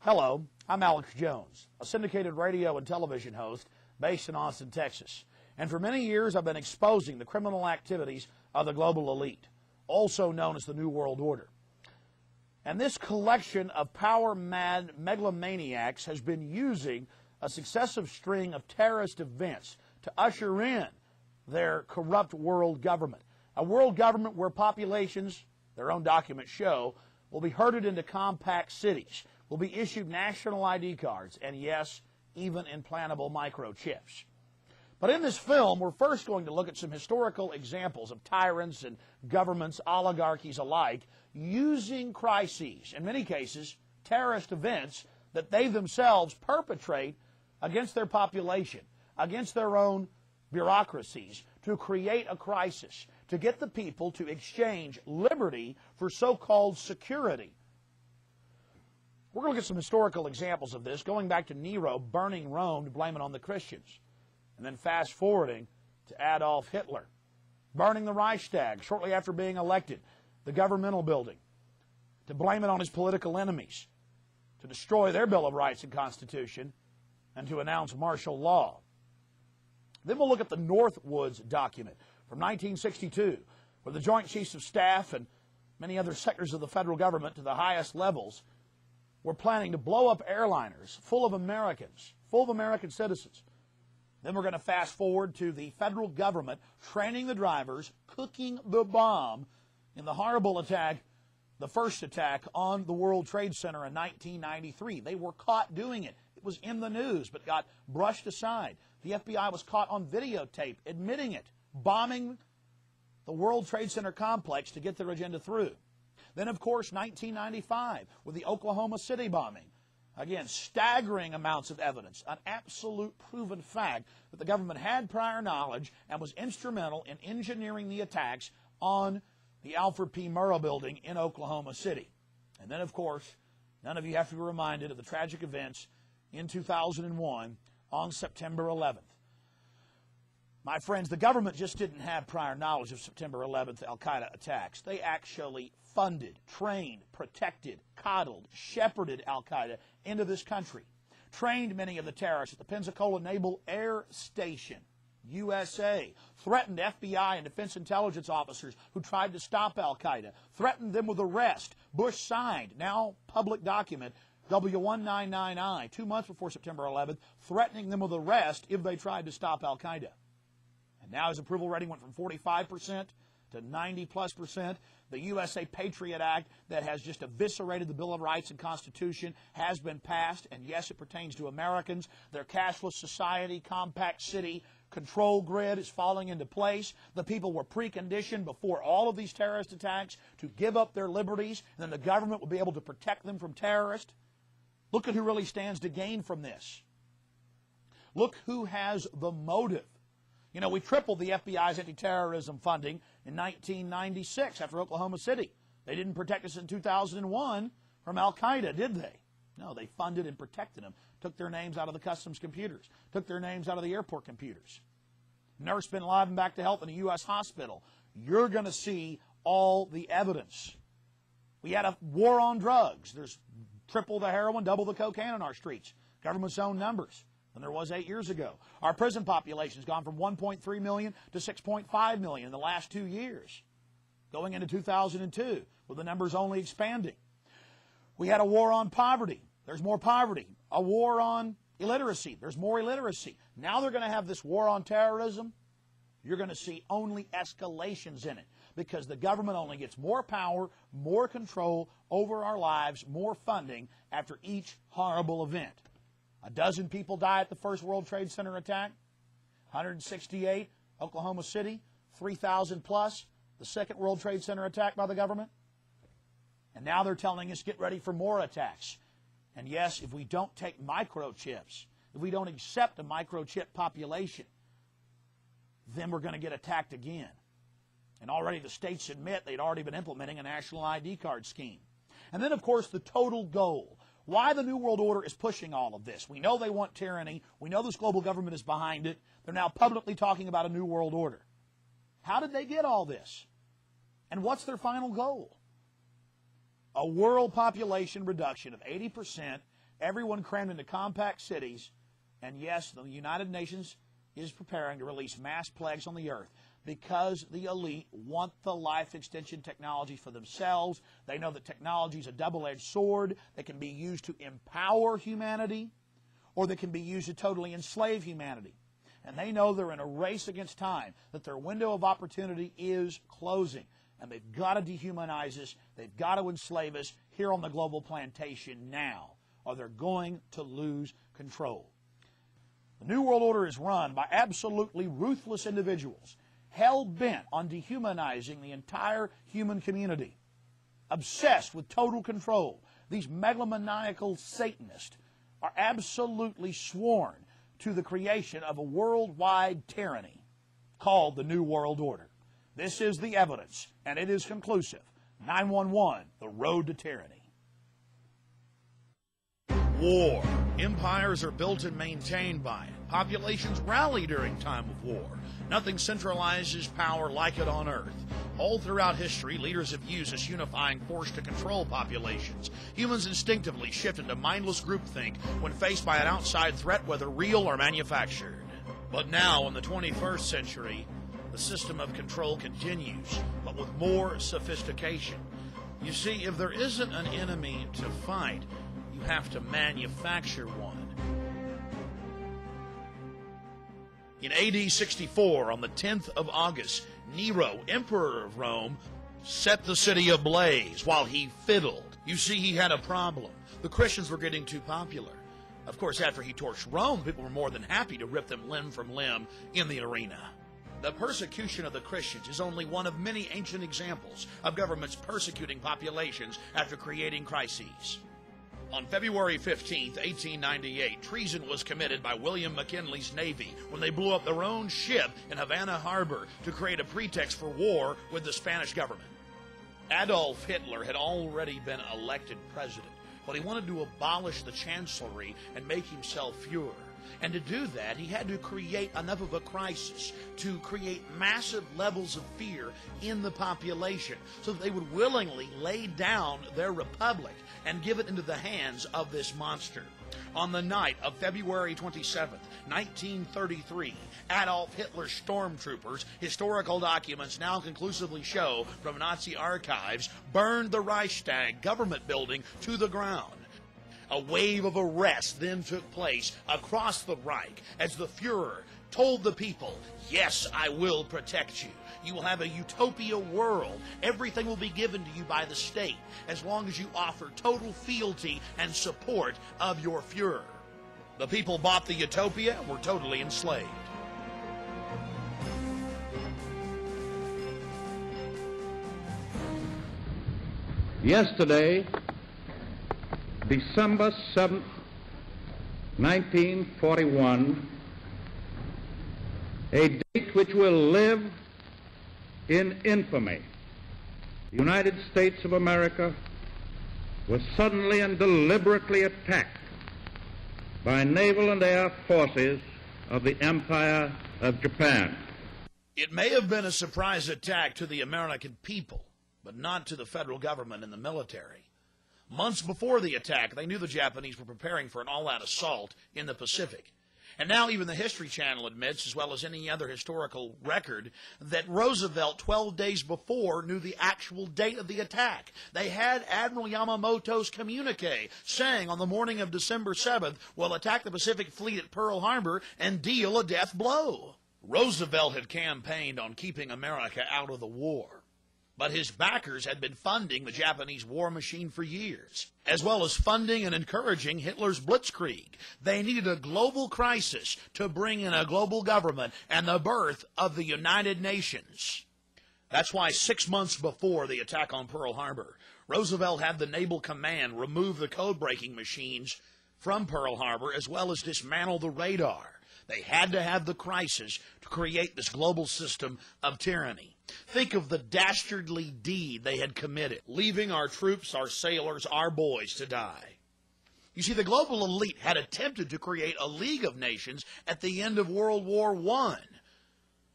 Hello, I'm Alex Jones, a syndicated radio and television host based in Austin, Texas. And for many years, I've been exposing the criminal activities of the global elite, also known as the New World Order. And this collection of power-mad megalomaniacs has been using a successive string of terrorist events to usher in their corrupt world government. A world government where populations, their own documents show, will be herded into compact cities, will be issued national ID cards, and yes, even implantable microchips. But in this film, we're first going to look at some historical examples of tyrants and governments, oligarchies alike, using crises, in many cases, terrorist events that they themselves perpetrate against their population, against their own bureaucracies, to create a crisis, to get the people to exchange liberty for so-called security. We're going to look at some historical examples of this, going back to Nero burning Rome to blame it on the Christians, and then fast-forwarding to Adolf Hitler burning the Reichstag shortly after being elected, the governmental building, to blame it on his political enemies, to destroy their Bill of Rights and Constitution, and to announce martial law. Then we'll look at the Northwoods document from 1962, where the Joint Chiefs of Staff and many other sectors of the federal government to the highest levels were planning to blow up airliners full of Americans, full of American citizens. Then we're going to fast forward to the federal government training the drivers, cooking the bomb in the horrible attack, the first attack on the World Trade Center in 1993. They were caught doing it. It was in the news, but got brushed aside. The FBI was caught on videotape admitting it, bombing the World Trade Center complex to get their agenda through. Then, of course, 1995 with the Oklahoma City bombing. Again, staggering amounts of evidence, an absolute proven fact that the government had prior knowledge and was instrumental in engineering the attacks on the Alfred P. Murrah building in Oklahoma City. And then, of course, none of you have to be reminded of the tragic events in 2001 on September 11th. My friends, the government just didn't have prior knowledge of September 11th al-Qaeda attacks. They actually funded, trained, protected, coddled, shepherded al-Qaeda into this country, trained many of the terrorists at the Pensacola Naval Air Station, USA, threatened FBI and Defense Intelligence officers who tried to stop al-Qaeda, threatened them with arrest. Bush signed, now public document, W199I, 2 months before September 11th, threatening them with arrest if they tried to stop al-Qaeda. And now his approval rating went from 45% to to 90+%. The USA Patriot Act that has just eviscerated the Bill of Rights and Constitution has been passed, and yes, it pertains to Americans. Their cashless society, compact city, control grid is falling into place. The people were preconditioned before all of these terrorist attacks to give up their liberties, and then the government will be able to protect them from terrorists. Look at who really stands to gain from this. Look who has the motive. You know, we tripled the FBI's anti-terrorism funding in 1996 after Oklahoma City. They didn't protect us in 2001 from Al-Qaeda, did they? No, they funded and protected them. Took their names out of the customs computers. Took their names out of the airport computers. Nursed bin Laden back to health in a U.S. hospital. You're going to see all the evidence. We had a war on drugs. There's triple the heroin, double the cocaine on our streets. Government's own numbers than there was 8 years ago. Our prison population has gone from 1.3 million to 6.5 million in the last 2 years, going into 2002, with the numbers only expanding. We had a war on poverty. There's more poverty. A war on illiteracy. There's more illiteracy. Now they're going to have this war on terrorism. You're going to see only escalations in it because the government only gets more power, more control over our lives, more funding after each horrible event. 12 people die at the first World Trade Center attack, 168, Oklahoma City, 3,000 plus, the second World Trade Center attack by the government. And now they're telling us, get ready for more attacks. And yes, if we don't take microchips, if we don't accept a microchip population, then we're going to get attacked again. And already the states admit they'd already been implementing a national ID card scheme. And then, of course, the total goal. Why the New World Order is pushing all of this. We know they want tyranny. We know this global government is behind it. They're now publicly talking about a New World Order. How did they get all this? And what's their final goal? A world population reduction of 80%, everyone crammed into compact cities, and yes, the United Nations is preparing to release mass plagues on the earth because the elite want the life extension technology for themselves. They know that technology is a double-edged sword that can be used to empower humanity or that can be used to totally enslave humanity. And they know they're in a race against time, that their window of opportunity is closing. And they've got to dehumanize us. They've got to enslave us here on the global plantation now, or they're going to lose control. The New World Order is run by absolutely ruthless individuals, hell-bent on dehumanizing the entire human community, obsessed with total control. These megalomaniacal Satanists are absolutely sworn to the creation of a worldwide tyranny called the New World Order. This is the evidence, and it is conclusive. 911, the road to tyranny. War. Empires are built and maintained by it. Populations rally during time of war. Nothing centralizes power like it on Earth. All throughout history, leaders have used this unifying force to control populations. Humans instinctively shift into mindless groupthink when faced by an outside threat, whether real or manufactured. But now, in the 21st century, the system of control continues, but with more sophistication. You see, if there isn't an enemy to fight, you have to manufacture one. In AD 64, on the 10th of August, Nero, emperor of Rome, set the city ablaze while he fiddled. You see, he had a problem. The Christians were getting too popular. Of course, after he torched Rome, people were more than happy to rip them limb from limb in the arena. The persecution of the Christians is only one of many ancient examples of governments persecuting populations after creating crises. On February 15, 1898, treason was committed by William McKinley's Navy when they blew up their own ship in Havana Harbor to create a pretext for war with the Spanish government. Adolf Hitler had already been elected president, but he wanted to abolish the chancellery and make himself Fuhrer. And to do that, he had to create enough of a crisis to create massive levels of fear in the population so that they would willingly lay down their republic and give it into the hands of this monster. On the night of February 27, 1933, Adolf Hitler's stormtroopers, historical documents now conclusively show from Nazi archives, burned the Reichstag government building to the ground. A wave of arrests then took place across the Reich as the Fuhrer told the people, yes, I will protect you. You will have a utopia world. Everything will be given to you by the state as long as you offer total fealty and support of your Fuhrer. The people bought the utopia and were totally enslaved. Yesterday, December 7th, 1941, a date which will live in infamy, the United States of America was suddenly and deliberately attacked by naval and air forces of the Empire of Japan. It may have been a surprise attack to the American people, but not to the federal government and the military. Months before the attack, they knew the Japanese were preparing for an all-out assault in the Pacific. And now even the History Channel admits, as well as any other historical record, that Roosevelt, 12 days before, knew the actual date of the attack. They had Admiral Yamamoto's communique saying on the morning of December 7th, we'll attack the Pacific Fleet at Pearl Harbor and deal a death blow. Roosevelt had campaigned on keeping America out of the war. But his backers had been funding the Japanese war machine for years, as well as funding and encouraging Hitler's blitzkrieg. They needed a global crisis to bring in a global government and the birth of the United Nations. That's why 6 months before the attack on Pearl Harbor, Roosevelt had the Naval Command remove the code-breaking machines from Pearl Harbor, as well as dismantle the radar. They had to have the crisis to create this global system of tyranny. Think of the dastardly deed they had committed, leaving our troops, our sailors, our boys to die. You see, the global elite had attempted to create a League of Nations at the end of World War I.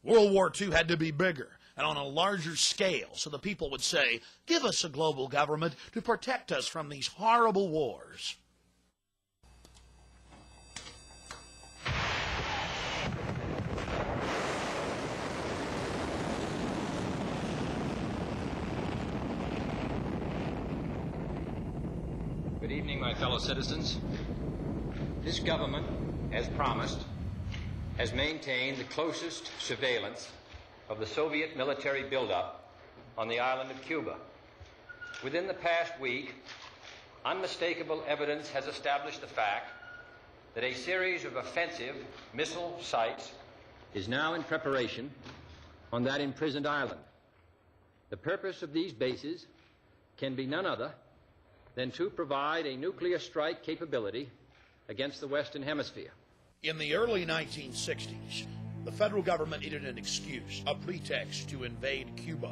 World War II had to be bigger and on a larger scale, so the people would say, give us a global government to protect us from these horrible wars. Good evening, my fellow citizens. This government, as promised, has maintained the closest surveillance of the Soviet military buildup on the island of Cuba. Within the past week, unmistakable evidence has established the fact that a series of offensive missile sites is now in preparation on that imprisoned island. The purpose of these bases can be none other than to provide a nuclear strike capability against the Western Hemisphere. In the early 1960s, the federal government needed an excuse, a pretext to invade Cuba.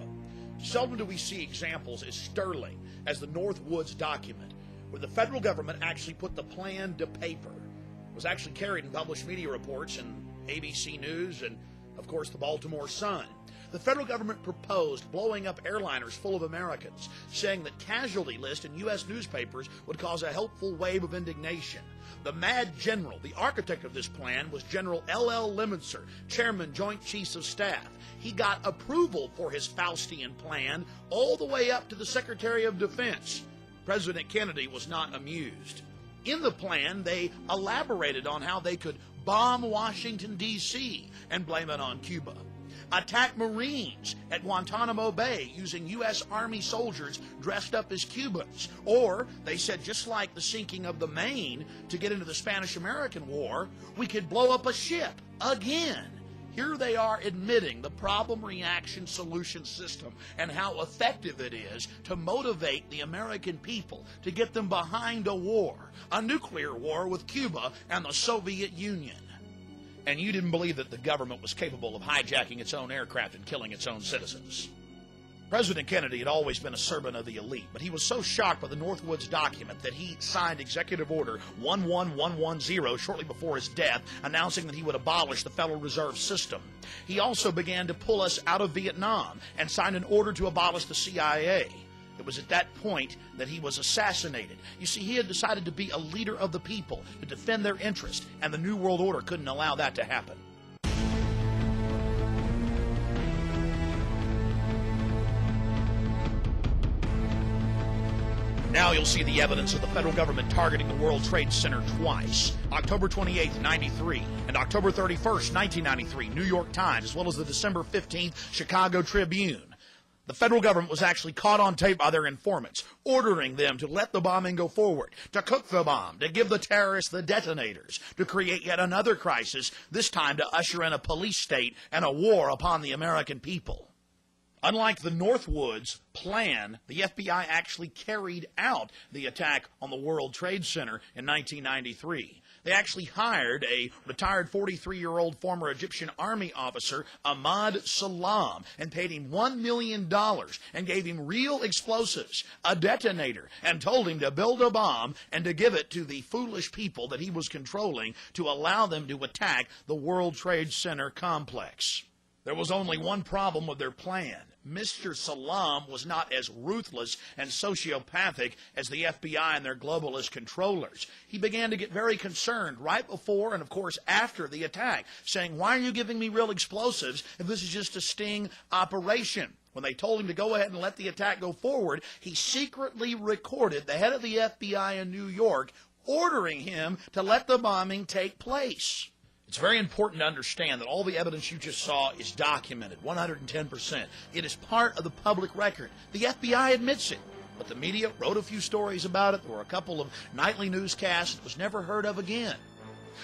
Seldom do we see examples as sterling as the Northwoods document, where the federal government actually put the plan to paper. It was actually carried in published media reports in ABC News and, of course, the Baltimore Sun. The federal government proposed blowing up airliners full of Americans, saying that casualty lists in U.S. newspapers would cause a helpful wave of indignation. The mad general, the architect of this plan, was General L.L. Lemonster, Chairman, Joint Chiefs of Staff. He got approval for his Faustian plan all the way up to the Secretary of Defense. President Kennedy was not amused. In the plan, they elaborated on how they could bomb Washington, D.C. and blame it on Cuba. Attack Marines at Guantanamo Bay using U.S. Army soldiers dressed up as Cubans. Or, they said, just like the sinking of the Maine to get into the Spanish-American War, we could blow up a ship again. Here they are admitting the problem-reaction-solution system and how effective it is to motivate the American people to get them behind a war, a nuclear war with Cuba and the Soviet Union. And you didn't believe that the government was capable of hijacking its own aircraft and killing its own citizens. President Kennedy had always been a servant of the elite, but he was so shocked by the Northwoods document that he signed Executive Order 11110 shortly before his death, announcing that he would abolish the Federal Reserve System. He also began to pull us out of Vietnam and signed an order to abolish the CIA. It was at that point that he was assassinated. You see, he had decided to be a leader of the people, to defend their interest, and the New World Order couldn't allow that to happen. Now you'll see the evidence of the federal government targeting the World Trade Center twice. October 28th, 93, and October 31st, 1993, New York Times, as well as the December 15th Chicago Tribune. The federal government was actually caught on tape by their informants, ordering them to let the bombing go forward, to cook the bomb, to give the terrorists the detonators, to create yet another crisis, this time to usher in a police state and a war upon the American people. Unlike the Northwoods plan, the FBI actually carried out the attack on the World Trade Center in 1993. They actually hired a retired 43-year-old former Egyptian army officer, Ahmad Salam, and paid him $1 million and gave him real explosives, a detonator, and told him to build a bomb and to give it to the foolish people that he was controlling to allow them to attack the World Trade Center complex. There was only one problem with their plan. Mr. Salam was not as ruthless and sociopathic as the FBI and their globalist controllers. He began to get very concerned right before and, of course, after the attack, saying, "Why are you giving me real explosives if this is just a sting operation?" When they told him to go ahead and let the attack go forward, he secretly recorded the head of the FBI in New York ordering him to let the bombing take place. It's very important to understand that all the evidence you just saw is documented, 110%. It is part of the public record. The FBI admits it, but the media wrote a few stories about it. There were a couple of nightly newscasts. It was never heard of again.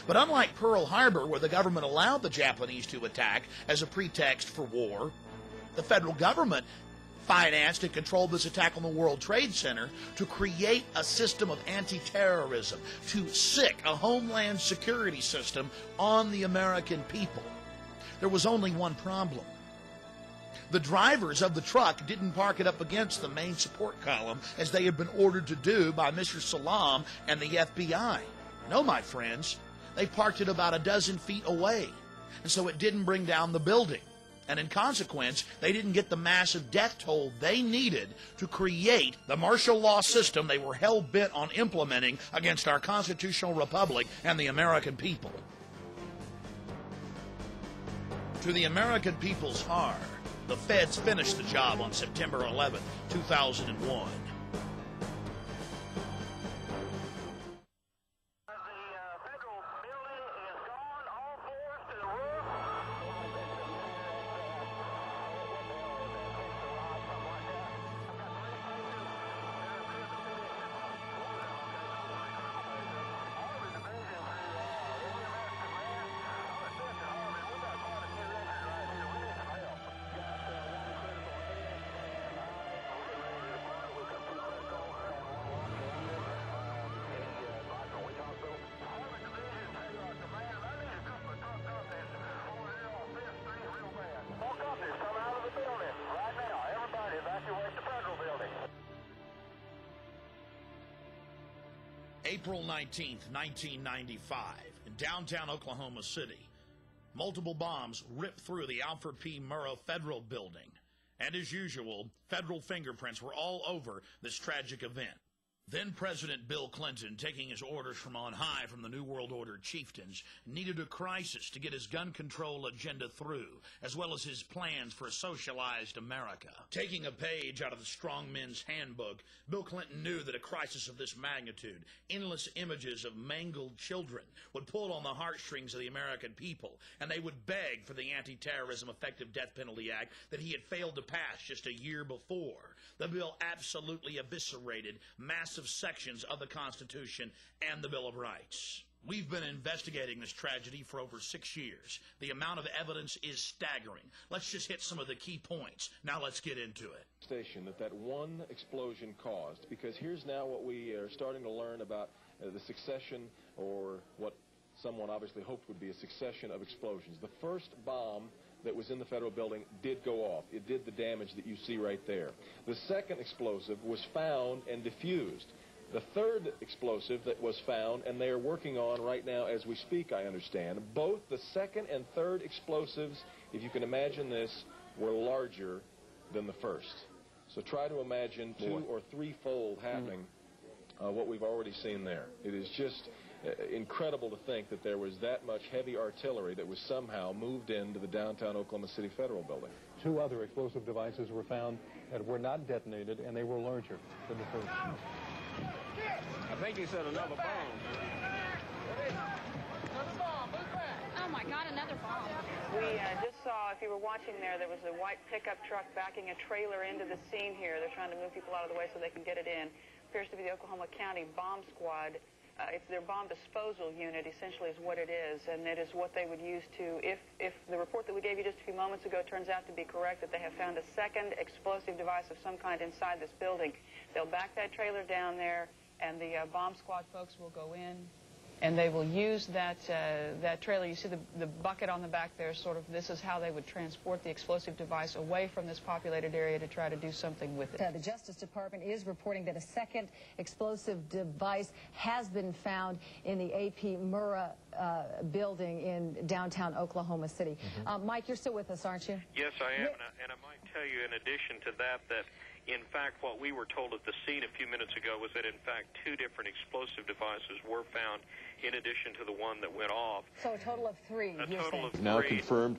But unlike Pearl Harbor, where the government allowed the Japanese to attack as a pretext for war, the federal government financed and controlled this attack on the World Trade Center to create a system of anti-terrorism, to sic a homeland security system on the American people. There was only one problem. The drivers of the truck didn't park it up against the main support column as they had been ordered to do by Mr. Salam and the FBI. No, my friends, they parked it about a dozen feet away, and so it didn't bring down the building. And in consequence, they didn't get the massive death toll they needed to create the martial law system they were hell-bent on implementing against our constitutional republic and the American people. To the American people's horror, the feds finished the job on September 11, 2001. April 19th, 1995, in downtown Oklahoma City, multiple bombs ripped through the Alfred P. Murrah Federal Building. And as usual, federal fingerprints were all over this tragic event. Then President Bill Clinton, taking his orders from on high from the New World Order chieftains, needed a crisis to get his gun control agenda through, as well as his plans for a socialized America. Taking a page out of the Strong Men's Handbook, Bill Clinton knew that a crisis of this magnitude, endless images of mangled children, would pull on the heartstrings of the American people, and they would beg for the Anti-Terrorism Effective Death Penalty Act that he had failed to pass just a year before. The bill absolutely eviscerated massive sections of the Constitution and the Bill of Rights. We've been investigating this tragedy for over 6 years. The amount of evidence is staggering. Let's just hit some of the key points. Now let's get into it. Station that one explosion caused, because here's now what we are starting to learn about the succession, or what someone obviously hoped would be a succession of explosions. The first bomb that was in the federal building did go off. It did the damage that you see right there. The second explosive was found and diffused. The third explosive that was found, and they are working on right now as we speak, I understand, both the second and third explosives, if you can imagine this, were larger than the first. So try to imagine two or threefold happening what we've already seen there. It is just incredible to think that there was that much heavy artillery that was somehow moved into the downtown Oklahoma City Federal Building. Two other explosive devices were found that were not detonated, and they were larger than the first. think he said another bomb. Oh my God, another bomb. We just saw, if you were watching there was a white pickup truck backing a trailer into the scene here. They're trying to move people out of the way so they can get it in. Appears to be the Oklahoma County Bomb Squad. It's their bomb disposal unit, essentially, is what it is, and it is what they would use to, if the report that we gave you just a few moments ago turns out to be correct, that they have found a second explosive device of some kind inside this building. They'll back that trailer down there, and the bomb squad folks will go in, and they will use that trailer. You see the bucket on the back there, sort of, this is how they would transport the explosive device away from this populated area to try to do something with it. The Justice Department is reporting that a second explosive device has been found in the A.P. Murrah building in downtown Oklahoma City. Mike, you're still with us, aren't you? Yes, I am, and I might tell you in addition to that, in fact, what we were told at the scene a few minutes ago was that, in fact, 2 different explosive devices were found in addition to the one that went off. So a total of 3, A total of 3. Now confirmed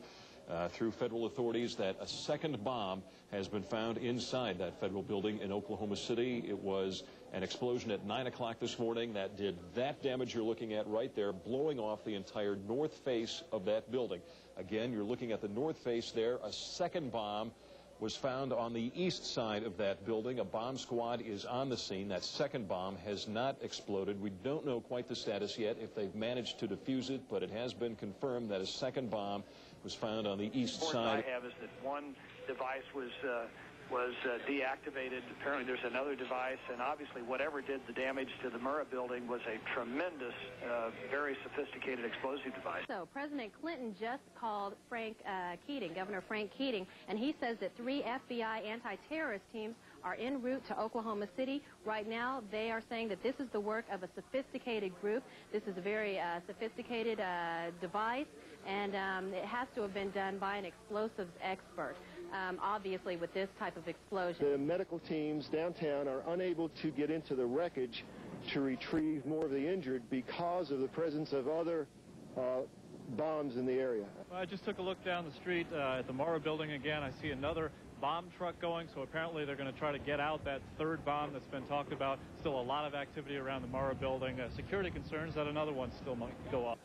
through federal authorities that a second bomb has been found inside that federal building in Oklahoma City. It was an explosion at 9 o'clock this morning that did that damage you're looking at right there, blowing off the entire north face of that building. Again, you're looking at the north face there. A second bomb was found on the east side of that building. A bomb squad is on the scene. That second bomb has not exploded. We don't know quite the status yet, if they've managed to defuse it, but it has been confirmed that a second bomb was found on the east side. What I have is that one device was deactivated. Apparently there's another device, and obviously whatever did the damage to the Murrah building was a tremendous, very sophisticated explosive device. So President Clinton just called Frank Keating, Governor Frank Keating, and he says that 3 FBI anti-terrorist teams are en route to Oklahoma City. Right now, they are saying that this is the work of a sophisticated group. This is a very sophisticated device, and it has to have been done by an explosives expert. Obviously, with this type of explosion. The medical teams downtown are unable to get into the wreckage to retrieve more of the injured because of the presence of other bombs in the area. I just took a look down the street at the Murrah building again. I see another bomb truck going, so apparently they're going to try to get out that third bomb that's been talked about. Still a lot of activity around the Murrah building. Security concerns that another one still might go up.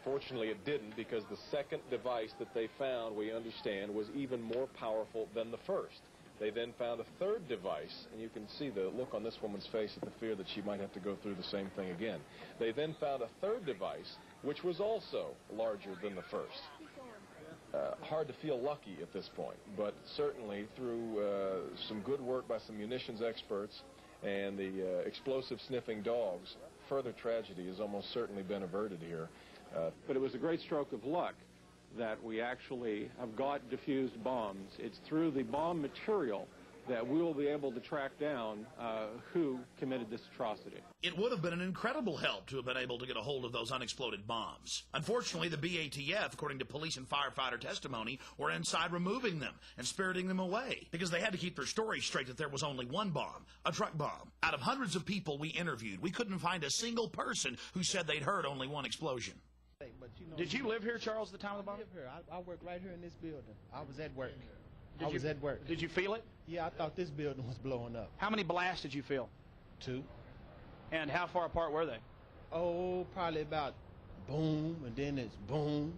Fortunately, it didn't, because the second device that they found, we understand, was even more powerful than the first. They then found a third device, and you can see the look on this woman's face at the fear that she might have to go through the same thing again. They then found a third device, which was also larger than the first. Hard to feel lucky at this point, but certainly through some good work by some munitions experts and the explosive sniffing dogs, further tragedy has almost certainly been averted here. But it was a great stroke of luck that we actually have got diffused bombs. It's through the bomb material that we will be able to track down who committed this atrocity. It would have been an incredible help to have been able to get a hold of those unexploded bombs. Unfortunately, the BATF, according to police and firefighter testimony, were inside removing them and spiriting them away because they had to keep their story straight that there was only one bomb, a truck bomb. Out of hundreds of people we interviewed, we couldn't find a single person who said they'd heard only one explosion. But Did you live here, Charles, at the time of the bomb? I live here. I work right here in this building. I was at work. Did you feel it? Yeah, I thought this building was blowing up. How many blasts did you feel? 2. And how far apart were they? Oh, probably about boom, and then it's boom.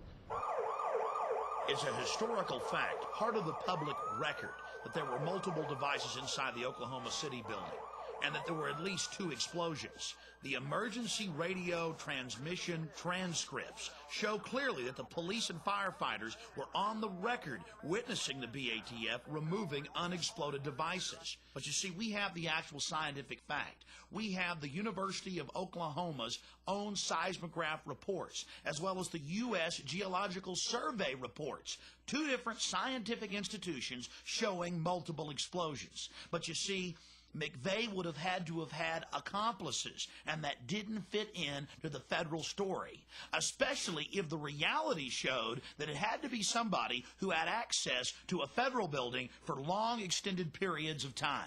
It's a historical fact, part of the public record, that there were multiple devices inside the Oklahoma City building, and that there were at least 2 explosions. The emergency radio transmission transcripts show clearly that the police and firefighters were on the record witnessing the BATF removing unexploded devices. But you see, we have the actual scientific fact. We have the University of Oklahoma's own seismograph reports, as well as the U.S. Geological Survey reports. 2 different scientific institutions showing multiple explosions. But you see, McVeigh would have had to have had accomplices, and that didn't fit in to the federal story, especially if the reality showed that it had to be somebody who had access to a federal building for long extended periods of time.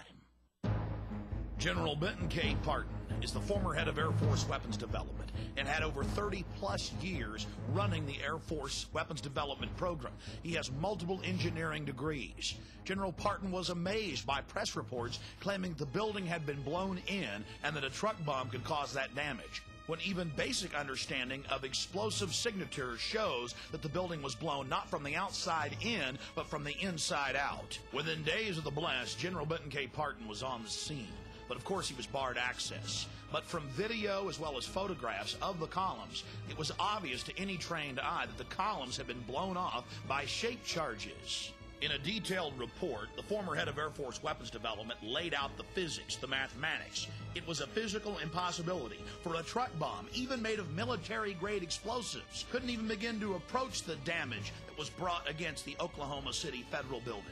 General Benton K. Parton is the former head of Air Force Weapons Development and had over 30-plus years running the Air Force Weapons Development Program. He has multiple engineering degrees. General Parton was amazed by press reports claiming the building had been blown in and that a truck bomb could cause that damage, when even basic understanding of explosive signatures shows that the building was blown not from the outside in, but from the inside out. Within days of the blast, General Benton K. Parton was on the scene, but of course he was barred access. But from video as well as photographs of the columns, it was obvious to any trained eye that the columns had been blown off by shape charges. In a detailed report, the former head of Air Force Weapons Development laid out the physics, the mathematics. It was a physical impossibility for a truck bomb, even made of military-grade explosives, couldn't even begin to approach the damage that was brought against the Oklahoma City Federal Building.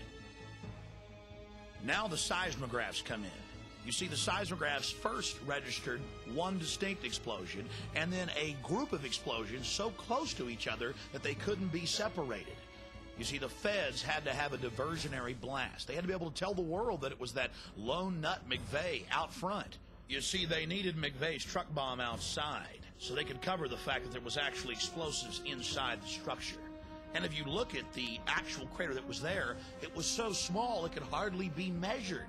Now the seismographs come in. You see, the seismographs first registered one distinct explosion and then a group of explosions so close to each other that they couldn't be separated. You see, the feds had to have a diversionary blast. They had to be able to tell the world that it was that lone nut McVeigh out front. You see, they needed McVeigh's truck bomb outside so they could cover the fact that there was actually explosives inside the structure. And if you look at the actual crater that was there, it was so small it could hardly be measured.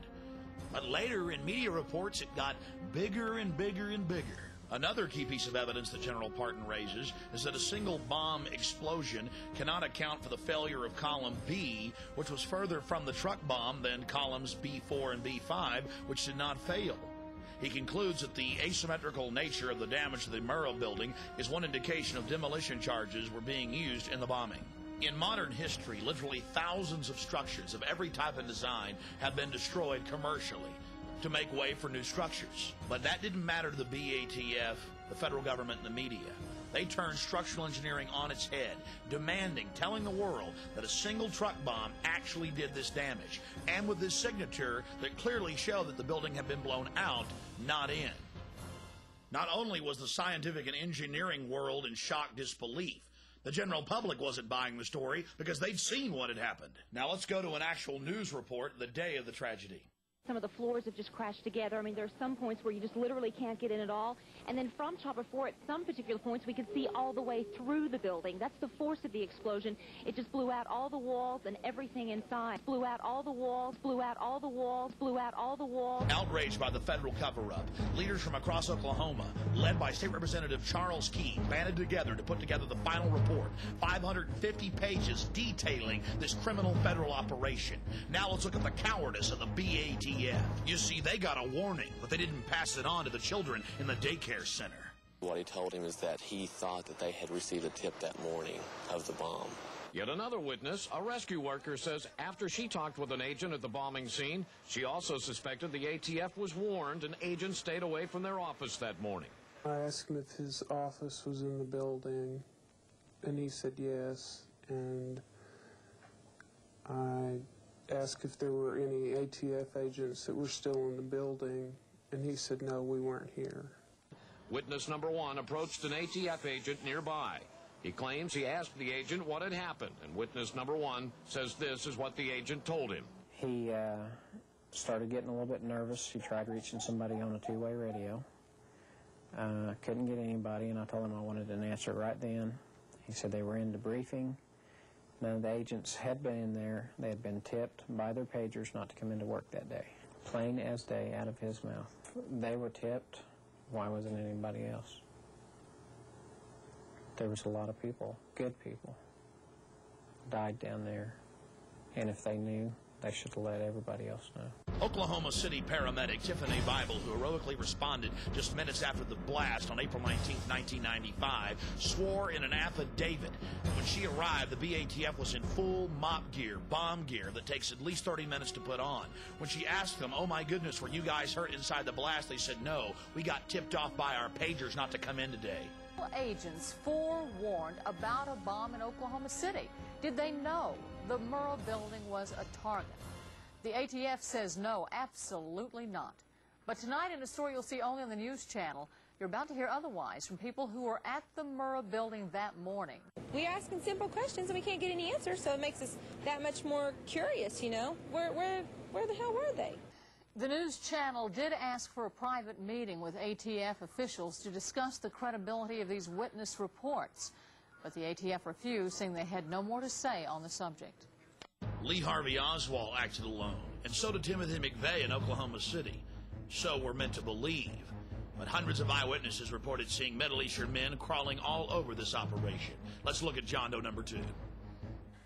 But later in media reports, it got bigger and bigger and bigger. Another key piece of evidence that General Parton raises is that a single bomb explosion cannot account for the failure of column B, which was further from the truck bomb than columns B4 and B5, which did not fail. He concludes that the asymmetrical nature of the damage to the Murrah building is one indication of demolition charges were being used in the bombing. In modern history, literally thousands of structures of every type and design have been destroyed commercially to make way for new structures. But that didn't matter to the BATF, the federal government, and the media. They turned structural engineering on its head, telling the world that a single truck bomb actually did this damage, and with this signature that clearly showed that the building had been blown out, not in. Not only was the scientific and engineering world in shock disbelief, the general public wasn't buying the story because they'd seen what had happened. Now let's go to an actual news report the day of the tragedy. Some of the floors have just crashed together. I mean, there are some points where you just literally can't get in at all. And then from Chopper 4, at some particular points, we could see all the way through the building. That's the force of the explosion. It just blew out all the walls and everything inside. Blew out all the walls, blew out all the walls, blew out all the walls. Outraged by the federal cover-up, leaders from across Oklahoma, led by State Representative Charles Key, banded together to put together the final report, 550 pages detailing this criminal federal operation. Now let's look at the cowardice of the BATF. You see, they got a warning, but they didn't pass it on to the children in the daycare center. What he told him is that he thought that they had received a tip that morning of the bomb. Yet another witness, a rescue worker, says after she talked with an agent at the bombing scene, she also suspected the ATF was warned and agents stayed away from their office that morning. I asked him if his office was in the building, and he said yes, and I asked if there were any ATF agents that were still in the building, and he said no, we weren't here. Witness number one approached an ATF agent nearby. He claims he asked the agent what had happened, and witness number one says this is what the agent told him. He started getting a little bit nervous. He tried reaching somebody on a two-way radio. Couldn't get anybody, and I told him I wanted an answer right then. He said they were in debriefing. None of the agents had been in there. They had been tipped by their pagers not to come into work that day. Plain as day out of his mouth. They were tipped. Why wasn't anybody else? There was a lot of people, good people, died down there. And if they knew, they should have let everybody else know. Oklahoma City paramedic Tiffany Bible, who heroically responded just minutes after the blast on April 19, 1995, swore in an affidavit that when she arrived, the BATF was in full mop gear, bomb gear that takes at least 30 minutes to put on. When she asked them, oh my goodness, were you guys hurt inside the blast? They said, no, we got tipped off by our pagers not to come in today. Agents forewarned about a bomb in Oklahoma City. Did they know the Murrah building was a target? The ATF says no, absolutely not. But tonight in a story you'll see only on the News Channel, you're about to hear otherwise from people who were at the Murrah building that morning. We're asking simple questions and we can't get any answers, so it makes us that much more curious, you know. Where the hell were they? The news channel did ask for a private meeting with ATF officials to discuss the credibility of these witness reports, but the ATF refused, saying they had no more to say on the subject. Lee Harvey Oswald acted alone, and so did Timothy McVeigh in Oklahoma City. So we're meant to believe. But hundreds of eyewitnesses reported seeing Middle Eastern men crawling all over this operation. Let's look at John Doe number 2.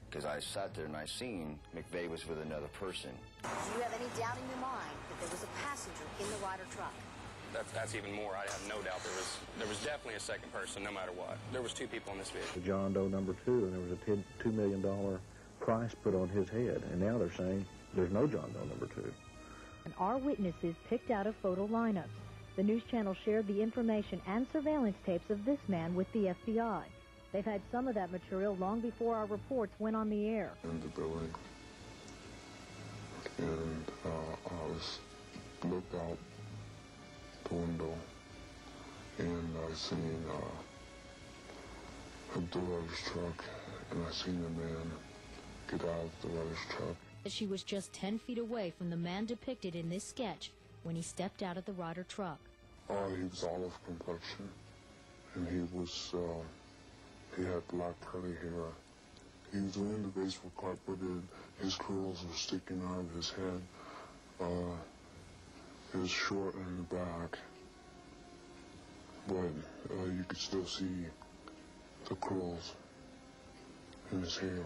Because I sat there and I seen McVeigh was with another person. Do you have any doubt in your mind that there was a passenger in the Ryder truck? That's even more. I have no doubt there was definitely a second person, no matter what. There was 2 people in this vehicle. John Doe number 2, and there was a $2 million price put on his head, and now they're saying there's no John Doe number 2. And our witnesses picked out of photo lineups. The news channel shared the information and surveillance tapes of this man with the FBI. They've had some of that material long before our reports went on the air. In the building, and I looked out the window, and I seen the Ryder's truck, and I seen the man get out of the Ryder's truck. She was just 10 feet away from the man depicted in this sketch when he stepped out of the Ryder truck. He was olive complexion, and he had black curly hair. He was wearing the baseball cap, but his curls were sticking out of his head. He was short in the back, but you could still see the curls in his hair.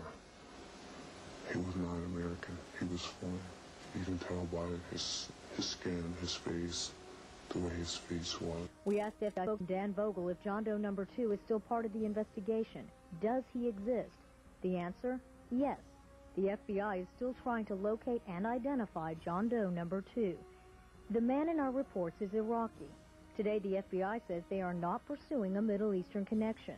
He was not American. He was foreign. You can tell by his skin, his face, the way his face was. We asked FBI Dan Vogel if John Doe number 2 is still part of the investigation. Does he exist? The answer, yes. The FBI is still trying to locate and identify John Doe number 2. The man in our reports is Iraqi. Today, the FBI says they are not pursuing a Middle Eastern connection.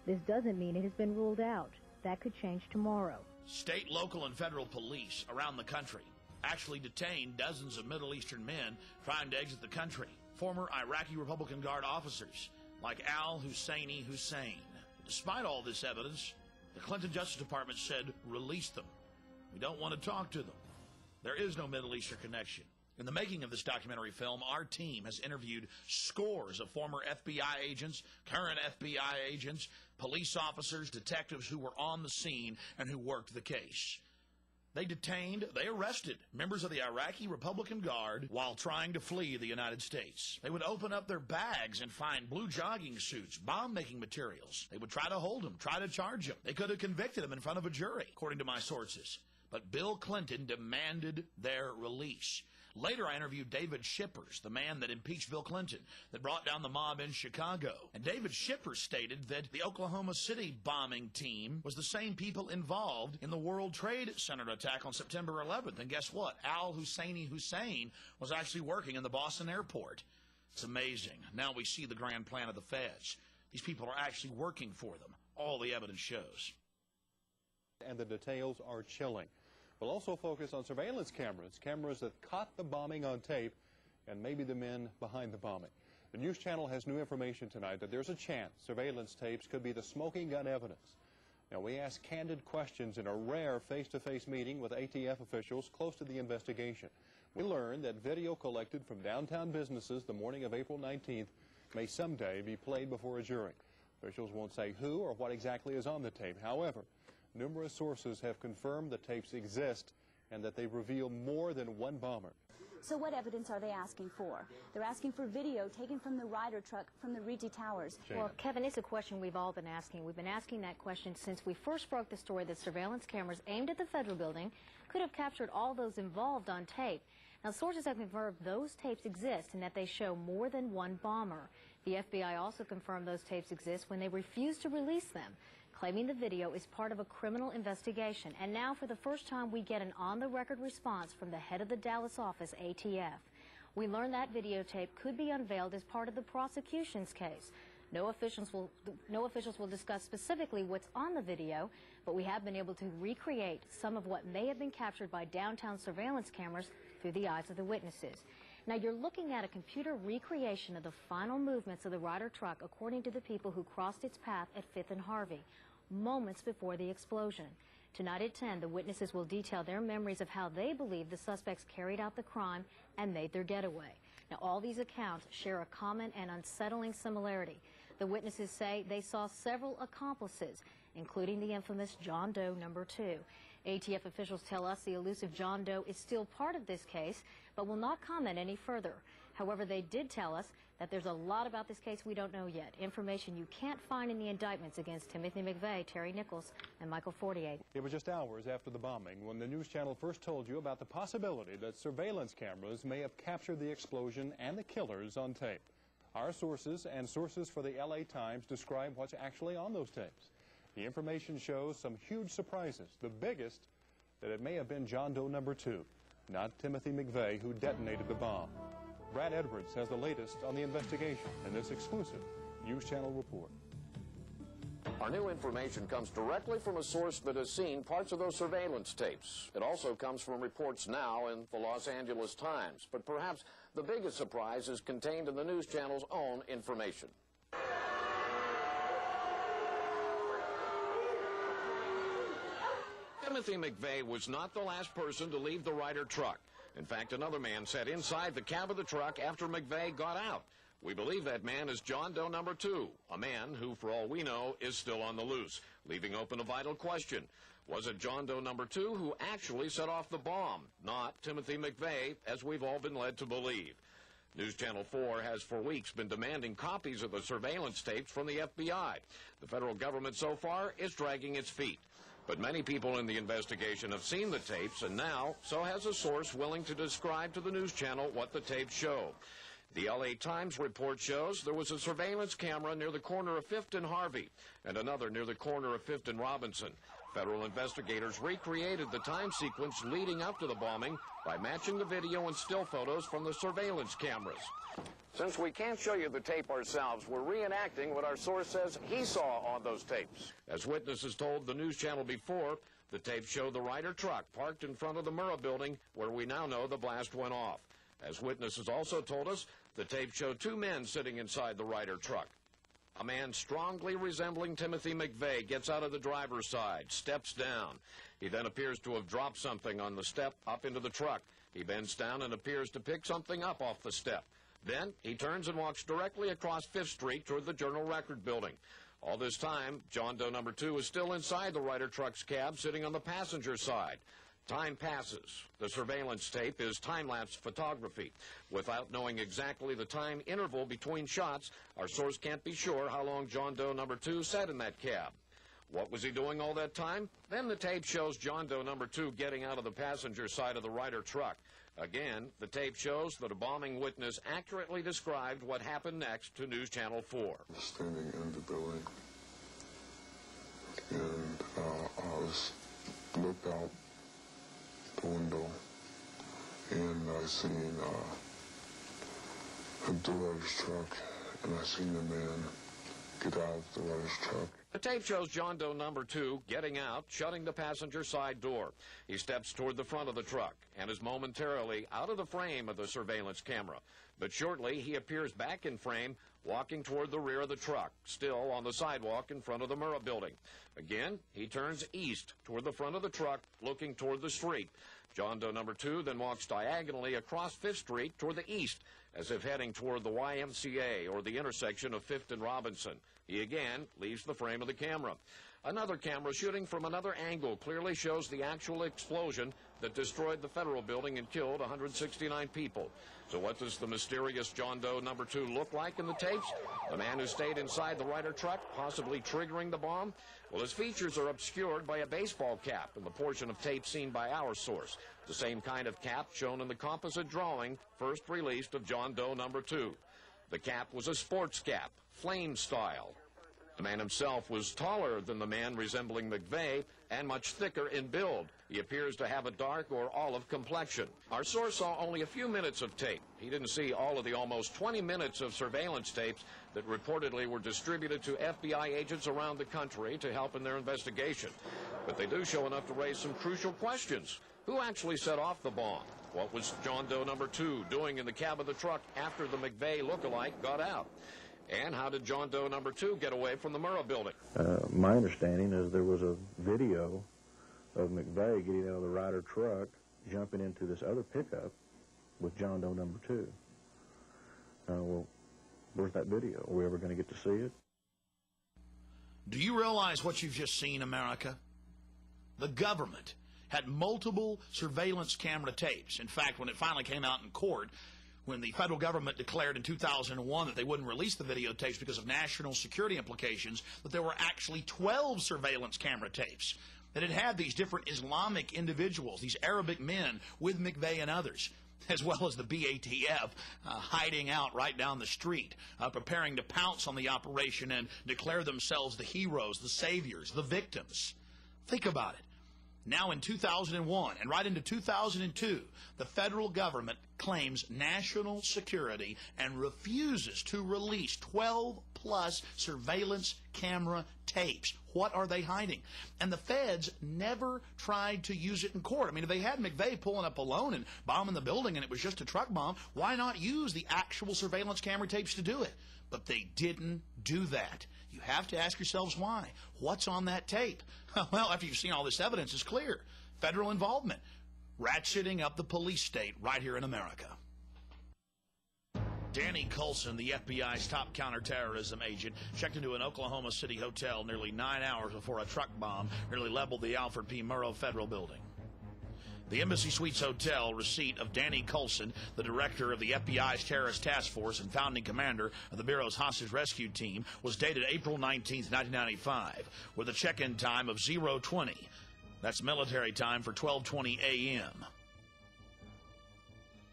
This doesn't mean it has been ruled out. That could change tomorrow. State, local, and federal police around the country actually detained dozens of Middle Eastern men trying to exit the country. Former Iraqi Republican Guard officers like Al Husseini Hussein. Despite all this evidence, the Clinton Justice Department said, release them. We don't want to talk to them. There is no Middle Eastern connection. In the making of this documentary film, our team has interviewed scores of former FBI agents, current FBI agents, police officers, detectives who were on the scene and who worked the case. They arrested members of the Iraqi Republican Guard while trying to flee the United States. They would open up their bags and find blue jogging suits, bomb-making materials. They would try to hold them, try to charge them. They could have convicted them in front of a jury, according to my sources. But Bill Clinton demanded their release. Later, I interviewed David Shippers, the man that impeached Bill Clinton, that brought down the mob in Chicago. And David Shippers stated that the Oklahoma City bombing team was the same people involved in the World Trade Center attack on September 11th. And guess what? Al Husseini Hussein was actually working in the Boston airport. It's amazing. Now we see the grand plan of the feds. These people are actually working for them. All the evidence shows. And the details are chilling. We'll also focus on surveillance cameras that caught the bombing on tape, and maybe the men behind the bombing. The News Channel has new information tonight that there's a chance surveillance tapes could be the smoking gun evidence. Now, we asked candid questions in a rare face-to-face meeting with ATF officials close to the investigation. We learned that video collected from downtown businesses the morning of April 19th may someday be played before a jury. Officials won't say who or what exactly is on the tape. However, numerous sources have confirmed the tapes exist and that they reveal more than one bomber. So what evidence are they asking for? They're asking for video taken from the Ryder truck from the Rigi Towers. Well, Kevin, it's a question we've all been asking. We've been asking that question since we first broke the story that surveillance cameras aimed at the federal building could have captured all those involved on tape. Now, sources have confirmed those tapes exist and that they show more than one bomber. The FBI also confirmed those tapes exist when they refused to release them, claiming the video is part of a criminal investigation. And now, for the first time, we get an on-the-record response from the head of the Dallas office, ATF. We learned that videotape could be unveiled as part of the prosecution's case. No officials will discuss specifically what's on the video, but we have been able to recreate some of what may have been captured by downtown surveillance cameras through the eyes of the witnesses. Now, you're looking at a computer recreation of the final movements of the Ryder truck according to the people who crossed its path at 5th and Harvey, moments before the explosion. Tonight at 10, the witnesses will detail their memories of how they believe the suspects carried out the crime and made their getaway. Now, all these accounts share a common and unsettling similarity. The witnesses say they saw several accomplices, including the infamous John Doe No. 2. ATF officials tell us the elusive John Doe is still part of this case, but will not comment any further. However, they did tell us that there's a lot about this case we don't know yet, information you can't find in the indictments against Timothy McVeigh, Terry Nichols, and Michael Fortier. It was just hours after the bombing when the news channel first told you about the possibility that surveillance cameras may have captured the explosion and the killers on tape. Our sources and sources for the LA Times describe what's actually on those tapes. The information shows some huge surprises, the biggest that it may have been John Doe No. 2, not Timothy McVeigh, who detonated the bomb. Brad Edwards has the latest on the investigation in this exclusive News Channel report. Our new information comes directly from a source that has seen parts of those surveillance tapes. It also comes from reports now in the Los Angeles Times. But perhaps the biggest surprise is contained in the News Channel's own information. Timothy McVeigh was not the last person to leave the Ryder truck. In fact, another man sat inside the cab of the truck after McVeigh got out. We believe that man is John Doe No. 2, a man who, for all we know, is still on the loose, leaving open a vital question. Was it John Doe No. 2 who actually set off the bomb, not Timothy McVeigh, as we've all been led to believe? News Channel 4 has for weeks been demanding copies of the surveillance tapes from the FBI. The federal government so far is dragging its feet. But many people in the investigation have seen the tapes, and now so has a source willing to describe to the News Channel what the tapes show. The LA Times report shows there was a surveillance camera near the corner of 5th and Harvey and another near the corner of 5th and Robinson. Federal investigators recreated the time sequence leading up to the bombing by matching the video and still photos from the surveillance cameras. Since we can't show you the tape ourselves, we're reenacting what our source says he saw on those tapes. As witnesses told the News Channel before, the tapes show the Ryder truck parked in front of the Murrah building where we now know the blast went off. As witnesses also told us, the tape showed two men sitting inside the Ryder truck. A man strongly resembling Timothy McVeigh gets out of the driver's side, steps down. He then appears to have dropped something on the step up into the truck. He bends down and appears to pick something up off the step. Then he turns and walks directly across 5th Street toward the Journal Record building. All this time, John Doe No. 2 is still inside the Ryder truck's cab, sitting on the passenger side. Time passes. The surveillance tape is time-lapse photography. Without knowing exactly the time interval between shots, our source can't be sure how long John Doe No. 2 sat in that cab. What was he doing all that time? Then the tape shows John Doe No. 2 getting out of the passenger side of the Ryder truck. Again, the tape shows that a bombing witness accurately described what happened next to News Channel 4. Standing in the building, and I looked out the window, and I seen the Ryder's truck, and I seen the man get out of the Ryder's truck. The tape shows John Doe No. 2 getting out, shutting the passenger side door. He steps toward the front of the truck and is momentarily out of the frame of the surveillance camera. But shortly, he appears back in frame, walking toward the rear of the truck, still on the sidewalk in front of the Murrah building. Again, he turns east toward the front of the truck, looking toward the street. John Doe No. 2 then walks diagonally across 5th Street toward the east, as if heading toward the YMCA or the intersection of 5th and Robinson. He again leaves the frame of the camera. Another camera shooting from another angle clearly shows the actual explosion that destroyed the federal building and killed 169 people. So what does the mysterious John Doe No. 2 look like in the tapes? The man who stayed inside the Ryder truck, possibly triggering the bomb? Well, his features are obscured by a baseball cap in the portion of tape seen by our source, the same kind of cap shown in the composite drawing first released of John Doe No. 2. The cap was a sports cap, flame style. The man himself was taller than the man resembling McVeigh and much thicker in build. He appears to have a dark or olive complexion. Our source saw only a few minutes of tape. He didn't see all of the almost 20 minutes of surveillance tapes that reportedly were distributed to FBI agents around the country to help in their investigation. But they do show enough to raise some crucial questions. Who actually set off the bomb? What was John Doe No. 2 doing in the cab of the truck after the McVeigh lookalike got out? And how did John Doe No. 2 get away from the Murrah building? My understanding is there was a video of McVeigh getting out of the Ryder truck, jumping into this other pickup with John Doe number 2. Well, where's that video? Are we ever going to get to see it? Do you realize what you've just seen, America? The government had multiple surveillance camera tapes. In fact, when it finally came out in court, when the federal government declared in 2001 that they wouldn't release the videotapes because of national security implications, that there were actually 12 surveillance camera tapes that had these different Islamic individuals, these Arabic men with McVeigh and others, as well as the BATF hiding out right down the street, preparing to pounce on the operation and declare themselves the heroes, the saviors, the victims. Think about it. Now in 2001 and right into 2002, the federal government claims national security and refuses to release 12-plus surveillance camera tapes. What are they hiding? And the feds never tried to use it in court. I mean, if they had McVeigh pulling up alone and bombing the building and it was just a truck bomb, why not use the actual surveillance camera tapes to do it? But they didn't do that. You have to ask yourselves why. What's on that tape? Well, after you've seen all this evidence, it's clear. Federal involvement. Ratcheting up the police state right here in America. Danny Coulson, the FBI's top counterterrorism agent, checked into an Oklahoma City hotel nearly 9 hours before a truck bomb nearly leveled the Alfred P. Murrah Federal Building. The Embassy Suites Hotel receipt of Danny Coulson, the director of the FBI's Terrorist Task Force and founding commander of the Bureau's hostage rescue team, was dated April 19, 1995, with a check-in time of 0:20. That's military time for 12:20 a.m.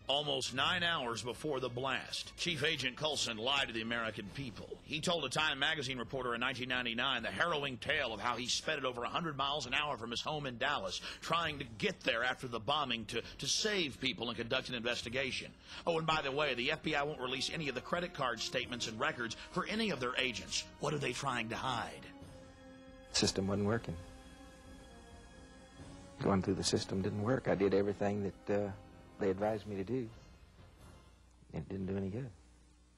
Almost 9 hours before the blast, Chief Agent Coulson lied to the American people. He told a Time magazine reporter in 1999 the harrowing tale of how he sped at over 100 miles an hour from his home in Dallas, trying to get there after the bombing to save people and conduct an investigation. Oh, and by the way, the FBI won't release any of the credit card statements and records for any of their agents. What are they trying to hide? The system wasn't working. Going through the system didn't work. I did everything that they advised me to do. It didn't do any good.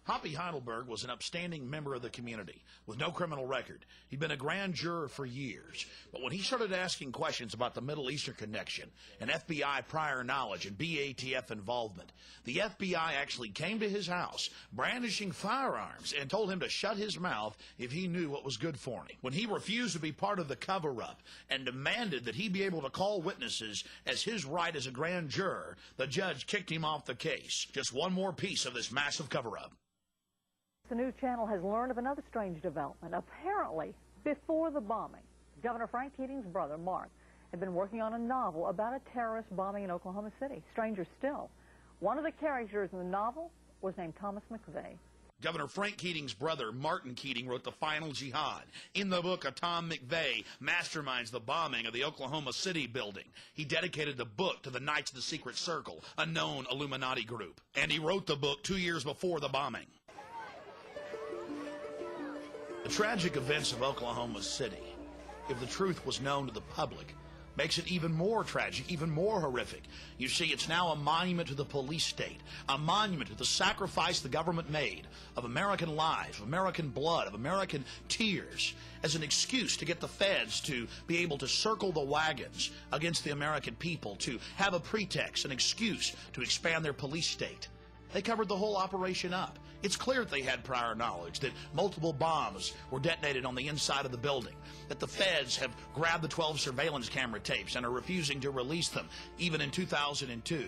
Hoppy Heidelberg was an upstanding member of the community with no criminal record. He'd been a grand juror for years. But when he started asking questions about the Middle Eastern connection and FBI prior knowledge and BATF involvement, the FBI actually came to his house brandishing firearms and told him to shut his mouth if he knew what was good for him. When he refused to be part of the cover-up and demanded that he be able to call witnesses as his right as a grand juror, the judge kicked him off the case. Just one more piece of this massive cover-up. The News Channel has learned of another strange development. Apparently, before the bombing, Governor Frank Keating's brother, Mark, had been working on a novel about a terrorist bombing in Oklahoma City. Stranger still, one of the characters in the novel was named Thomas McVeigh. Governor Frank Keating's brother, Martin Keating, wrote The Final Jihad. In the book, Tom McVeigh masterminds the bombing of the Oklahoma City building. He dedicated the book to the Knights of the Secret Circle, a known Illuminati group. And he wrote the book 2 years before the bombing. The tragic events of Oklahoma City, if the truth was known to the public, makes it even more tragic, even more horrific. You see, it's now a monument to the police state, a monument to the sacrifice the government made of American lives, of American blood, of American tears, as an excuse to get the feds to be able to circle the wagons against the American people, to have a pretext, an excuse to expand their police state. They covered the whole operation up. It's clear that they had prior knowledge, that multiple bombs were detonated on the inside of the building, that the feds have grabbed the 12 surveillance camera tapes and are refusing to release them, even in 2002.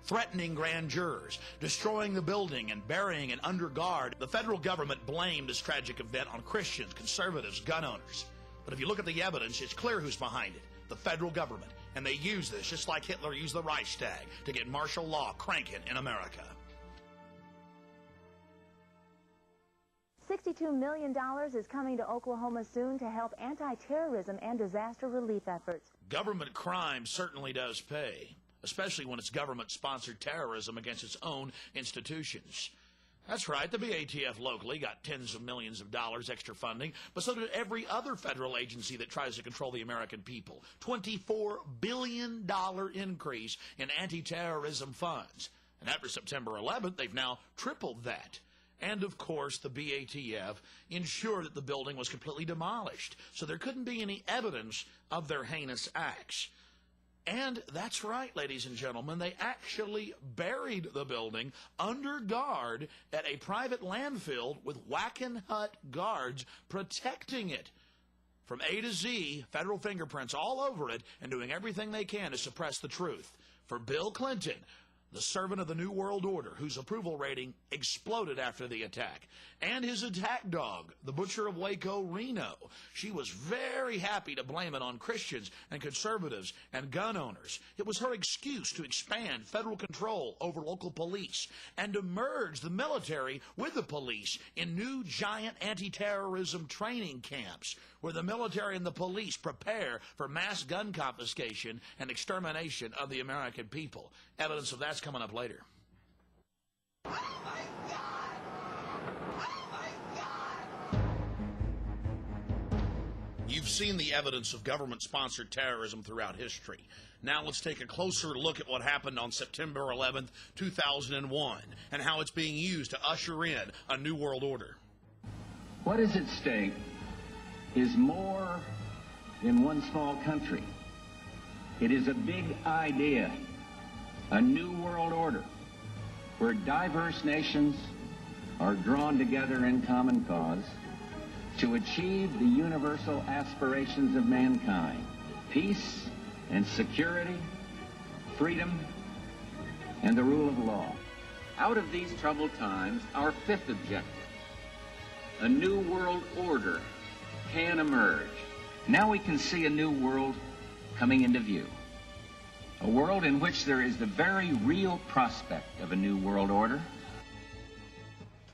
Threatening grand jurors, destroying the building and burying it under guard. The federal government blamed this tragic event on Christians, conservatives, gun owners. But if you look at the evidence, it's clear who's behind it, the federal government. And they use this, just like Hitler used the Reichstag, to get martial law cranking in America. $62 million is coming to Oklahoma soon to help anti-terrorism and disaster relief efforts. Government crime certainly does pay, especially when it's government-sponsored terrorism against its own institutions. That's right, the BATF locally got tens of millions of dollars extra funding, but so did every other federal agency that tries to control the American people. $24 billion increase in anti-terrorism funds. And after September 11th, they've now tripled that. And, of course, the BATF ensured that the building was completely demolished, so there couldn't be any evidence of their heinous acts. And that's right, ladies and gentlemen, they actually buried the building under guard at a private landfill with Wackenhut guards protecting it. From A to Z, federal fingerprints all over it, and doing everything they can to suppress the truth. For Bill Clinton, the servant of the New World Order, whose approval rating exploded after the attack, and his attack dog, the Butcher of Waco, Reno. She was very happy to blame it on Christians and conservatives and gun owners. It was her excuse to expand federal control over local police and to merge the military with the police in new giant anti-terrorism training camps where the military and the police prepare for mass gun confiscation and extermination of the American people. Evidence of that's coming up later. You've seen the evidence of government-sponsored terrorism throughout history. Now let's take a closer look at what happened on September 11th, 2001, and how it's being used to usher in a new world order. What is at stake is more than one small country. It is a big idea, a new world order, where diverse nations are drawn together in common cause to achieve the universal aspirations of mankind: peace and security, freedom, and the rule of law. Out of these troubled times, our fifth objective, a new world order, can emerge. Now we can see a new world coming into view. A world in which there is the very real prospect of a new world order.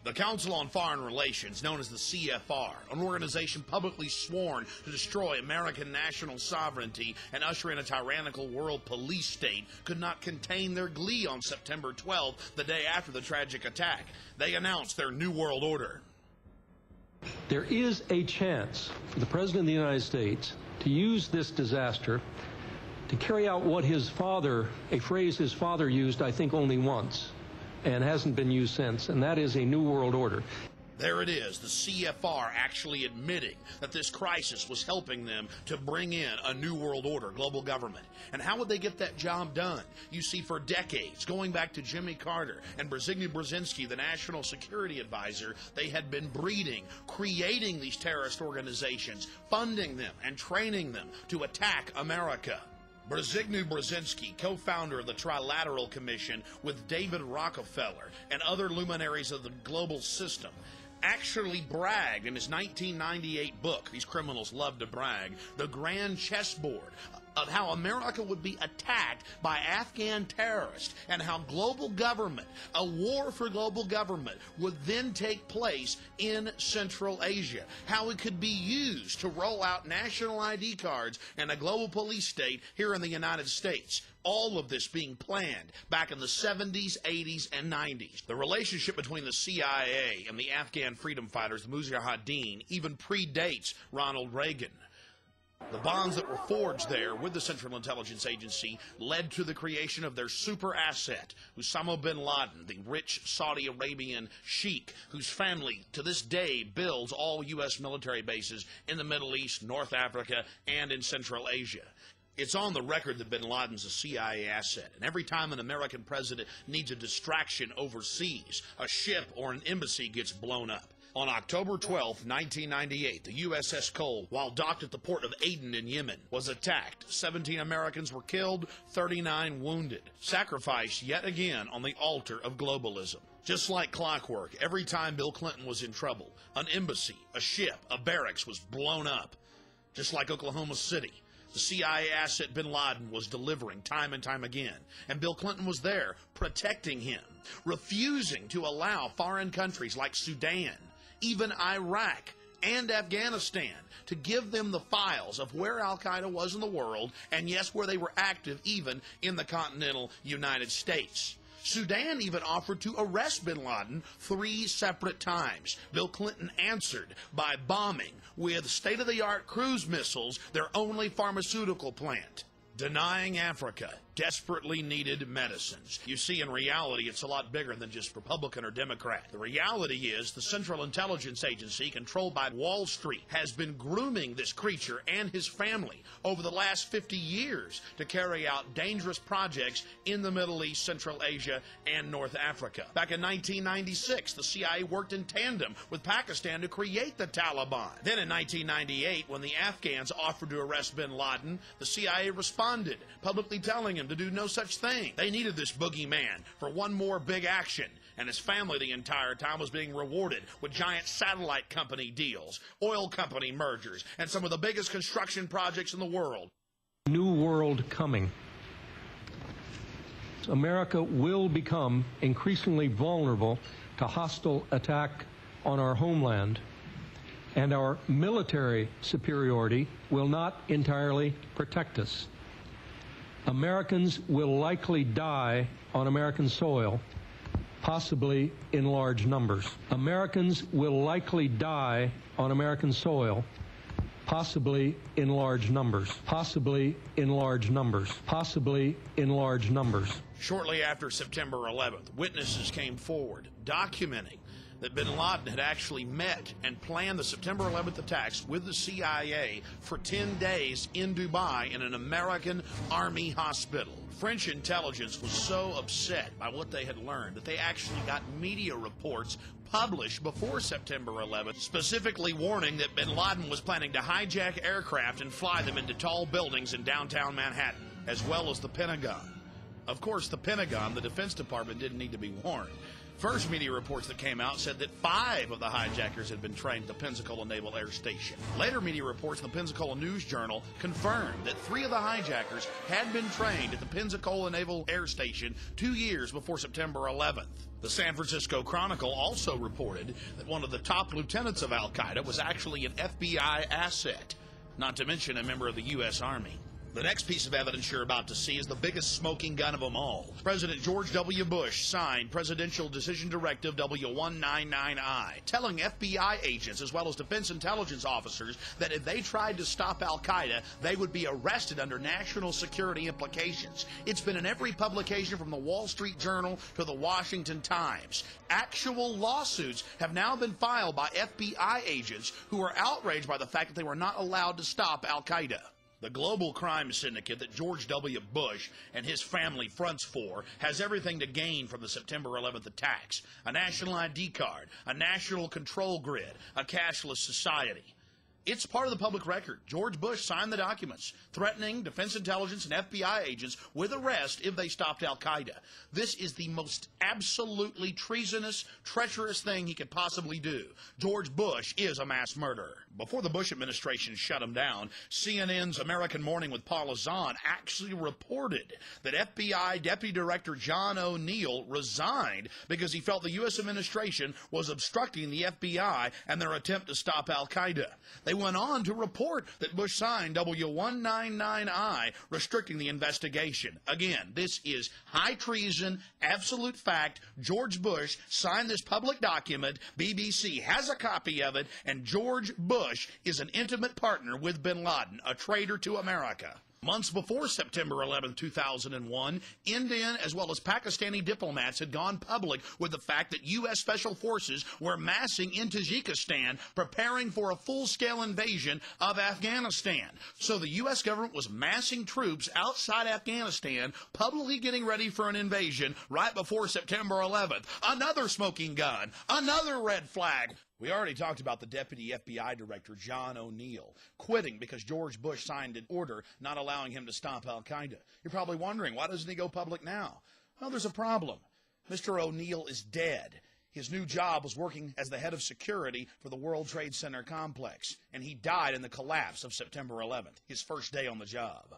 The Council on Foreign Relations, known as the CFR, an organization publicly sworn to destroy American national sovereignty and usher in a tyrannical world police state, could not contain their glee on September 12th, the day after the tragic attack. They announced their new world order. There is a chance for the President of the United States to use this disaster to carry out what his father, a phrase his father used, I think, only once, and hasn't been used since, and that is a new world order. There it is, the CFR actually admitting that this crisis was helping them to bring in a new world order, global government. And how would they get that job done? You see, for decades, going back to Jimmy Carter and Brzezinski Brzezinski, the national security advisor, they had been breeding, creating these terrorist organizations, funding them and training them to attack America. Brzezinski Brzezinski, co-founder of the Trilateral Commission with David Rockefeller and other luminaries of the global system, actually bragged in his 1998 book, these criminals love to brag, The Grand Chessboard, of how America would be attacked by Afghan terrorists and how global government, a war for global government, would then take place in Central Asia. How it could be used to roll out national ID cards and a global police state here in the United States. All of this being planned back in the 70s, 80s, and 90s. The relationship between the CIA and the Afghan freedom fighters, the Mujahideen, even predates Ronald Reagan. The bonds that were forged there with the Central Intelligence Agency led to the creation of their super asset, Osama bin Laden, the rich Saudi Arabian sheik whose family to this day builds all U.S. military bases in the Middle East, North Africa, and in Central Asia. It's on the record that bin Laden's a CIA asset, and every time an American president needs a distraction overseas, a ship or an embassy gets blown up. On October 12, 1998, the USS Cole, while docked at the port of Aden in Yemen, was attacked. 17 Americans were killed, 39 wounded. Sacrificed yet again on the altar of globalism. Just like clockwork, every time Bill Clinton was in trouble, an embassy, a ship, a barracks was blown up. Just like Oklahoma City, the CIA asset bin Laden was delivering time and time again, and Bill Clinton was there protecting him, refusing to allow foreign countries like Sudan, even Iraq and Afghanistan, to give them the files of where al-Qaeda was in the world, and yes, where they were active even in the continental United States. Sudan even offered to arrest bin Laden 3 separate times. Bill Clinton answered by bombing with state-of-the-art cruise missiles their only pharmaceutical plant. Denying Africa, desperately needed medicines. You see, in reality, it's a lot bigger than just Republican or Democrat. The reality is the Central Intelligence Agency, controlled by Wall Street, has been grooming this creature and his family over the last 50 years to carry out dangerous projects in the Middle East, Central Asia, and North Africa. Back in 1996, the CIA worked in tandem with Pakistan to create the Taliban. Then in 1998, when the Afghans offered to arrest bin Laden, the CIA responded, publicly telling him to do no such thing. They needed this boogeyman for one more big action, and his family the entire time was being rewarded with giant satellite company deals, oil company mergers, and some of the biggest construction projects in the world. New world coming. America will become increasingly vulnerable to hostile attack on our homeland, and our military superiority will not entirely protect us. Americans will likely die on American soil, possibly in large numbers. Americans will likely die on American soil, possibly in large numbers. Possibly in large numbers. Possibly in large numbers. Shortly after September 11th, witnesses came forward documenting that bin Laden had actually met and planned the September 11th attacks with the CIA for 10 days in Dubai in an American Army hospital. French intelligence was so upset by what they had learned that they actually got media reports published before September 11th, specifically warning that bin Laden was planning to hijack aircraft and fly them into tall buildings in downtown Manhattan, as well as the Pentagon. Of course, the Pentagon, the Defense Department, didn't need to be warned. First media reports that came out said that 5 of the hijackers had been trained at the Pensacola Naval Air Station. Later media reports in the Pensacola News-Journal confirmed that 3 of the hijackers had been trained at the Pensacola Naval Air Station 2 years before September 11th. The San Francisco Chronicle also reported that one of the top lieutenants of Al-Qaeda was actually an FBI asset, not to mention a member of the U.S. Army. The next piece of evidence you're about to see is the biggest smoking gun of them all. President George W. Bush signed Presidential Decision Directive W199I, telling FBI agents as well as defense intelligence officers that if they tried to stop Al-Qaeda, they would be arrested under national security implications. It's been in every publication from the Wall Street Journal to the Washington Times. Actual lawsuits have now been filed by FBI agents who are outraged by the fact that they were not allowed to stop Al-Qaeda. The global crime syndicate that George W. Bush and his family fronts for has everything to gain from the September 11th attacks: a national ID card, a national control grid, a cashless society. It's part of the public record. George Bush signed the documents threatening defense intelligence and FBI agents with arrest if they stopped Al-Qaeda. This is the most absolutely treasonous, treacherous thing he could possibly do. George Bush is a mass murderer. Before the Bush administration shut him down, CNN's American Morning with Paula Zahn actually reported that FBI Deputy Director John O'Neill resigned because he felt the U.S. administration was obstructing the FBI and their attempt to stop Al-Qaeda. They went on to report that Bush signed W199I, restricting the investigation. Again, this is high treason, absolute fact. George Bush signed this public document. BBC has a copy of it, and George Bush is an intimate partner with bin Laden, a traitor to America. Months before September 11, 2001, Indian as well as Pakistani diplomats had gone public with the fact that U.S. Special Forces were massing in Tajikistan, preparing for a full-scale invasion of Afghanistan. So the U.S. government was massing troops outside Afghanistan, publicly getting ready for an invasion right before September 11th. Another smoking gun, another red flag. We already talked about the Deputy FBI Director, John O'Neill, quitting because George Bush signed an order not allowing him to stop Al-Qaeda. You're probably wondering, why doesn't he go public now? Well, there's a problem. Mr. O'Neill is dead. His new job was working as the head of security for the World Trade Center complex, and he died in the collapse of September 11th, his first day on the job.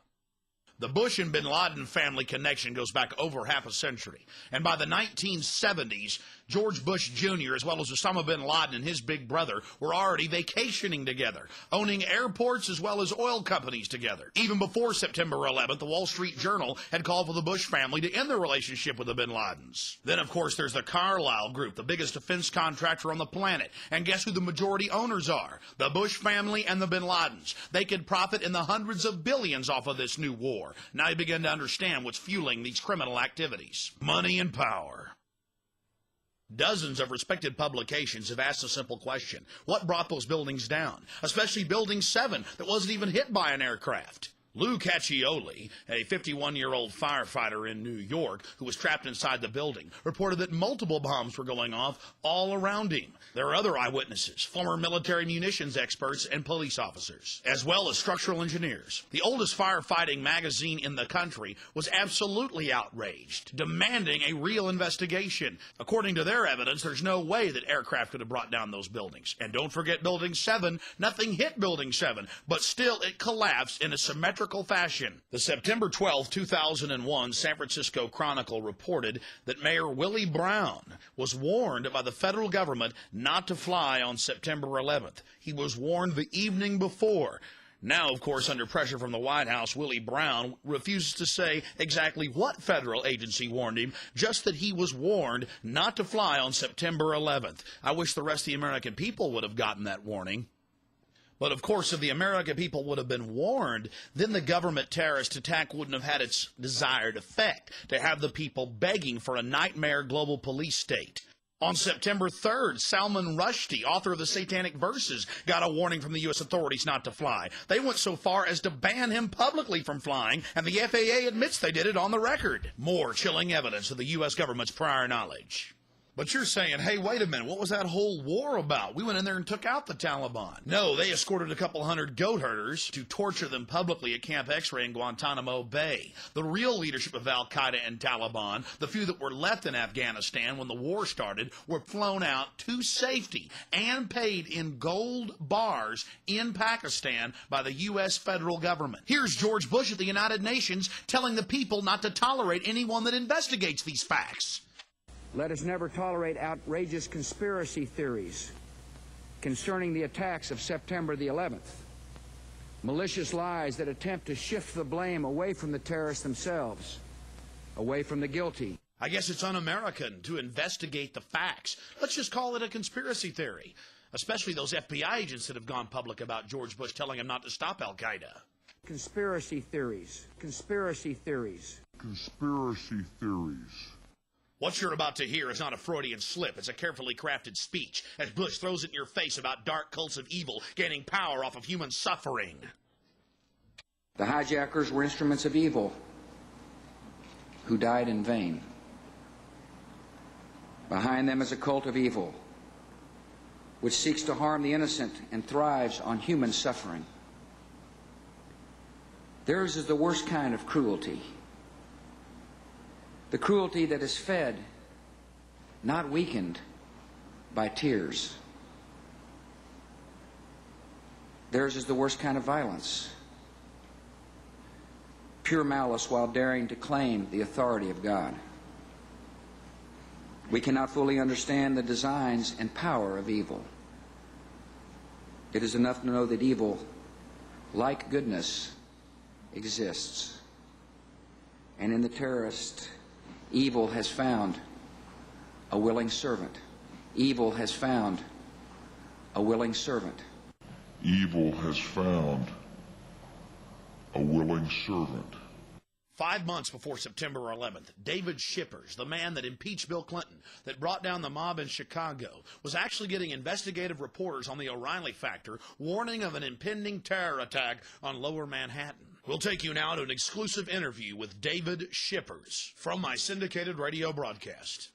The Bush and bin Laden family connection goes back over half a century. And by the 1970s, George Bush Jr. as well as Osama bin Laden and his big brother were already vacationing together, owning airports as well as oil companies together. Even before September 11th, the Wall Street Journal had called for the Bush family to end their relationship with the bin Ladens. Then, of course, there's the Carlyle Group, the biggest defense contractor on the planet. And guess who the majority owners are? The Bush family and the bin Ladens. They could profit in the hundreds of billions off of this new war. before. Now you begin to understand what's fueling these criminal activities. Money and power. Dozens of respected publications have asked a simple question. What brought those buildings down? Especially Building 7 that wasn't even hit by an aircraft. Lou Caccioli, a 51-year-old firefighter in New York who was trapped inside the building, reported that multiple bombs were going off all around him. There are other eyewitnesses, former military munitions experts and police officers, as well as structural engineers. The oldest firefighting magazine in the country was absolutely outraged, demanding a real investigation. According to their evidence, there's no way that aircraft could have brought down those buildings. And don't forget Building 7. Nothing hit Building 7, but still it collapsed in a symmetrical fashion. The September 12, 2001 San Francisco Chronicle reported that Mayor Willie Brown was warned by the federal government not to fly on September 11th. He was warned the evening before. Now, of course, under pressure from the White House, Willie Brown refuses to say exactly what federal agency warned him, just that he was warned not to fly on September 11th. I wish the rest of the American people would have gotten that warning. But, of course, if the American people would have been warned, then the government terrorist attack wouldn't have had its desired effect, to have the people begging for a nightmare global police state. On September 3rd, Salman Rushdie, author of the Satanic Verses, got a warning from the U.S. authorities not to fly. They went so far as to ban him publicly from flying, and the FAA admits they did it on the record. More chilling evidence of the U.S. government's prior knowledge. But you're saying, hey, wait a minute, what was that whole war about? We went in there and took out the Taliban. No, they escorted a couple hundred goat herders to torture them publicly at Camp X-Ray in Guantanamo Bay. The real leadership of al-Qaeda and Taliban, the few that were left in Afghanistan when the war started, were flown out to safety and paid in gold bars in Pakistan by the U.S. federal government. Here's George Bush at the United Nations telling the people not to tolerate anyone that investigates these facts. Let us never tolerate outrageous conspiracy theories concerning the attacks of September the 11th, malicious lies that attempt to shift the blame away from the terrorists themselves, away from the guilty. I guess it's un-American to investigate the facts. Let's just call it a conspiracy theory, especially those FBI agents that have gone public about George Bush telling him not to stop al-Qaeda. Conspiracy theories, conspiracy theories. Conspiracy theories. What you're about to hear is not a Freudian slip. It's a carefully crafted speech as Bush throws it in your face about dark cults of evil gaining power off of human suffering. The hijackers were instruments of evil who died in vain. Behind them is a cult of evil which seeks to harm the innocent and thrives on human suffering. Theirs is the worst kind of cruelty. The cruelty that is fed, not weakened, by tears. Theirs is the worst kind of violence. Pure malice while daring to claim the authority of God. We cannot fully understand the designs and power of evil. It is enough to know that evil, like goodness, exists. And in the terrorist, evil has found a willing servant. Evil has found a willing servant. Evil has found a willing servant. 5 months before September 11th, David Shippers, the man that impeached Bill Clinton, that brought down the mob in Chicago, was actually getting investigative reporters on the O'Reilly factor warning of an impending terror attack on Lower Manhattan. We'll take you now to an exclusive interview with David Shippers from my syndicated radio broadcast.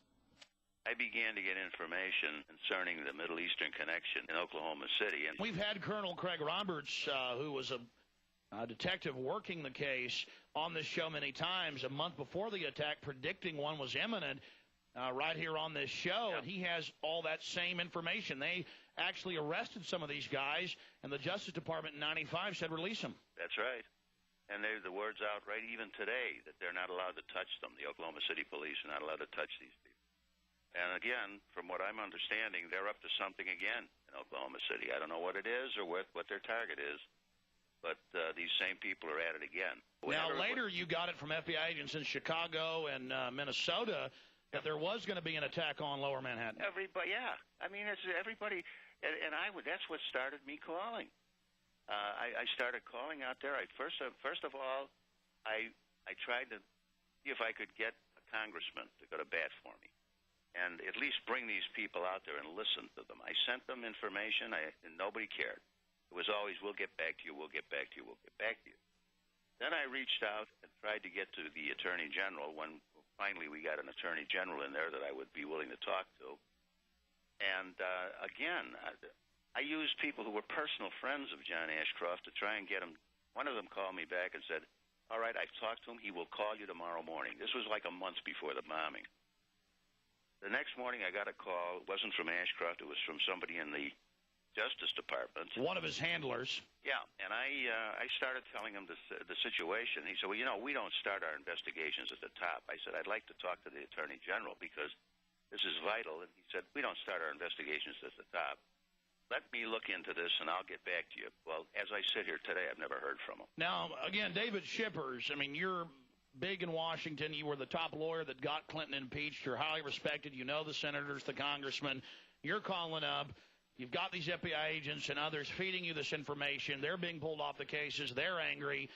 I began to get information concerning the Middle Eastern connection in Oklahoma City. And we've had Colonel Craig Roberts, who was a detective working the case, on this show many times a month before the attack, predicting one was imminent right here on this show. And he has all that same information. They actually arrested some of these guys, and the Justice Department in 95 said release them. That's right. And the word's out right even today that they're not allowed to touch them. The Oklahoma City police are not allowed to touch these people. And again, from what I'm understanding, they're up to something again in Oklahoma City. I don't know what it is or what their target is, but these same people are at it again. Now, later you got it from FBI agents in Chicago and Minnesota that there was going to be an attack on Lower Manhattan. Everybody, yeah. I mean, it's everybody, and that's what started me calling. I started calling out there. First of all, I tried to see if I could get a congressman to go to bat for me and at least bring these people out there and listen to them. I sent them information, and nobody cared. It was always, we'll get back to you, we'll get back to you, we'll get back to you. Then I reached out and tried to get to the Attorney General when finally we got an Attorney General in there that I would be willing to talk to. And again, I used people who were personal friends of John Ashcroft to try and get him. One of them called me back and said, all right, I've talked to him. He will call you tomorrow morning. This was like a month before the bombing. The next morning I got a call. It wasn't from Ashcroft. It was from somebody in the Justice Department. One of his handlers. Yeah, and I started telling him the situation. He said, well, you know, we don't start our investigations at the top. I said, I'd like to talk to the Attorney General because this is vital. And he said, we don't start our investigations at the top. Let me look into this, and I'll get back to you. Well, as I sit here today, I've never heard from him. Now, again, David Shippers, I mean, you're big in Washington. You were the top lawyer that got Clinton impeached. You're highly respected. You know the senators, the congressmen. You're calling up. You've got these FBI agents and others feeding you this information. They're being pulled off the cases. They're angry.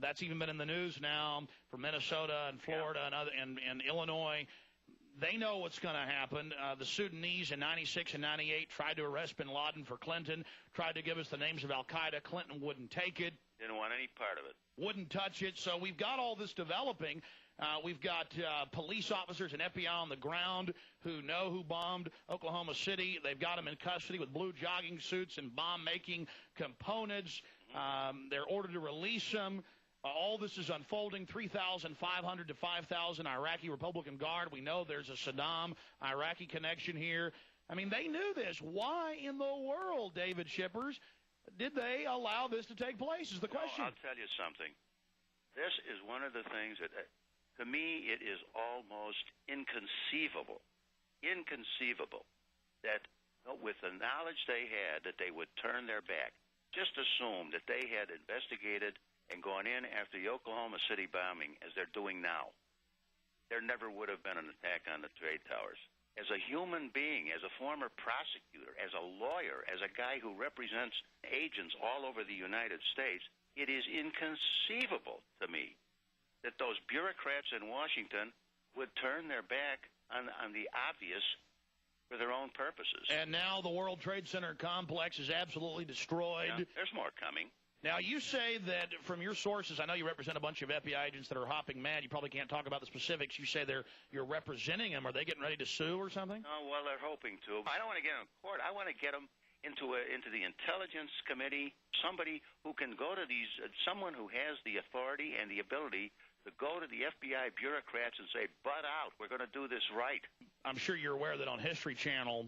That's even been in the news now from Minnesota and Florida and Illinois. They know what's going to happen. The Sudanese in 96 and 98 tried to arrest bin Laden for Clinton, tried to give us the names of al-Qaeda. Clinton wouldn't take it. Didn't want any part of it. Wouldn't touch it. So we've got all this developing. We've got police officers and FBI on the ground who know who bombed Oklahoma City. They've got them in custody with blue jogging suits and bomb-making components. They're ordered to release them. All this is unfolding. 3,500 to 5,000 Iraqi Republican Guard. We know there's a Saddam-Iraqi connection here. I mean, they knew this. Why in the world, David Shippers, did they allow this to take place is the question. I'll tell you something. This is one of the things that, to me, it is almost inconceivable that with the knowledge they had that they would turn their back, just assume that they had investigated and gone in after the Oklahoma City bombing as they're doing now. There never would have been an attack on the trade towers. As a human being, as a former prosecutor, as a lawyer, as a guy who represents agents all over the United States, it is inconceivable to me that those bureaucrats in Washington would turn their back on the obvious for their own purposes. And now the World Trade Center complex is absolutely destroyed. Yeah, there's more coming. Now, you say that from your sources, I know you represent a bunch of FBI agents that are hopping mad. You probably can't talk about the specifics. You say you're representing them. Are they getting ready to sue or something? Oh, well, they're hoping to. I don't want to get them in court. I want to get them into the Intelligence Committee, somebody who can go to these, someone who has the authority and the ability to go to the FBI bureaucrats and say, butt out, we're going to do this right. I'm sure you're aware that on History Channel,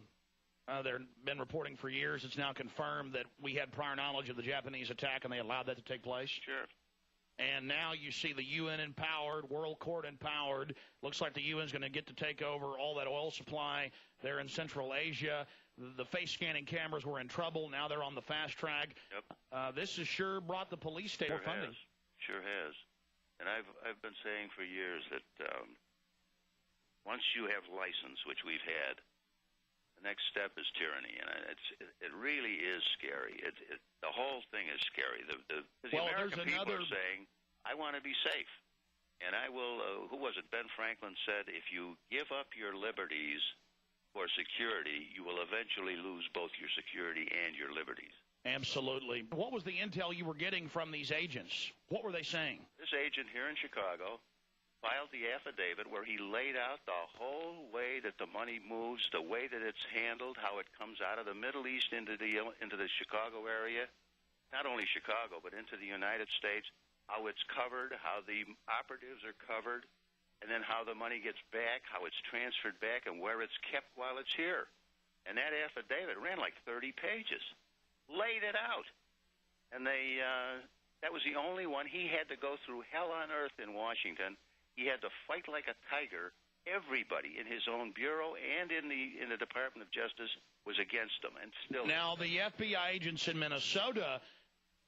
they've been reporting for years. It's now confirmed that we had prior knowledge of the Japanese attack, and they allowed that to take place. Sure. And now you see the UN empowered, World Court empowered. Looks like the UN's going to get to take over all that oil supply there in Central Asia. The face-scanning cameras were in trouble. Now they're on the fast track. Yep. This has sure brought the police state more funding. Sure has. And I've been saying for years that once you have license, which we've had, the next step is tyranny, and it really is scary. The whole thing is scary. The American people are saying, I want to be safe. And I will, who was it, Ben Franklin said, if you give up your liberties for security, you will eventually lose both your security and your liberties. Absolutely. What was the intel you were getting from these agents? What were they saying? This agent here in Chicago filed the affidavit where he laid out the whole way that the money moves, the way that it's handled, how it comes out of the Middle East into the Chicago area, not only Chicago, but into the United States, how it's covered, how the operatives are covered, and then how the money gets back, how it's transferred back, and where it's kept while it's here. And that affidavit ran like 30 pages, laid it out. And that was the only one. He had to go through hell on earth in Washington. He had to fight like a tiger. Everybody in his own bureau and in the Department of Justice was against him, and still. Now, the FBI agents in Minnesota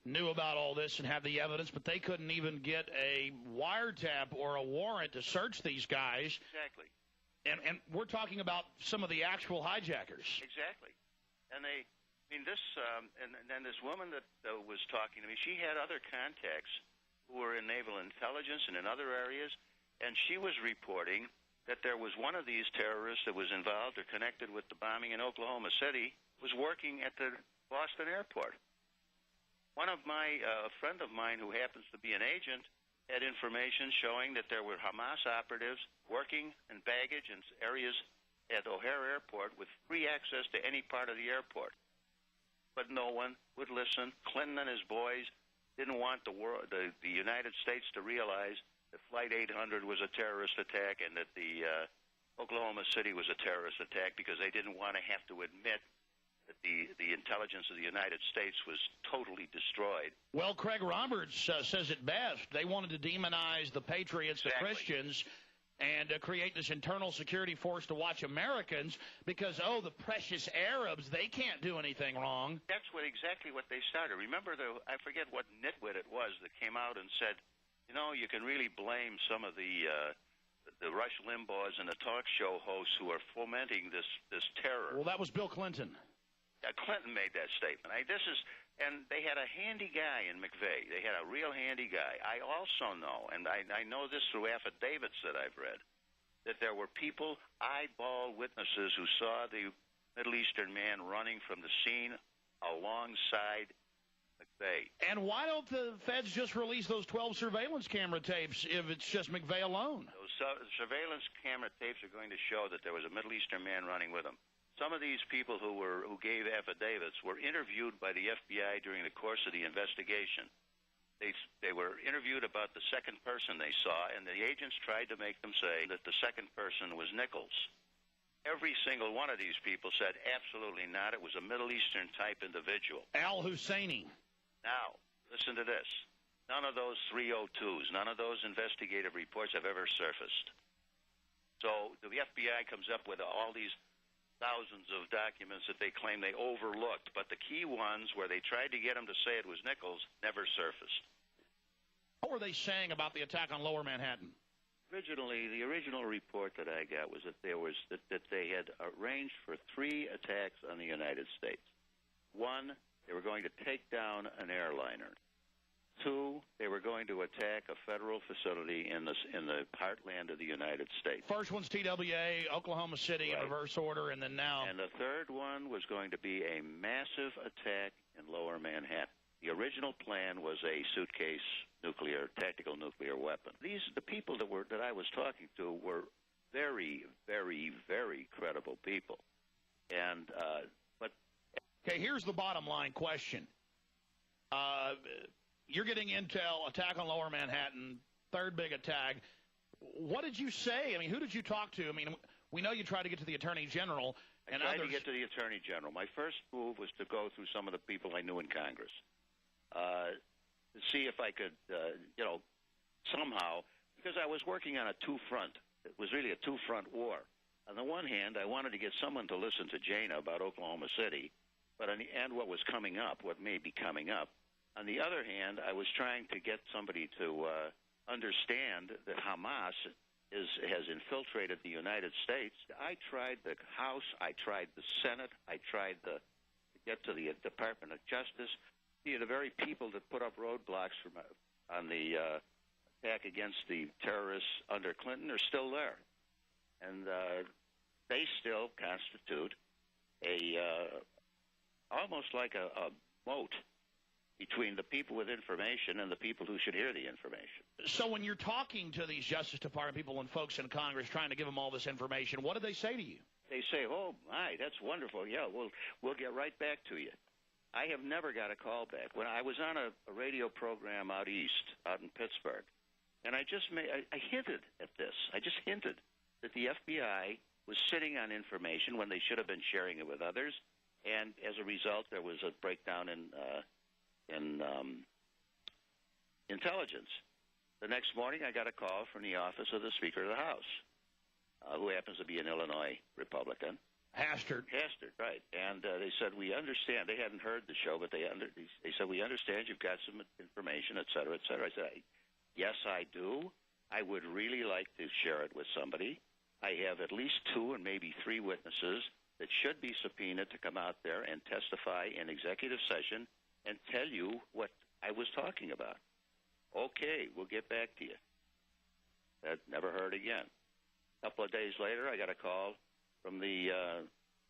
knew about all this and had the evidence, but they couldn't even get a wiretap or a warrant to search these guys. Exactly. And we're talking about some of the actual hijackers. Exactly. And this woman that was talking to me, she had other contacts who were in naval intelligence and in other areas, and she was reporting that there was one of these terrorists that was involved or connected with the bombing in Oklahoma City was working at the Boston airport. One of my, a friend of mine who happens to be an agent, had information showing that there were Hamas operatives working in baggage and areas at O'Hare Airport with free access to any part of the airport. But no one would listen. Clinton and his boys didn't want the United States to realize that Flight 800 was a terrorist attack and that the Oklahoma City was a terrorist attack because they didn't want to have to admit that the intelligence of the United States was totally destroyed. Well, Craig Roberts says it best. They wanted to demonize the patriots, the Christians, and create this internal security force to watch Americans because, oh, the precious Arabs, they can't do anything wrong. That's exactly what they started. Remember, I forget what nitwit it was that came out and said, you know, you can really blame some of the Rush Limbaughs and the talk show hosts who are fomenting this terror. Well, that was Bill Clinton. Clinton made that statement. And they had a handy guy in McVeigh. They had a real handy guy. I also know, and I know this through affidavits that I've read, that there were people, eyeball witnesses, who saw the Middle Eastern man running from the scene alongside McVeigh. And why don't the feds just release those 12 surveillance camera tapes if it's just McVeigh alone? Those surveillance camera tapes are going to show that there was a Middle Eastern man running with him. Some of these people who gave affidavits were interviewed by the FBI during the course of the investigation. They were interviewed about the second person they saw, and the agents tried to make them say that the second person was Nichols. Every single one of these people said absolutely not. It was a Middle Eastern type individual. Al Husseini. Now, listen to this. None of those 302s, none of those investigative reports have ever surfaced. So the FBI comes up with all these thousands of documents that they claim they overlooked, but the key ones where they tried to get them to say it was Nichols never surfaced. What were they saying about the attack on Lower Manhattan? Originally, the original report that I got was that that they had arranged for 3 attacks on the United States. 1, they were going to take down an airliner. 2, they were going to attack a federal facility in the heartland of the United States. First one's TWA, Oklahoma City, in reverse order, and then now. And the third one was going to be a massive attack in Lower Manhattan. The original plan was a suitcase tactical nuclear weapon. The people that I was talking to were very, very, very credible people. And okay, here's the bottom line question. You're getting intel, attack on Lower Manhattan, third big attack. What did you say? I mean, who did you talk to? I mean, we know you tried to get to the Attorney General and I tried others. to get to the Attorney General. My first move was to go through some of the people I knew in Congress to see if I could, somehow, because I was working on a two-front. It was really a two-front war. On the one hand, I wanted to get someone to listen to Jana about Oklahoma City, and what was coming up, what may be coming up. On the other hand, I was trying to get somebody to understand that Hamas has infiltrated the United States. I tried the House, I tried the Senate, I tried to get to the Department of Justice. The very people that put up roadblocks on the attack against the terrorists under Clinton are still there. And they still constitute almost like a moat between the people with information and the people who should hear the information. So when you're talking to these Justice Department people and folks in Congress trying to give them all this information, what do they say to you? They say, oh, my, that's wonderful. Yeah, we'll get right back to you. I have never got a call back. When I was on a radio program out east, out in Pittsburgh, and I hinted at this. I just hinted that the FBI was sitting on information when they should have been sharing it with others, and as a result, there was a breakdown in intelligence. The next morning, I got a call from the office of the Speaker of the House, who happens to be an Illinois Republican. Hastert, right. And they said, we understand. They hadn't heard the show, but they said, we understand you've got some information, et cetera, et cetera. I said, yes, I do. I would really like to share it with somebody. I have at least 2 and maybe 3 witnesses that should be subpoenaed to come out there and testify in executive session and tell you what I was talking about. Okay, we'll get back to you. That never heard again. A couple of days later, I got a call from the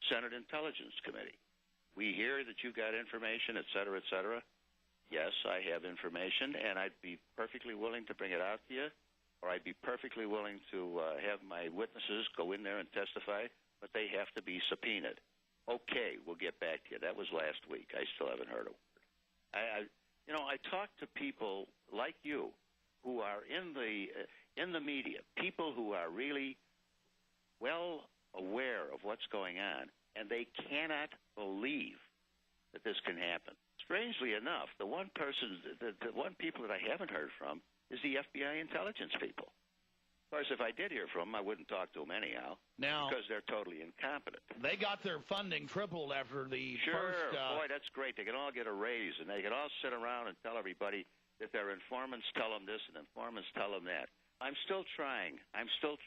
Senate Intelligence Committee. We hear that you've got information, et cetera, et cetera. Yes, I have information, and I'd be perfectly willing to bring it out to you, or I'd be perfectly willing to have my witnesses go in there and testify, but they have to be subpoenaed. Okay, we'll get back to you. That was last week. I still haven't heard a word. I talk to people like you who are in the media, people who are really well aware of what's going on, and they cannot believe that this can happen. Strangely enough, the one people that I haven't heard from is the FBI intelligence people. Of course, if I did hear from them, I wouldn't talk to them anyhow, because they're totally incompetent. They got their funding tripled after the Sure, first... boy, that's great. They can all get a raise, and they can all sit around and tell everybody that their informants tell them this and informants tell them that. I'm still trying. And I'm still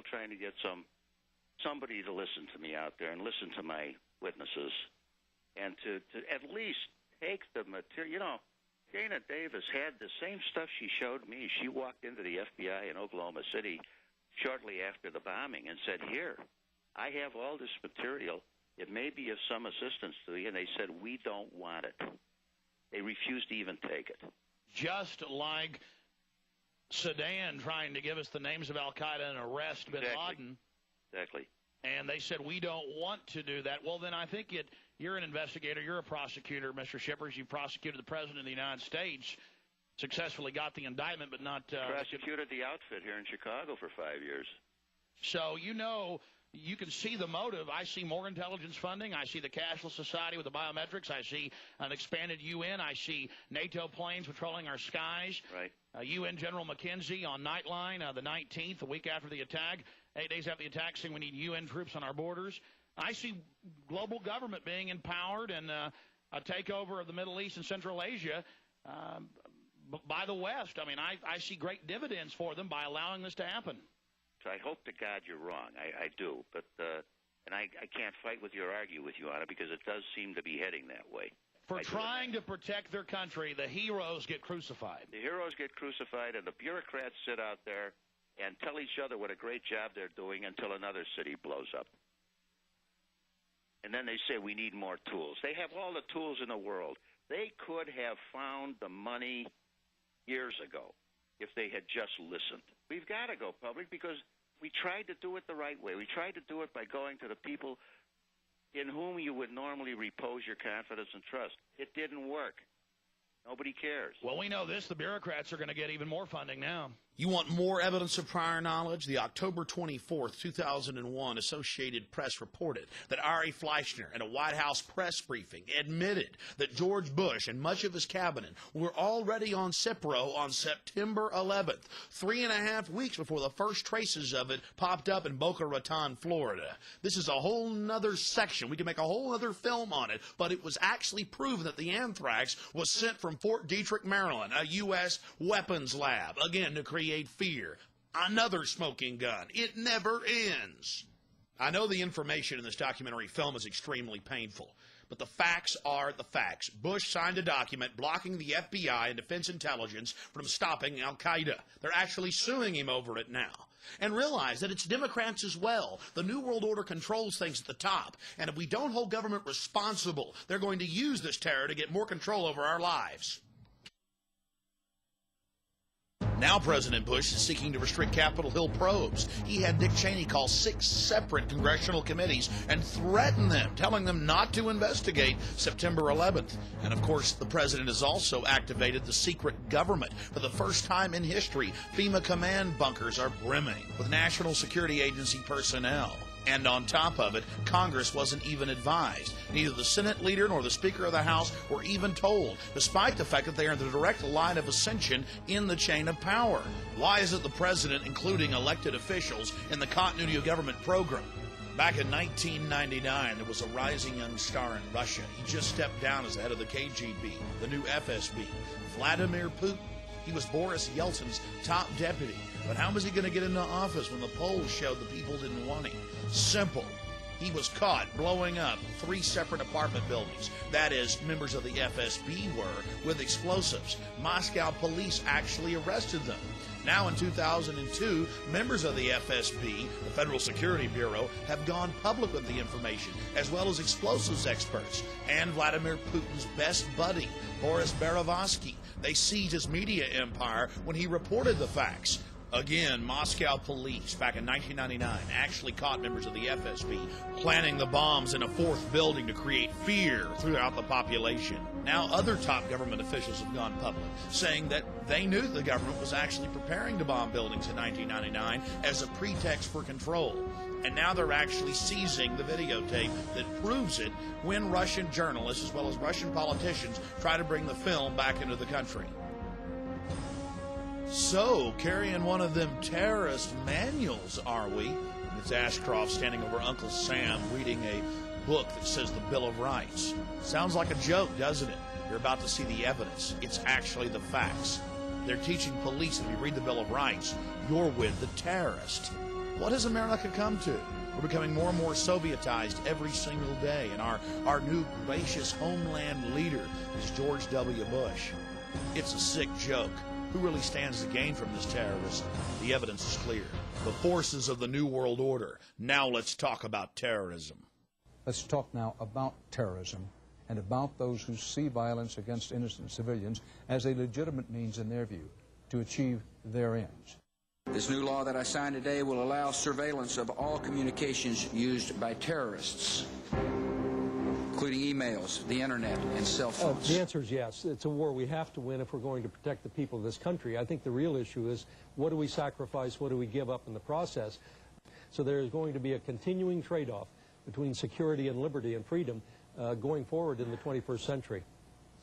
trying to get somebody to listen to me out there and listen to my witnesses and to at least take the material. You know, Dana Davis had the same stuff she showed me. She walked into the FBI in Oklahoma City shortly after the bombing and said, here, I have all this material. It may be of some assistance to you. And they said, we don't want it. They refused to even take it. Just like Sudan trying to give us the names of al-Qaeda and arrest bin Laden. Exactly. And they said, we don't want to do that. Well, then I think you're an investigator. You're a prosecutor, Mr. Shippers. You prosecuted the President of the United States, successfully got the indictment, but not... prosecuted the outfit here in Chicago for 5 years. So, you can see the motive. I see more intelligence funding. I see the cashless society with the biometrics. I see an expanded UN. I see NATO planes patrolling our skies. Right. UN General McKenzie on Nightline the 19th, a week after the attack, 8 days after the attack, saying we need UN troops on our borders. I see global government being empowered and a takeover of the Middle East and Central Asia by the West. I mean, I see great dividends for them by allowing this to happen. So I hope to God you're wrong. I do. But and I can't fight with you or argue with you on it because it does seem to be heading that way. For trying to protect their country, the heroes get crucified. The heroes get crucified, and the bureaucrats sit out there and tell each other what a great job they're doing until another city blows up. And then they say we need more tools. They have all the tools in the world. They could have found the money years ago if they had just listened. We've got to go public because we tried to do it the right way. We tried to do it by going to the people in whom you would normally repose your confidence and trust. It didn't work. Nobody cares. Well, we know this. The bureaucrats are going to get even more funding now. You want more evidence of prior knowledge? The October 24th, 2001 Associated Press reported that Ari Fleischner in a White House press briefing admitted that George Bush and much of his cabinet were already on Cipro on September 11th, 3.5 weeks before the first traces of it popped up in Boca Raton, Florida. This is a whole nother section. We can make a whole other film on it, but it was actually proven that the anthrax was sent from Fort Detrick, Maryland, a U.S. weapons lab, again to create fear. Another smoking gun. It never ends. I know the information in this documentary film is extremely painful, but the facts are the facts. Bush signed a document blocking the FBI and Defense Intelligence from stopping al-Qaeda. They're actually suing him over it now. And realize that it's Democrats as well. The New World Order controls things at the top. And if we don't hold government responsible, they're going to use this terror to get more control over our lives. Now President Bush is seeking to restrict Capitol Hill probes. He had Dick Cheney call 6 separate congressional committees and threaten them, telling them not to investigate September 11th. And of course, the president has also activated the secret government. For the first time in history, FEMA command bunkers are brimming with National Security Agency personnel. And on top of it, Congress wasn't even advised. Neither the Senate leader nor the Speaker of the House were even told, despite the fact that they are in the direct line of ascension in the chain of power. Why isn't the president including elected officials in the continuity of government program? Back in 1999, there was a rising young star in Russia. He just stepped down as the head of the KGB, the new FSB, Vladimir Putin. He was Boris Yeltsin's top deputy. But how was he going to get into office when the polls showed the people didn't want him? Simple. He was caught blowing up 3 separate apartment buildings. That is, members of the FSB were, with explosives. Moscow police actually arrested them. Now in 2002, members of the FSB, the Federal Security Bureau, have gone public with the information, as well as explosives experts and Vladimir Putin's best buddy, Boris Berezovsky. They seized his media empire when he reported the facts. Again, Moscow police, back in 1999, actually caught members of the FSB planting the bombs in a 4th building to create fear throughout the population. Now, other top government officials have gone public, saying that they knew the government was actually preparing to bomb buildings in 1999 as a pretext for control. And now they're actually seizing the videotape that proves it when Russian journalists, as well as Russian politicians, try to bring the film back into the country. So, carrying one of them terrorist manuals, are we? It's Ashcroft standing over Uncle Sam reading a book that says the Bill of Rights. Sounds like a joke, doesn't it? You're about to see the evidence. It's actually the facts. They're teaching police if you read the Bill of Rights, you're with the terrorist. What has America come to? We're becoming more and more Sovietized every single day, and our new gracious homeland leader is George W. Bush. It's a sick joke. Who really stands to gain from this terrorism? The evidence is clear. The forces of the New World Order. Now let's talk about terrorism. Let's talk now about terrorism and about those who see violence against innocent civilians as a legitimate means, in their view, to achieve their ends. This new law that I signed today will allow surveillance of all communications used by terrorists, including emails, the internet, and cell phones. The answer is yes. It's a war we have to win if we're going to protect the people of this country. I think the real issue is, what do we sacrifice, what do we give up in the process? So there is going to be a continuing trade-off between security and liberty and freedom going forward in the 21st century.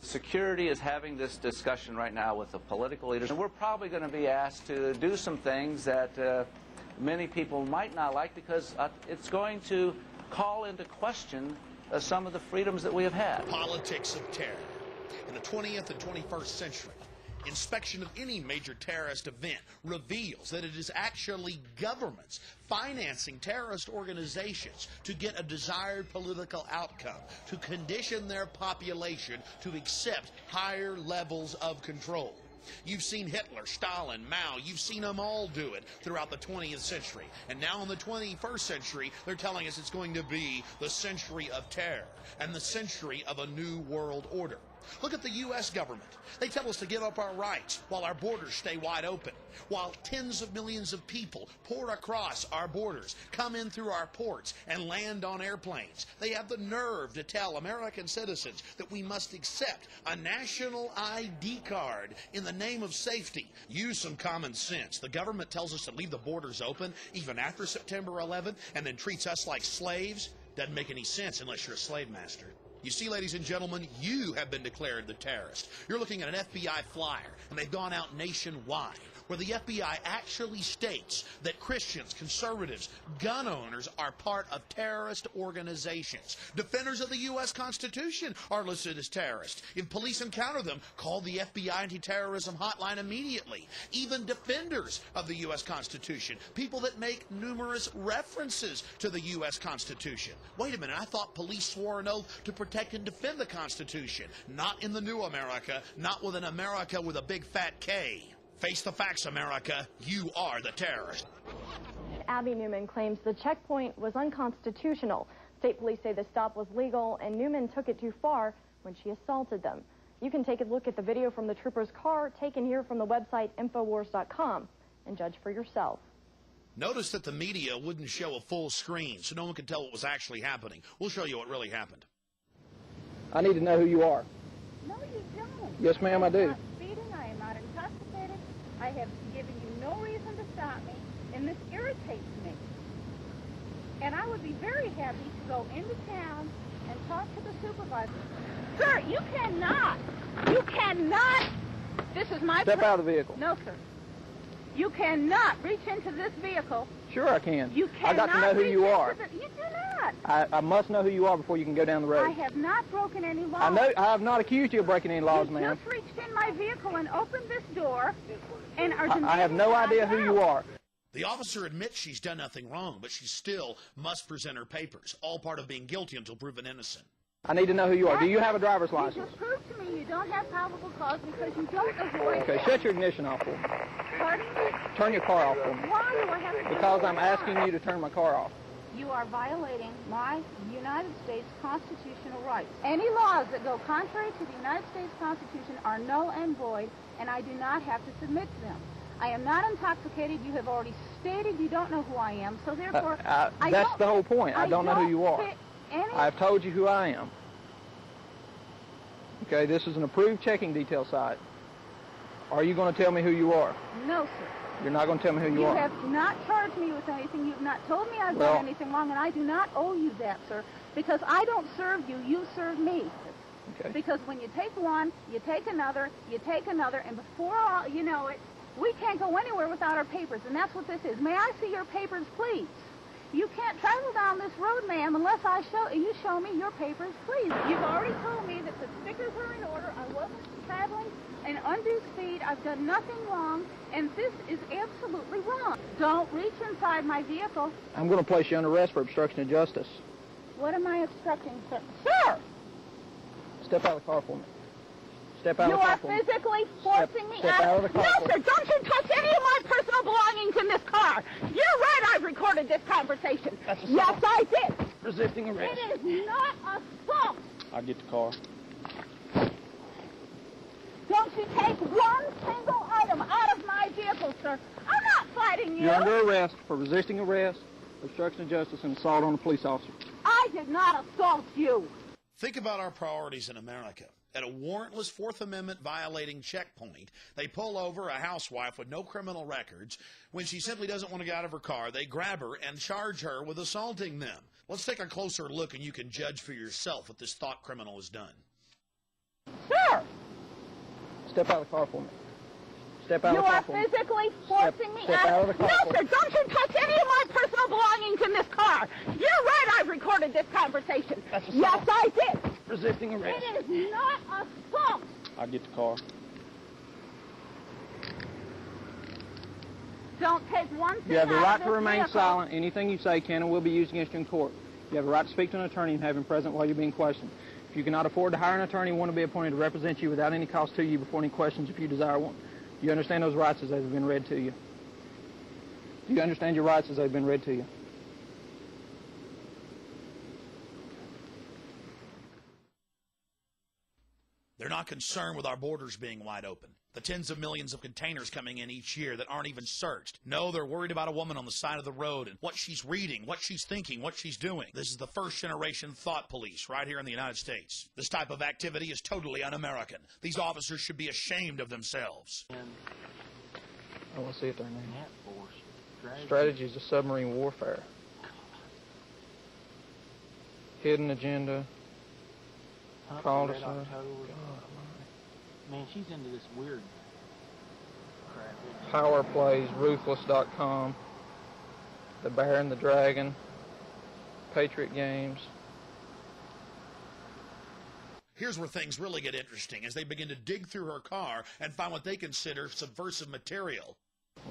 Security is having this discussion right now with the political leaders, and we're probably going to be asked to do some things that many people might not like, because it's going to call into question some of the freedoms that we have had. Politics of terror. In the 20th and 21st century, inspection of any major terrorist event reveals that it is actually governments financing terrorist organizations to get a desired political outcome, to condition their population to accept higher levels of control. You've seen Hitler, Stalin, Mao. You've seen them all do it throughout the 20th century. And now in the 21st century, they're telling us it's going to be the century of terror and the century of a new world order. Look at the U.S. government. They tell us to give up our rights while our borders stay wide open, while tens of millions of people pour across our borders, come in through our ports, and land on airplanes. They have the nerve to tell American citizens that we must accept a national ID card in the name of safety. Use some common sense. The government tells us to leave the borders open even after September 11th and then treats us like slaves. Doesn't make any sense unless you're a slave master. You see, ladies and gentlemen, you have been declared the terrorist. You're looking at an FBI flyer, and they've gone out nationwide, where the FBI actually states that Christians, conservatives, gun owners are part of terrorist organizations. Defenders of the U.S. Constitution are listed as terrorists. If police encounter them, call the FBI anti-terrorism hotline immediately. Even defenders of the U.S. Constitution, people that make numerous references to the U.S. Constitution. Wait a minute, I thought police swore an oath to protect and defend the Constitution. Not in the new America, not with an America with a big fat K. Face the facts, America. You are the terrorist. Abby Newman claims the checkpoint was unconstitutional. State police say the stop was legal, and Newman took it too far when she assaulted them. You can take a look at the video from the trooper's car, taken here from the website Infowars.com, and judge for yourself. Notice that the media wouldn't show a full screen, so no one could tell what was actually happening. We'll show you what really happened. I need to know who you are. No, you don't. Yes, ma'am, I do. I am not intoxicated. I have given you no reason to stop me, and this irritates me. And I would be very happy to go into town and talk to the supervisor. Sir, you cannot. You cannot. This is my... Step out of the vehicle. No, sir. You cannot reach into this vehicle. Sure I can. You cannot. I got to know who you are. You do not. I must know who you are before you can go down the road. I have not broken any laws. I have not accused you of breaking any laws, ma'am. You just reached in my vehicle and opened this door and are I have no idea who you are. The officer admits she's done nothing wrong, but she still must present her papers, all part of being guilty until proven innocent. I need to know who you are. Do you have a driver's license? You just proved to me you don't have probable cause because you don't avoid... Okay, shut your ignition off for me. Pardon me? Turn your car off for me. Why do I have to... Because I'm asking you to turn my car off. You are violating my United States constitutional rights. Any laws that go contrary to the United States Constitution are null and void, and I do not have to submit to them. I am not intoxicated. You have already stated you don't know who I am, so therefore... That's the whole point. I don't know who you are. I've told you who I am. Okay, this is an approved checking detail site. Are you going to tell me who you are? No, sir. You're not going to tell me who you are? You have not charged me with anything. You've not told me I've done anything wrong, and I do not owe you that, sir, because I don't serve you. You serve me. Okay. Because when you take one, you take another, and before you know it, we can't go anywhere without our papers, and that's what this is. May I see your papers, please? You can't travel down this road, ma'am, unless you show me your papers, please. You've already told me that the stickers are in order. I wasn't traveling an undue speed. I've done nothing wrong, and this is absolutely wrong. Don't reach inside my vehicle. I'm going to place you under arrest for obstruction of justice. What am I obstructing, sir? Sir! Step out of the car for me. Step out of the car for me. You are physically forcing me out. Step out of the car. No, sir, don't you touch any of my personal belongings in this car. You're right, I've recorded this conversation. Yes, I did. Resisting arrest. It is not assault. I'll get the car. Don't you take one single item out of my vehicle, sir. I'm not fighting you. You're under arrest for resisting arrest, obstruction of justice, and assault on a police officer. I did not assault you. Think about our priorities in America. At a warrantless Fourth Amendment violating checkpoint, they pull over a housewife with no criminal records. When she simply doesn't want to get out of her car, they grab her and charge her with assaulting them. Let's take a closer look, and you can judge for yourself what this thought criminal has done. Sir! Step out of the car for me. Step out of the car for me. You are physically forcing me Step out of the car for me. No, sir, don't you touch any of my personal belongings in this car. You're right, I've recorded this conversation. Yes, I did. Resisting arrest. It is not assault. I'll get the car. Don't take one thing You have the out right of to this remain vehicle. silent. Anything you say can and will be used against you in court. You have the right to speak to an attorney and have him present while you're being questioned. If you cannot afford to hire an attorney, one will be appointed to represent you without any cost to you before any questions if you desire one. Do you understand those rights as they've been read to you? Do you understand your rights as they've been read to you? They're not concerned with our borders being wide open, the tens of millions of containers coming in each year that aren't even searched. No, they're worried about a woman on the side of the road and what she's reading, what she's thinking, what she's doing. This is the first-generation thought police right here in the United States. This type of activity is totally un-American. These officers should be ashamed of themselves. I want to see it there now. Strategies of submarine warfare. Hidden agenda. Call to serve. Man, she's into this weird crap. Power Plays, Ruthless.com, The Bear and the Dragon, Patriot Games. Here's where things really get interesting as they begin to dig through her car and find what they consider subversive material.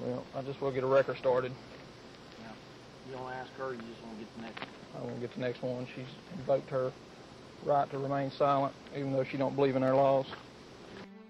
Well, I just want to get a record started. Yeah. You don't ask her, you just want to get the next one. I want to get the next one. She's invoked her right to remain silent, even though she don't believe in our laws.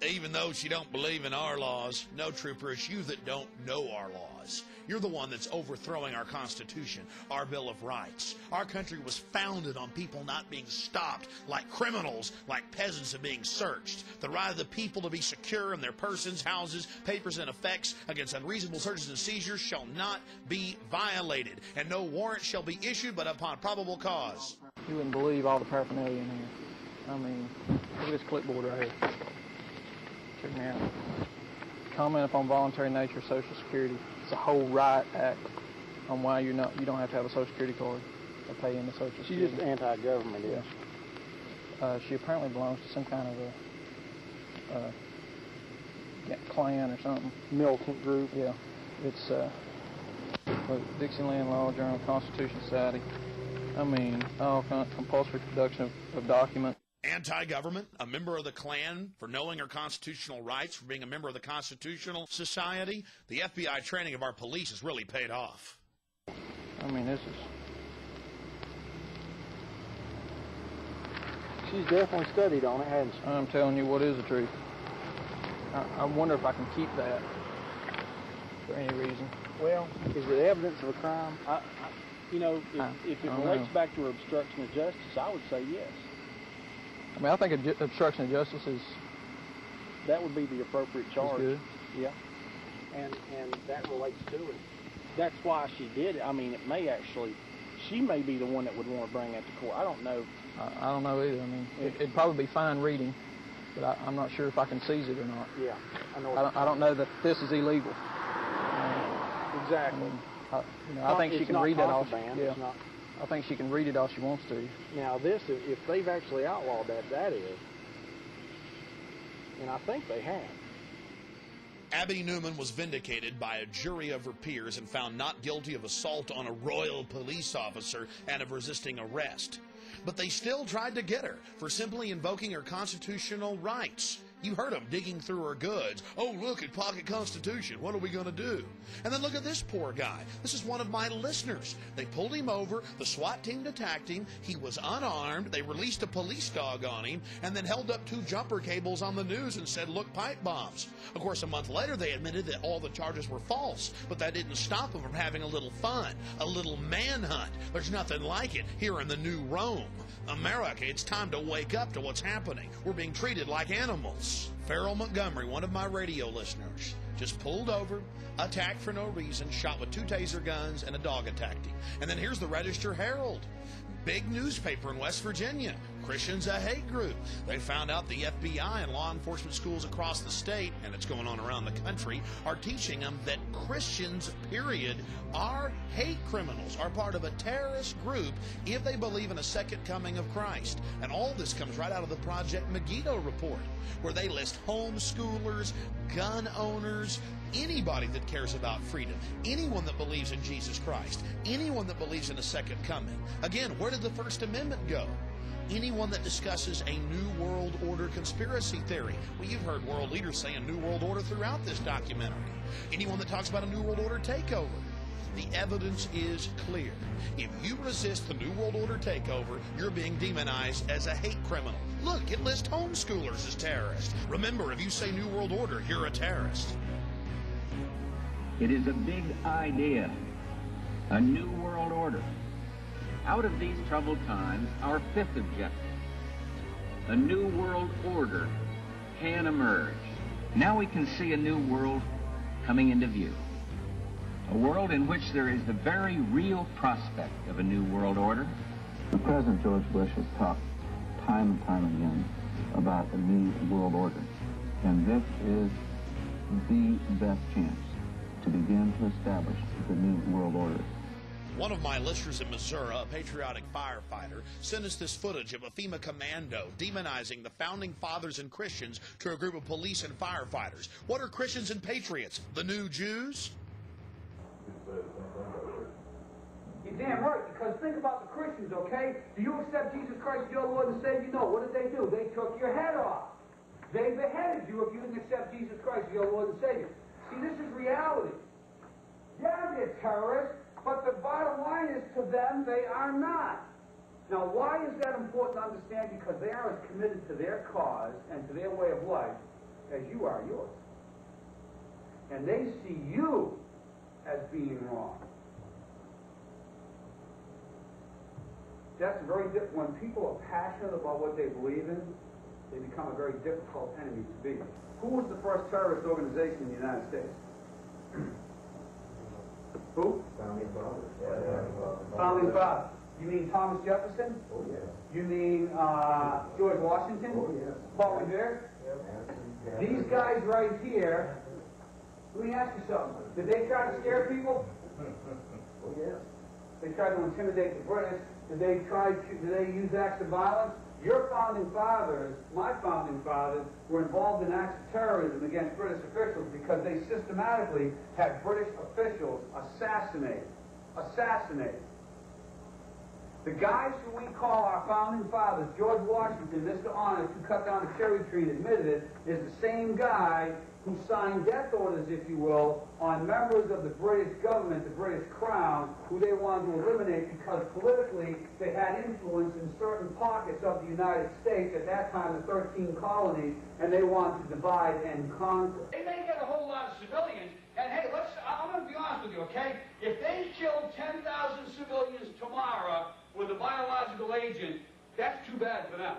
Even though she don't believe in our laws, no, Trooper, it's you that don't know our laws. You're the one that's overthrowing our Constitution, our Bill of Rights. Our country was founded on people not being stopped like criminals, like peasants and being searched. The right of the people to be secure in their persons, houses, papers, and effects against unreasonable searches and seizures shall not be violated, and no warrant shall be issued but upon probable cause. You wouldn't believe all the paraphernalia in here. I mean, look at this clipboard right here. Check me out. Comment upon voluntary nature of Social Security. It's a whole riot act on why you don't have to have a Social Security card to pay into Social Security. She's just anti-government, yeah. She apparently belongs to some kind of a clan or something. Militant group. Yeah. It's Dixieland Law Journal, Constitution Society. I mean, all kind of compulsory production of documents. Anti-government, a member of the Klan for knowing her constitutional rights, for being a member of the Constitutional Society. The FBI training of our police has really paid off. I mean, this is... She's definitely studied on it, hasn't she? I'm telling you what is the truth. I wonder if I can keep that for any reason. Well, is it evidence of a crime? You know, if it relates back to obstruction of justice, I would say yes. I mean, I think obstruction of justice is... That would be the appropriate charge. Good. Yeah. And that relates to it. That's why she did it. I mean, it may actually... She may be the one that would want to bring that to court. I don't know. I don't know either. I mean, it'd probably be fine reading, but I'm not sure if I can seize it or not. Yeah. I don't know that this is illegal. Exactly. I think she can read that all. Yeah. I think she can read it all she wants to. Now this, if they've actually outlawed that is, and I think they have. Abby Newman was vindicated by a jury of her peers and found not guilty of assault on a royal police officer and of resisting arrest. But they still tried to get her for simply invoking her constitutional rights. You heard them digging through her goods. Oh, look at Pocket Constitution. What are we going to do? And then look at this poor guy. This is one of my listeners. They pulled him over. The SWAT team attacked him. He was unarmed. They released a police dog on him and then held up 2 jumper cables on the news and said, look, pipe bombs. Of course, a month later, they admitted that all the charges were false, but that didn't stop them from having a little fun, a little manhunt. There's nothing like it here in the new Rome. America, it's time to wake up to what's happening. We're being treated like animals. Farrell Montgomery, one of my radio listeners, just pulled over, attacked for no reason, shot with 2 taser guns, and a dog attacked him. And then here's the Register Herald. Big newspaper in West Virginia. Christians a hate group. They found out the FBI and law enforcement schools across the state, and it's going on around the country, are teaching them that Christians, period, are hate criminals, are part of a terrorist group if they believe in a second coming of Christ. And all this comes right out of the Project Megiddo report, where they list homeschoolers, gun owners, anybody that cares about freedom, anyone that believes in Jesus Christ, anyone that believes in a second coming. Again, where did the First Amendment go? Anyone that discusses a New World Order conspiracy theory. Well, you've heard world leaders say a New World Order throughout this documentary. Anyone that talks about a New World Order takeover. The evidence is clear. If you resist the New World Order takeover, you're being demonized as a hate criminal. Look, it lists homeschoolers as terrorists. Remember, if you say New World Order, you're a terrorist. It is a big idea, a new world order. Out of these troubled times, our 5th objective, a new world order, can emerge. Now we can see a new world coming into view. A world in which there is the very real prospect of a new world order. President George Bush has talked time and time again about a new world order. And this is the best chance to begin to establish the new world order. One of my listeners in Missouri, a patriotic firefighter, sent us this footage of a FEMA commando demonizing the founding fathers and Christians to a group of police and firefighters. What are Christians and patriots? The new Jews? You're damn right, because think about the Christians, okay? Do you accept Jesus Christ as your Lord and Savior? No. What did they do? They took your head off. They beheaded you if you didn't accept Jesus Christ as your Lord and Savior. See, this is reality. Yeah, they're terrorists, but the bottom line is to them, they are not. Now, why is that important to understand? Because they are as committed to their cause and to their way of life as you are yours. And they see you as being wrong. That's very different. When people are passionate about what they believe in, they become a very difficult enemy to be. Who was the first terrorist organization in the United States? Who? Founding Fathers. Founding Fathers. You mean Thomas Jefferson? Oh, yeah. You mean George Washington? Oh, yeah. Paul Revere? Yeah. These guys right here, let me ask you something. Did they try to scare people? Oh, yeah. They tried to intimidate the British. Did they use acts of violence? Your founding fathers, my founding fathers, were involved in acts of terrorism against British officials because they systematically had British officials assassinated. The guys who we call our founding fathers, George Washington, Mr. Honest, who cut down the cherry tree and admitted it, is the same guy who signed death orders, if you will, on members of the British government, the British Crown, who they wanted to eliminate because politically they had influence in certain pockets of the United States, at that time the 13 colonies, and they wanted to divide and conquer. They may get a whole lot of civilians, and hey, I'm going to be honest with you, okay? If they killed 10,000 civilians tomorrow with a biological agent, that's too bad for them.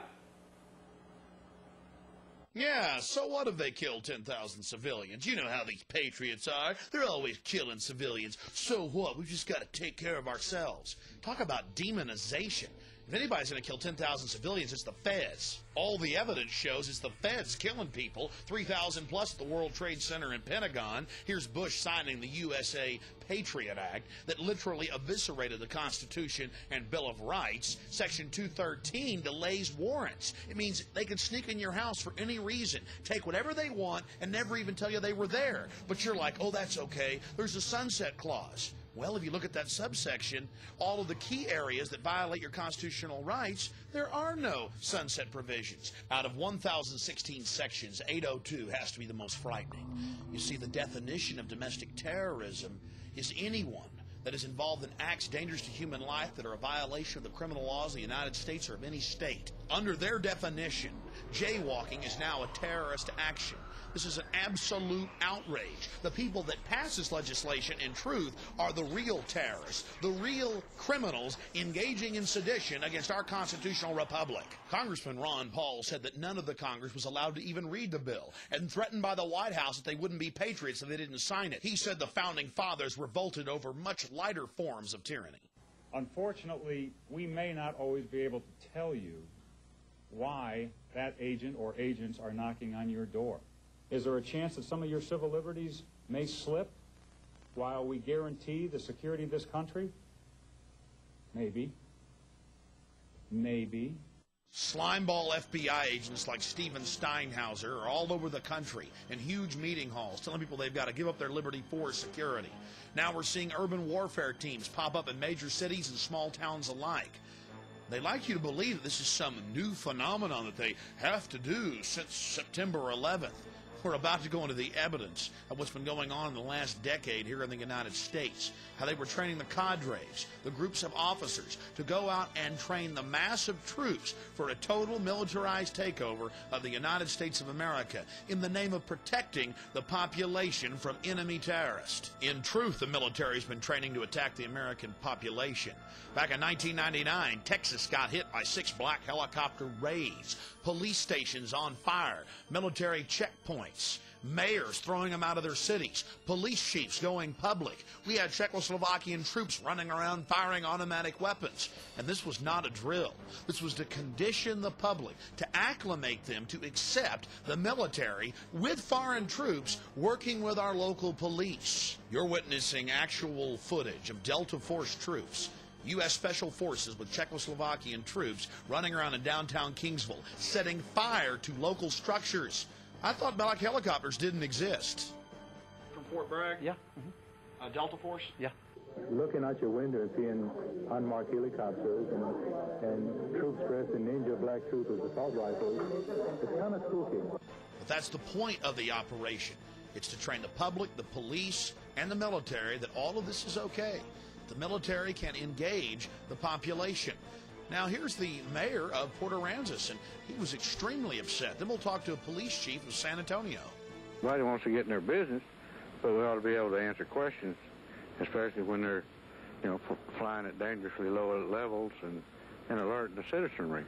Yeah, so what if they killed 10,000 civilians? You know how these patriots are. They're always killing civilians. So what? We've just got to take care of ourselves. Talk about demonization. If anybody's going to kill 10,000 civilians, it's the feds. All the evidence shows it's the feds killing people, 3,000 plus at the World Trade Center and Pentagon. Here's Bush signing the USA Patriot Act that literally eviscerated the Constitution and Bill of Rights. Section 213 delays warrants. It means they can sneak in your house for any reason, take whatever they want, and never even tell you they were there. But you're like, oh, that's okay. There's a sunset clause. Well, if you look at that subsection, all of the key areas that violate your constitutional rights, there are no sunset provisions. Out of 1,016 sections, 802 has to be the most frightening. You see, the definition of domestic terrorism is anyone that is involved in acts dangerous to human life that are a violation of the criminal laws of the United States or of any state. Under their definition, jaywalking is now a terrorist action. This is an absolute outrage. The people that pass this legislation, in truth, are the real terrorists, the real criminals engaging in sedition against our constitutional republic. Congressman Ron Paul said that none of the Congress was allowed to even read the bill and threatened by the White House that they wouldn't be patriots if they didn't sign it. He said the founding fathers revolted over much lighter forms of tyranny. Unfortunately, we may not always be able to tell you why that agent or agents are knocking on your door. Is there a chance that some of your civil liberties may slip while we guarantee the security of this country? Maybe. Maybe. Slimeball FBI agents like Steven Steinhauser are all over the country in huge meeting halls telling people they've got to give up their liberty for security. Now we're seeing urban warfare teams pop up in major cities and small towns alike. They like you to believe that this is some new phenomenon that they have to do since September 11th. We're about to go into the evidence of what's been going on in the last decade here in the United States, how they were training the cadres, the groups of officers, to go out and train the mass of troops for a total militarized takeover of the United States of America in the name of protecting the population from enemy terrorists. In truth, the military has been training to attack the American population. Back in 1999, Texas got hit by 6 black helicopter raids, police stations on fire, military checkpoints, mayors throwing them out of their cities, police chiefs going public. We had Czechoslovakian troops running around firing automatic weapons. And this was not a drill. This was to condition the public, to acclimate them to accept the military with foreign troops working with our local police. You're witnessing actual footage of Delta Force troops, U.S. Special Forces with Czechoslovakian troops running around in downtown Kingsville, setting fire to local structures. I thought black helicopters didn't exist. From Fort Bragg? Yeah. Delta Force? Yeah. Looking out your window and seeing unmarked helicopters and troops dressed in ninja black troops with assault rifles, it's kind of spooky. But that's the point of the operation. It's to train the public, the police, and the military that all of this is okay. The military can engage the population. Now, here's the mayor of Port Aransas, and he was extremely upset. Then we'll talk to a police chief of San Antonio. Nobody wants to get in their business, but we ought to be able to answer questions, especially when they're, flying at dangerously low levels and alerting the citizenry.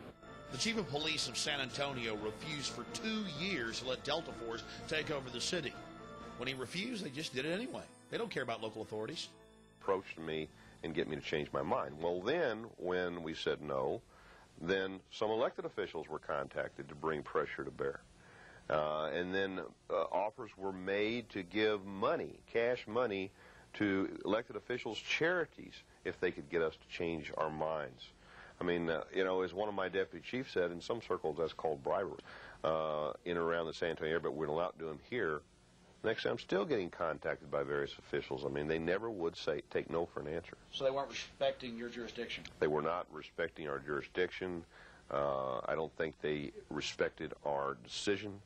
The chief of police of San Antonio refused for 2 years to let Delta Force take over the city. When he refused, they just did it anyway. They don't care about local authorities. Approached me and get me to change my mind. Well, then, when we said no, then some elected officials were contacted to bring pressure to bear. And then offers were made to give money, cash money, to elected officials' charities if they could get us to change our minds. I mean, as one of my deputy chiefs said, in some circles that's called bribery in and around the San Antonio area, but we're allowed to do them here. Next day, I'm still getting contacted by various officials. I mean, they never would take no for an answer. So they weren't respecting your jurisdiction? They were not respecting our jurisdiction. I don't think they respected our decision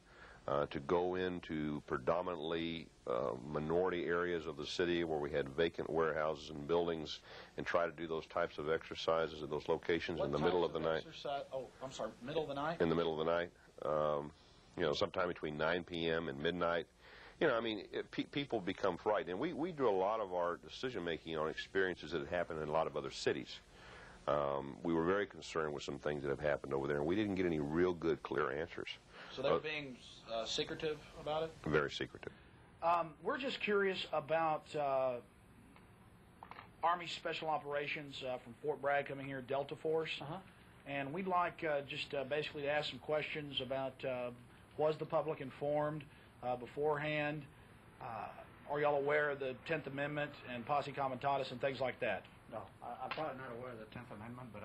to go into predominantly minority areas of the city where we had vacant warehouses and buildings and try to do those types of exercises at those locations in the middle of the night. Oh, I'm sorry, middle of the night? In the middle of the night. You know, sometime between 9 p.m. and midnight. You know, I mean, people become frightened. And we do a lot of our decision-making on experiences that have happened in a lot of other cities. We were very concerned with some things that have happened over there, and we didn't get any real good, clear answers. So they were being secretive about it? Very secretive. We're just curious about Army Special Operations from Fort Bragg coming here, Delta Force. And we'd like just basically to ask some questions about was the public informed beforehand? Are y'all aware of the 10th Amendment and Posse Comitatus and things like that? No, I'm probably not aware of the 10th Amendment, but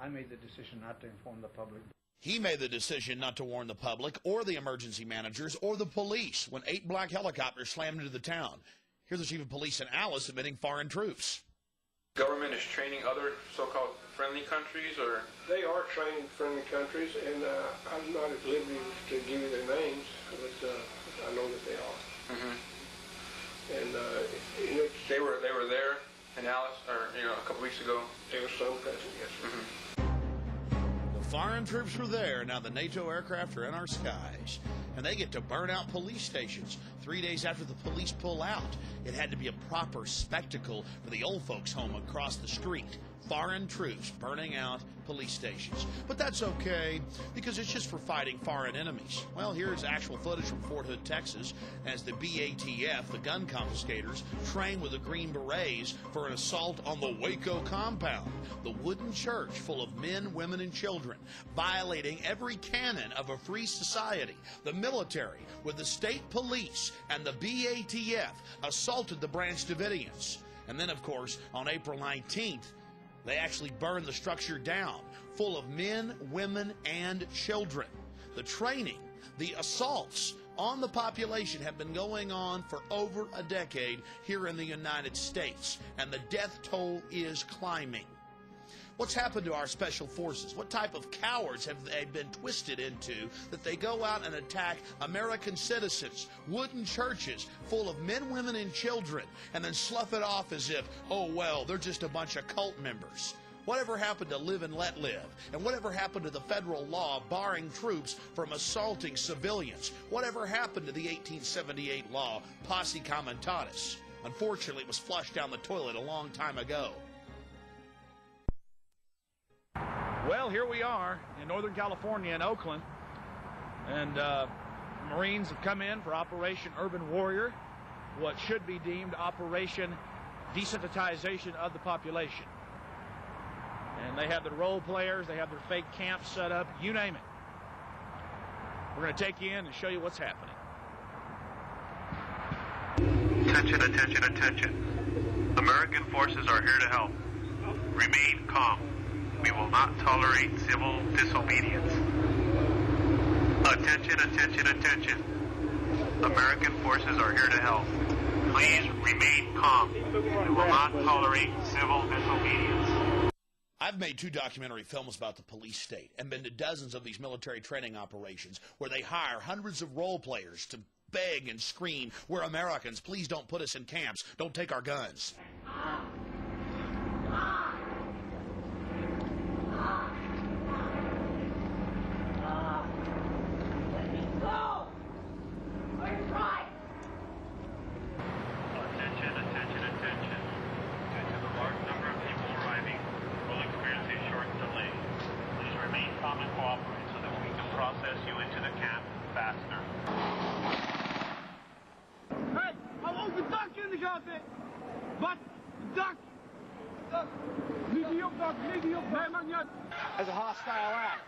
I made the decision not to inform the public. He made the decision not to warn the public or the emergency managers or the police when 8 black helicopters slammed into the town. Here's the chief of police in Alice admitting foreign troops. Government is training other so-called friendly countries, or? They are training friendly countries, and I'm not at liberty to give you their names, but I know that they are. And they were there in Alice, or a couple weeks ago. There was some present, yes, sir. The foreign troops were there. Now the NATO aircraft are in our skies, and they get to burn out police stations 3 days after the police pull out. It had to be a proper spectacle for the old folks home across the street. Foreign troops burning out police stations. But that's okay, because it's just for fighting foreign enemies. Well, here's actual footage from Fort Hood, Texas, as the BATF, the gun confiscators, train with the Green Berets for an assault on the Waco compound, the wooden church full of men, women, and children, violating every canon of a free society. The military, with the state police and the BATF, assaulted the Branch Davidians. And then, of course, on April 19th, they actually burned the structure down, full of men, women, and children. The training, the assaults on the population have been going on for over a decade here in the United States, and the death toll is climbing. What's happened to our special forces? What type of cowards have they been twisted into that they go out and attack American citizens, wooden churches full of men, women, and children, and then slough it off as if, oh, well, they're just a bunch of cult members? Whatever happened to live and let live? And whatever happened to the federal law barring troops from assaulting civilians? Whatever happened to the 1878 law, Posse Comitatus? Unfortunately, it was flushed down the toilet a long time ago. Well, here we are in Northern California in Oakland, and Marines have come in for Operation Urban Warrior, what should be deemed Operation Desensitization of the Population. And they have their role players, they have their fake camps set up, you name it. We're going to take you in and show you what's happening. Attention, attention, attention. American forces are here to help. Remain calm. We will not tolerate civil disobedience. Attention, attention, attention. American forces are here to help. Please remain calm. We will not tolerate civil disobedience. I've made 2 documentary films about the police state and been to dozens of these military training operations where they hire hundreds of role players to beg and scream, "We're Americans, please don't put us in camps, don't take our guns." As a hostile act.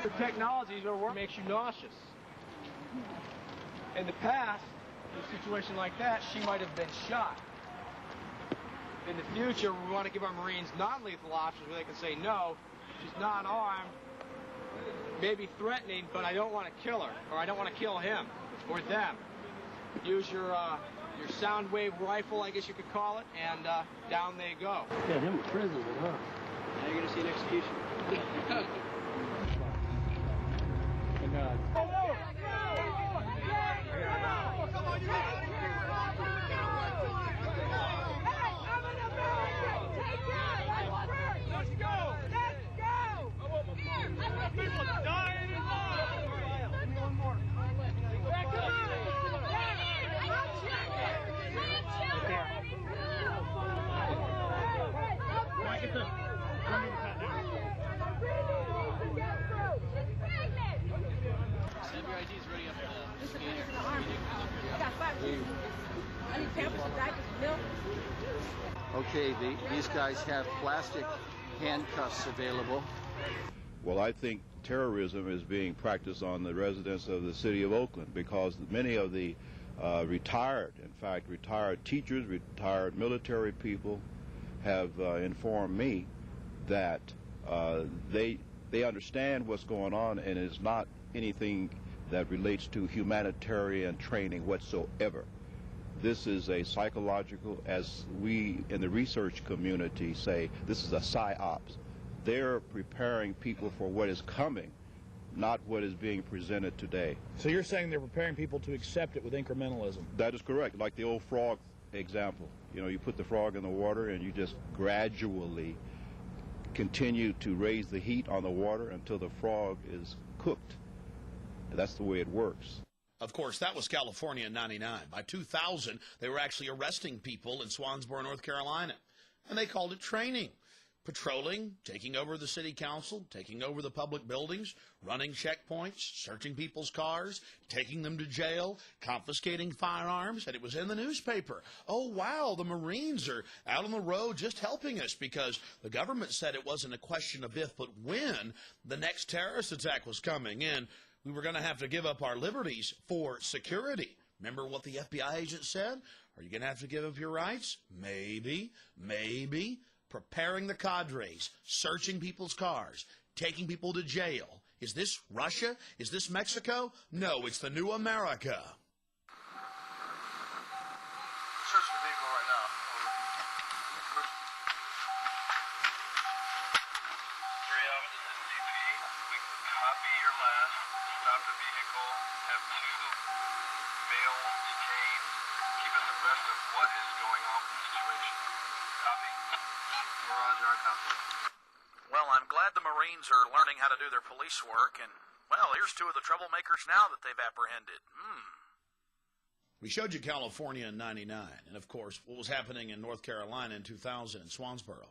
The technologies are what makes you nauseous. In the past, in a situation like that, she might have been shot. In the future, we want to give our Marines non-lethal options where they can say, no, she's not armed. maybe threatening, but I don't want to kill her, or I don't want to kill him, or them. Use your sound wave rifle, I guess you could call it, and down they go. Got him a prisoner, huh? Now you're going to see an execution. Okay, these guys have plastic handcuffs available. Well, I think terrorism is being practiced on the residents of the city of Oakland because many of the retired teachers, retired military people have informed me that they understand what's going on, and it's not anything that relates to humanitarian training whatsoever. This is a psychological, as we in the research community say, this is a psyops. They're preparing people for what is coming, not what is being presented today. So you're saying they're preparing people to accept it with incrementalism? That is correct. Like the old frog example. You know, you put the frog in the water and you just gradually continue to raise the heat on the water until the frog is cooked. And that's the way it works. Of course, that was California in '99. By 2000, they were actually arresting people in Swansboro, North Carolina. And they called it training. Patrolling, taking over the city council, taking over the public buildings, running checkpoints, searching people's cars, taking them to jail, confiscating firearms, and it was in the newspaper. Oh, wow, the Marines are out on the road just helping us because the government said it wasn't a question of if but when the next terrorist attack was coming in. We were going to have to give up our liberties for security. Remember what the FBI agent said? Are you going to have to give up your rights? Maybe, maybe. Preparing the cadres, searching people's cars, taking people to jail. Is this Russia? Is this Mexico? No, it's the new America. Search the vehicle right now. We copy your last. Stop the vehicle. Have two male detained. Keep us abreast of what is going on with the situation. Copy. Roger, I copy. Well, I'm glad the Marines are learning how to do their police work, and, well, here's two of the troublemakers now that they've apprehended. We showed you California in '99, and, of course, what was happening in North Carolina in 2000 in Swansboro.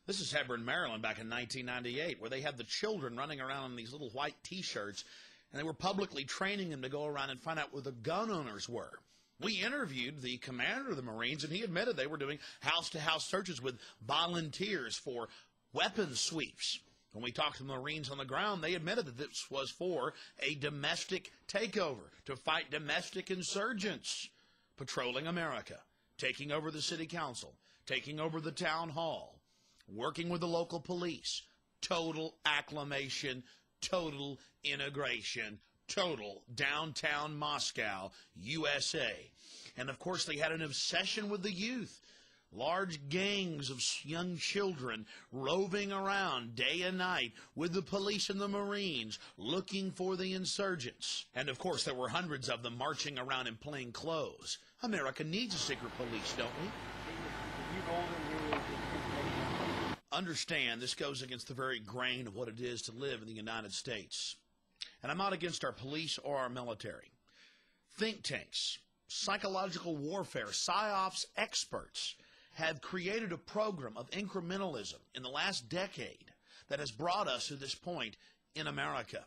This is Hebron, Maryland, back in 1998, where they had the children running around in these little white T-shirts, and they were publicly training them to go around and find out where the gun owners were. We interviewed the commander of the Marines, and he admitted they were doing house-to-house searches with volunteers for weapons sweeps. When we talked to the Marines on the ground, they admitted that this was for a domestic takeover, to fight domestic insurgents, patrolling America, taking over the city council, taking over the town hall, working with the local police, total acclimation, total integration, total downtown Moscow, USA. And, of course, they had an obsession with the youth. Large gangs of young children roving around day and night with the police and the Marines looking for the insurgents. And, of course, there were hundreds of them marching around in plain clothes. America needs a secret police, don't we? Understand, this goes against the very grain of what it is to live in the United States. And I'm not against our police or our military. Think tanks, psychological warfare, psyops experts have created a program of incrementalism in the last decade that has brought us to this point in America.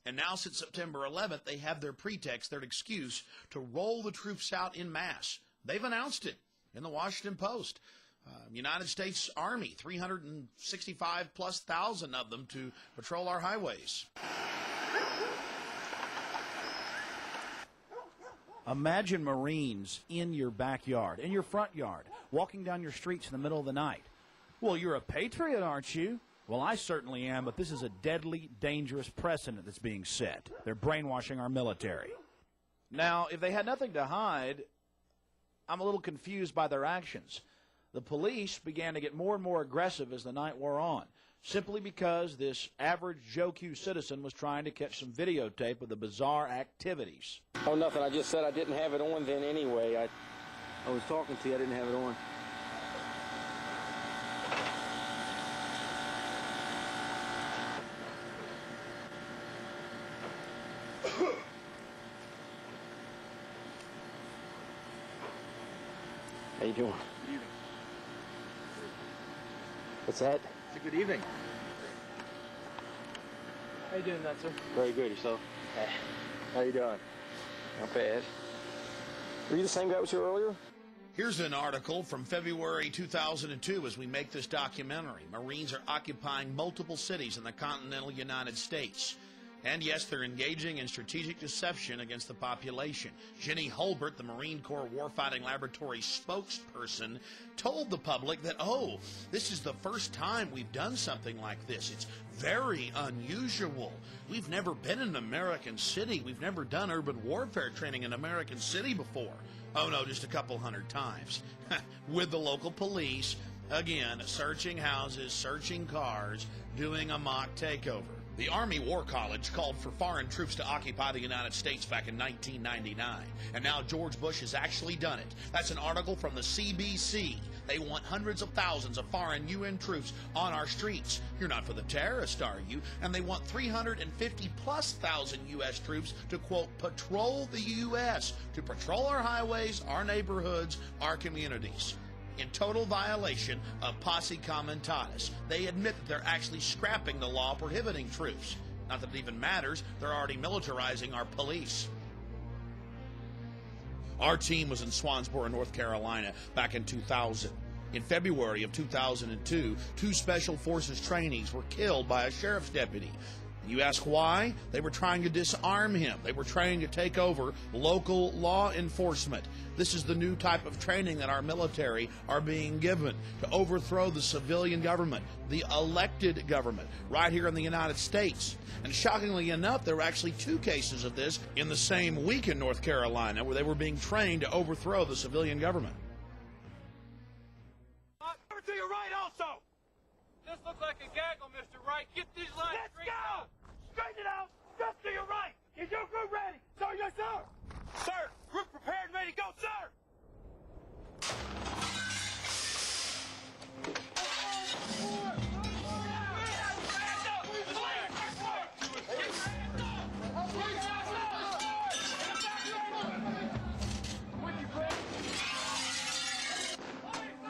And now since September 11th, they have their pretext, their excuse to roll the troops out en masse. They've announced it in the Washington Post. United States Army, 365+ thousand of them to patrol our highways. Imagine Marines in your backyard, in your front yard, walking down your streets in the middle of the night. Well, you're a patriot, aren't you? Well, I certainly am, but this is a deadly, dangerous precedent that's being set. They're brainwashing our military. Now, if they had nothing to hide, I'm a little confused by their actions. The police began to get more and more aggressive as the night wore on, simply because this average Joe Q citizen was trying to catch some videotape of the bizarre activities. Oh, nothing. I just said I didn't have it on then anyway. I was talking to you. I didn't have it on. How you doing? Good evening. What's that? It's a good evening. How you doing, that, sir? Very good. Yourself? How you doing? Not bad. Were you the same guy that was here earlier? Here's an article from February 2002 as we make this documentary. Marines are occupying multiple cities in the continental United States. And yes, they're engaging in strategic deception against the population. Jenny Holbert, the Marine Corps Warfighting Laboratory spokesperson, told the public that, oh, this is the first time we've done something like this. It's very unusual. We've never been in an American city. We've never done urban warfare training in an American city before. Oh, no, just a couple hundred times. With the local police, again, searching houses, searching cars, doing a mock takeover. The Army War College called for foreign troops to occupy the United States back in 1999, and now George Bush has actually done it. That's an article from the CBC. They want hundreds of thousands of foreign UN troops on our streets. You're not for the terrorists, are you? And they want 350,000+ U.S. troops to, quote, patrol the U.S., to patrol our highways, our neighborhoods, our communities. In total violation of Posse Comitatus. They admit that they're actually scrapping the law prohibiting troops. Not that it even matters, they're already militarizing our police. Our team was in Swansboro, North Carolina back in 2000. In February of 2002, 2 Special Forces trainees were killed by a sheriff's deputy. You ask why? They were trying to disarm him. They were trying to take over local law enforcement. This is the new type of training that our military are being given to overthrow the civilian government, the elected government, right here in the United States. And shockingly enough, there were actually 2 cases of this in the same week in North Carolina where they were being trained to overthrow the civilian government. Over to your right also! This looks like a gaggle, Mr. Wright. Get these lines straight out. Straighten it out! Just to your right! Is your group ready? Sir, yes, sir! Sir, group prepared and ready to go, sir!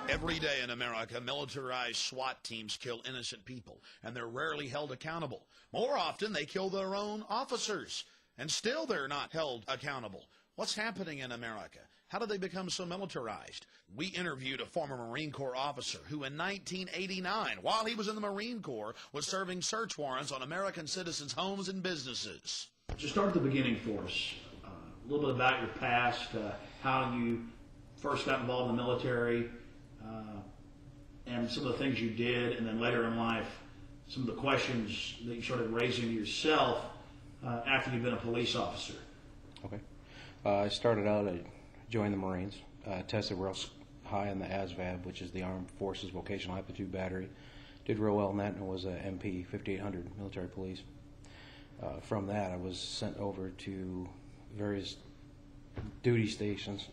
Every day in America, militarized SWAT teams kill innocent people, and they're rarely held accountable. More often, they kill their own officers, and still they're not held accountable. What's happening in America? How did they become so militarized? We interviewed a former Marine Corps officer who in 1989, while he was in the Marine Corps, was serving search warrants on American citizens' homes and businesses. Just start at the beginning for us. A little bit about your past, how you first got involved in the military, and some of the things you did, and then later in life, some of the questions that you started raising to yourself after you'd been a police officer. Okay. I started out, I joined the Marines, tested real high in the ASVAB, which is the Armed Forces Vocational Aptitude Battery. Did real well in that, and was a MP 5800 military police. From that, I was sent over to various duty stations.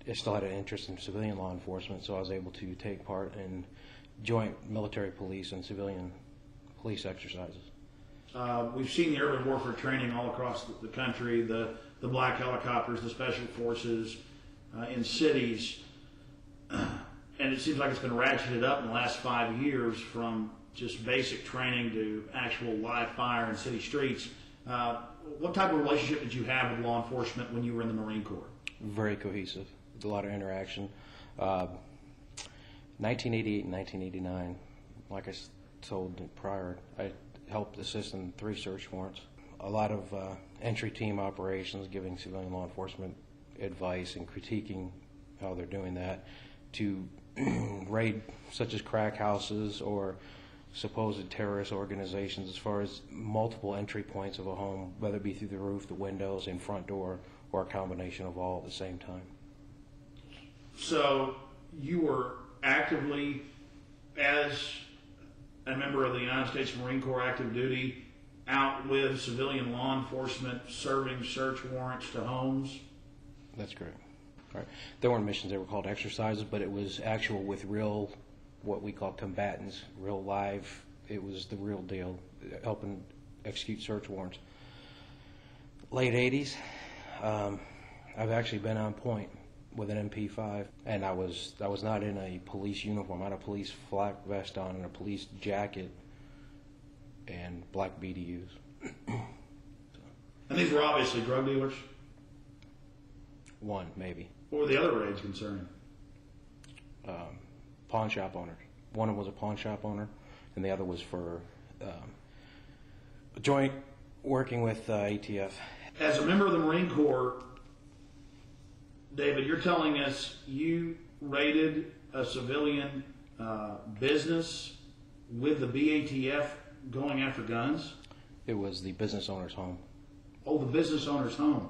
I still had an interest in civilian law enforcement, so I was able to take part in joint military police and civilian police exercises. We've seen the urban warfare training all across the country, the black helicopters, the special forces in cities, and it seems like it's been ratcheted up in the last 5 years from just basic training to actual live fire in city streets. What type of relationship did you have with law enforcement when you were in the Marine Corps? Very cohesive. A lot of interaction. 1988 and 1989, like I told prior, I helped assist in 3 search warrants. A lot of entry team operations, giving civilian law enforcement advice and critiquing how they're doing that, to raid such as crack houses or supposed terrorist organizations as far as multiple entry points of a home, whether it be through the roof, the windows, and front door, or a combination of all at the same time. So you were actively, as a member of the United States Marine Corps active duty, out with civilian law enforcement serving search warrants to homes? That's correct. All right. There weren't missions, they were called exercises, but it was actual with real, what we call combatants, real live. It was the real deal, helping execute search warrants. Late 80s, I've actually been on point with an MP5, and I was not in a police uniform. I had a police flak vest on and a police jacket and black BDUs. And these were obviously drug dealers? One, maybe. What were the other raids concerning? Pawn shop owners. One was a pawn shop owner, and the other was for joint working with ATF. As a member of the Marine Corps, David, you're telling us you raided a civilian business with the BATF going after guns? It was the business owner's home. Oh, the business owner's home.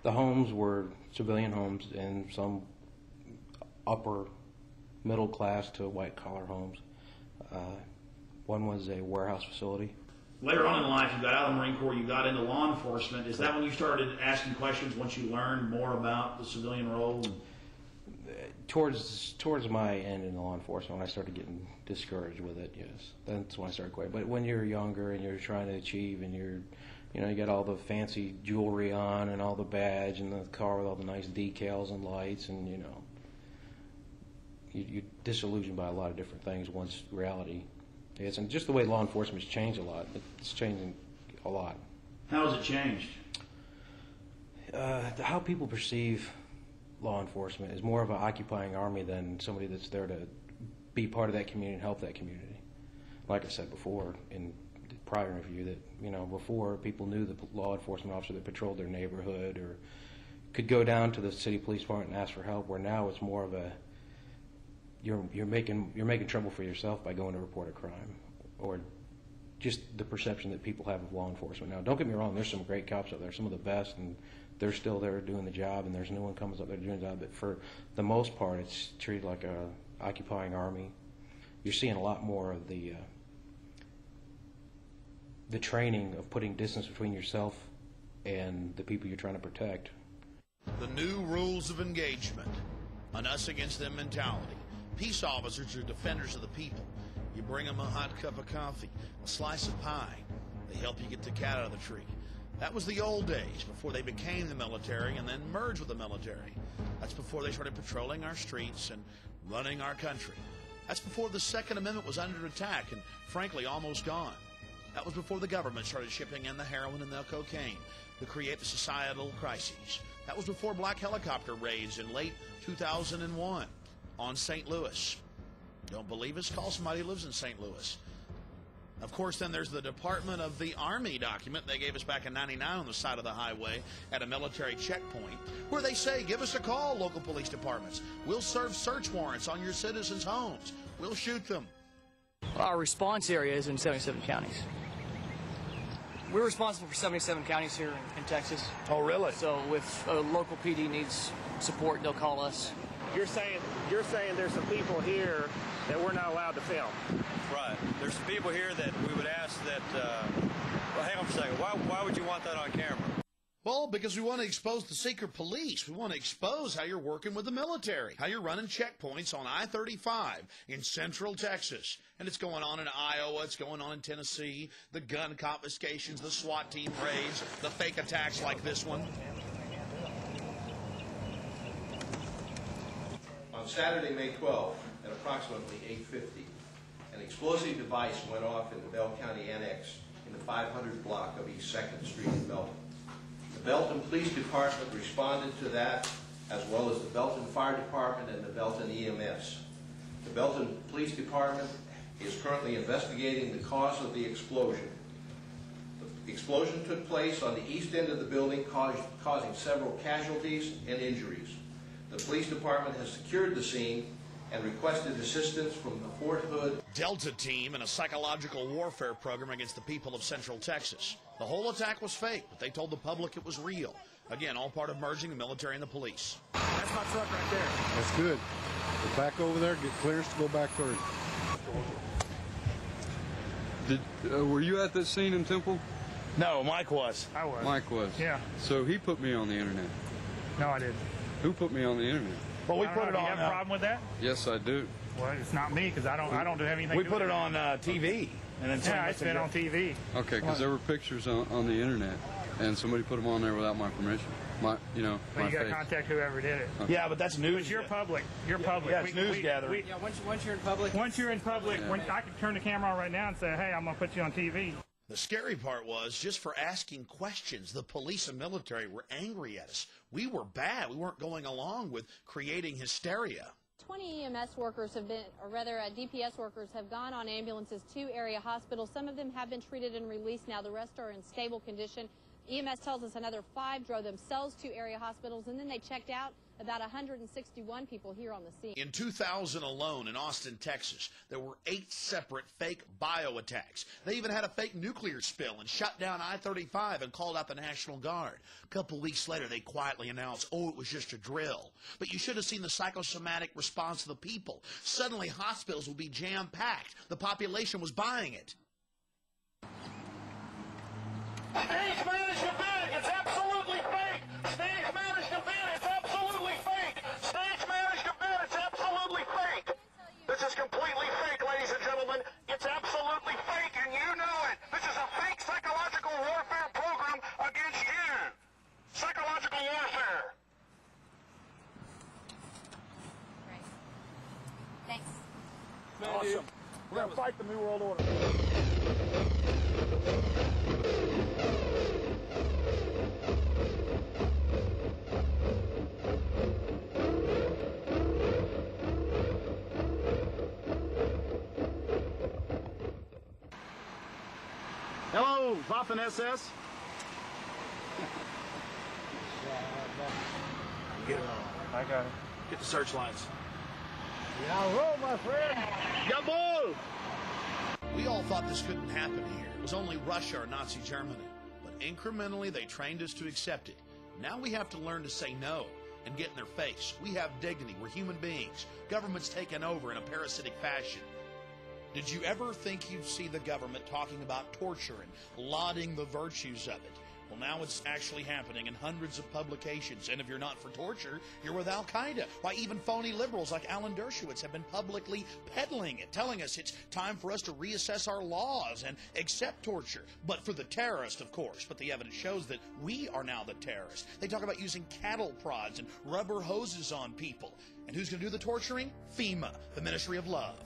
The homes were civilian homes and some upper middle class to white collar homes. One was a warehouse facility. Later on in life, you got out of the Marine Corps, you got into law enforcement. Is that when you started asking questions once you learned more about the civilian role? Towards my end in law enforcement, when I started getting discouraged with it, yes. That's when I started quitting. But when you're younger and you're trying to achieve and you got all the fancy jewelry on and all the badge and the car with all the nice decals and lights, and you're disillusioned by a lot of different things once reality hits. And just the way law enforcement's changed a lot. It's changing a lot. How has it changed? How people perceive law enforcement is more of an occupying army than somebody that's there to be part of that community and help that community. Like I said before in the prior interview, that before people knew the law enforcement officer that patrolled their neighborhood or could go down to the city police department and ask for help, where now it's more of a you're making trouble for yourself by going to report a crime, or just the perception that people have of law enforcement. Now, don't get me wrong, there's some great cops out there, some of the best, and they're still there doing the job, and there's new one comes up there doing the job, but for the most part, it's treated like a occupying army. You're seeing a lot more of the training of putting distance between yourself and the people you're trying to protect. The new rules of engagement, an us against them mentality. Peace officers are defenders of the people. You bring them a hot cup of coffee, a slice of pie. They help you get the cat out of the tree. That was the old days, before they became the military and then merged with the military. That's before they started patrolling our streets and running our country. That's before the Second Amendment was under attack and, frankly, almost gone. That was before the government started shipping in the heroin and the cocaine to create the societal crises. That was before black helicopter raids in late 2001 on St. Louis. Don't believe us? Call somebody who lives in St. Louis. Of course, then there's the Department of the Army document they gave us back in '99 on the side of the highway at a military checkpoint, where they say, give us a call, local police departments. We'll serve search warrants on your citizens' homes. We'll shoot them. Our response area is in 77 counties. We're responsible for 77 counties here in Texas. Oh, really? So if a local PD needs support, they'll call us. You're saying there's some people here that we're not allowed to film. Right. There's some people here that we would ask that, well, hang on for a second. Why would you want that on camera? Well, because we want to expose the secret police. We want to expose how you're working with the military, how you're running checkpoints on I-35 in central Texas. And it's going on in Iowa, it's going on in Tennessee, the gun confiscations, the SWAT team raids, the fake attacks like this one. On Saturday, May 12th, at approximately 8:50, an explosive device went off in the Bell County Annex in the 500 block of East 2nd Street in Belton. The Belton Police Department responded to that, as well as the Belton Fire Department and the Belton EMS. The Belton Police Department is currently investigating the cause of the explosion. The explosion took place on the east end of the building, causing several casualties and injuries. The police department has secured the scene and requested assistance from the Fort Hood Delta team in a psychological warfare program against the people of Central Texas. The whole attack was fake, but they told the public it was real. Again, all part of merging the military and the police. That's my truck right there. That's good. Go back over there, get clearance to go back through. Were you at this scene in Temple? No, Mike was. I was. Mike was. Yeah. So he put me on the internet. No, I didn't. Who put me on the internet? Well, we put it on. You have a problem with that? Yes, I do. Well, it's not me because I don't have anything. We to put do it with on TV, and then yeah, it's been on TV. Okay, because there were pictures on the internet, and somebody put them on there without my permission. But you got to contact whoever did it. Okay. Yeah, but that's news. You're public. You're public. Yeah, it's news gathering. Yeah, once you're in public. Once you're in public, I can turn the camera on right now and say, hey, I'm going to put you on TV. The scary part was, just for asking questions, the police and military were angry at us. We were bad. We weren't going along with creating hysteria. 20 EMS workers have been, or rather DPS workers have gone on ambulances to area hospitals. Some of them have been treated and released now. The rest are in stable condition. EMS tells us another 5 drove themselves to area hospitals, and then they checked out. About 161 people here on the scene. In 2000 alone in Austin, Texas, there were 8 separate fake bio attacks. They even had a fake nuclear spill and shut down I-35 and called out the National Guard. A couple weeks later, they quietly announced, oh, it was just a drill. But you should have seen the psychosomatic response of the people. Suddenly, hospitals would be jam-packed. The population was buying it. Stage managed to bid. It's absolutely fake. Stage managed to bid. It's absolutely fake. Stage managed to bid. It's absolutely fake. This is completely fake, ladies and gentlemen. It's absolutely fake, and you know it. This is a fake psychological warfare program against you. Psychological warfare. Right. Thanks. Awesome. We're going to fight the New World Order. Hello, Waffen SS. Get it on. I got it. Get the searchlights. Yeah, roll, my friend. Jawohl! We all thought this couldn't happen here. It was only Russia or Nazi Germany. But incrementally, they trained us to accept it. Now we have to learn to say no and get in their face. We have dignity. We're human beings. Government's taken over in a parasitic fashion. Did you ever think you'd see the government talking about torture and lauding the virtues of it? Well, now it's actually happening in hundreds of publications. And if you're not for torture, you're with Al-Qaeda. Why, even phony liberals like Alan Dershowitz have been publicly peddling it, telling us it's time for us to reassess our laws and accept torture. But for the terrorist, of course. But the evidence shows that we are now the terrorists. They talk about using cattle prods and rubber hoses on people. And who's going to do the torturing? FEMA, the Ministry of Love.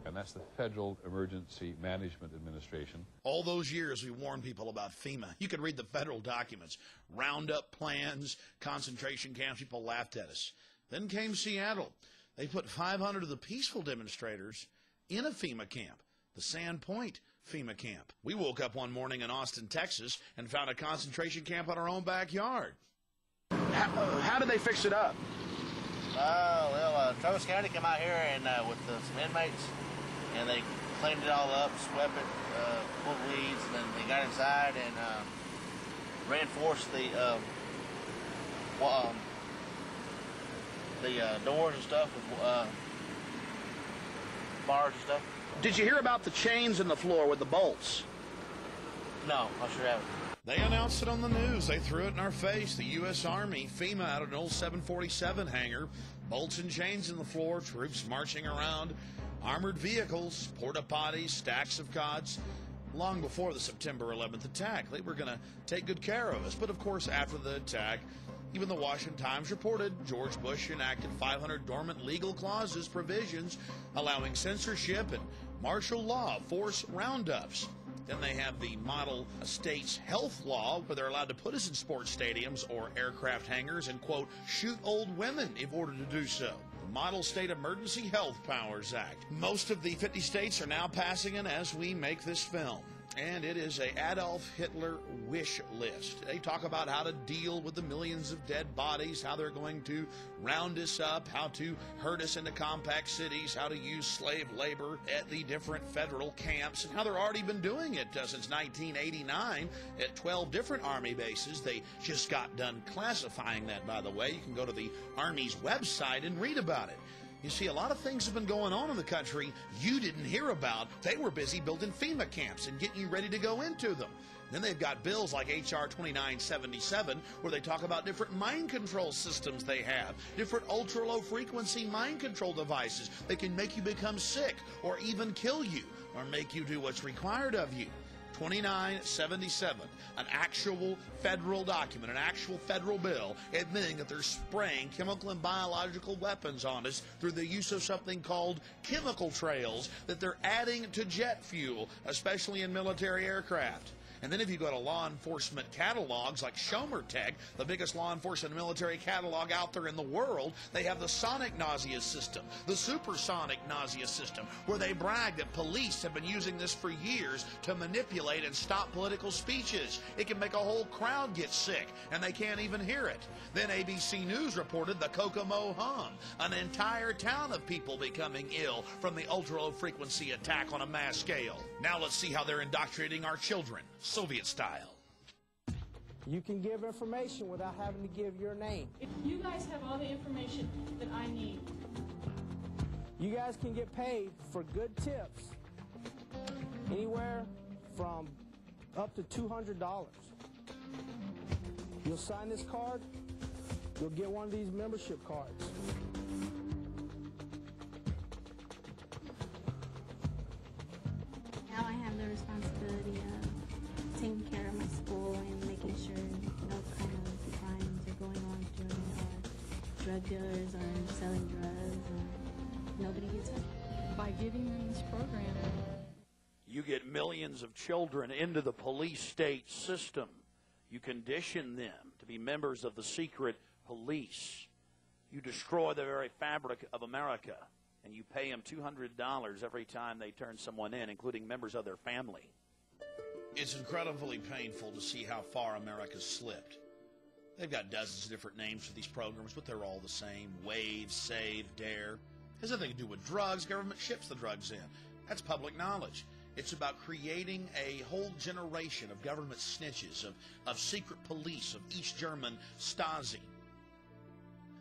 And that's the Federal Emergency Management Administration. All those years we warned people about FEMA. You could read the federal documents. Roundup plans, concentration camps. People laughed at us. Then came Seattle. They put 500 of the peaceful demonstrators in a FEMA camp, the Sand Point FEMA camp. We woke up one morning in Austin, Texas, and found a concentration camp in our own backyard. How did they fix it up? Travis County came out here and with some inmates, and they cleaned it all up, swept it, pulled weeds, and then they got inside and reinforced the doors and stuff with bars and stuff. Did you hear about the chains in the floor with the bolts? No, I sure haven't. They announced it on the news. They threw it in our face. The U.S. Army, FEMA, out of an old 747 hangar, bolts and chains in the floor, troops marching around, armored vehicles, porta potties, stacks of cots. Long before the September 11th attack, they were going to take good care of us. But of course, after the attack, even the Washington Times reported George Bush enacted 500 dormant legal clauses, provisions allowing censorship and martial law, force roundups. Then they have the model state's health law, where they're allowed to put us in sports stadiums or aircraft hangars and, quote, shoot old women if ordered to do so. The Model State Emergency Health Powers Act. Most of the 50 states are now passing it as we make this film. And it is a Adolf Hitler wish list. They talk about how to deal with the millions of dead bodies, how they're going to round us up, how to herd us into compact cities, how to use slave labor at the different federal camps, and how they've already been doing it since 1989 at 12 different Army bases. They just got done classifying that, by the way. You can go to the Army's website and read about it. You see, a lot of things have been going on in the country you didn't hear about. They were busy building FEMA camps and getting you ready to go into them. Then they've got bills like H.R. 2977, where they talk about different mind control systems they have, different ultra-low frequency mind control devices that can make you become sick or even kill you or make you do what's required of you. 2977, an actual federal document, an actual federal bill admitting that they're spraying chemical and biological weapons on us through the use of something called chemical trails that they're adding to jet fuel, especially in military aircraft. And then if you go to law enforcement catalogs like Schomer Tech, the biggest law enforcement military catalog out there in the world, they have the sonic nausea system, the supersonic nausea system, where they brag that police have been using this for years to manipulate and stop political speeches. It can make a whole crowd get sick, and they can't even hear it. Then ABC News reported the Kokomo hum, an entire town of people becoming ill from the ultra-low frequency attack on a mass scale. Now let's see how they're indoctrinating our children, Soviet style. You can give information without having to give your name. You guys have all the information that I need. You guys can get paid for good tips, anywhere from up to $200. You'll sign this card, you'll get one of these membership cards. Now I have the responsibility of taking care of my school and making sure no kind of crimes are going on during or drug dealers are selling drugs and nobody gets hurt. By giving them this program. You get millions of children into the police state system. You condition them to be members of the secret police. You destroy the very fabric of America, and you pay them $200 every time they turn someone in, including members of their family. It's incredibly painful to see how far America's slipped. They've got dozens of different names for these programs, but they're all the same. Wave, Save, Dare. It has nothing to do with drugs. Government ships the drugs in. That's public knowledge. It's about creating a whole generation of government snitches, of secret police, of East German Stasi.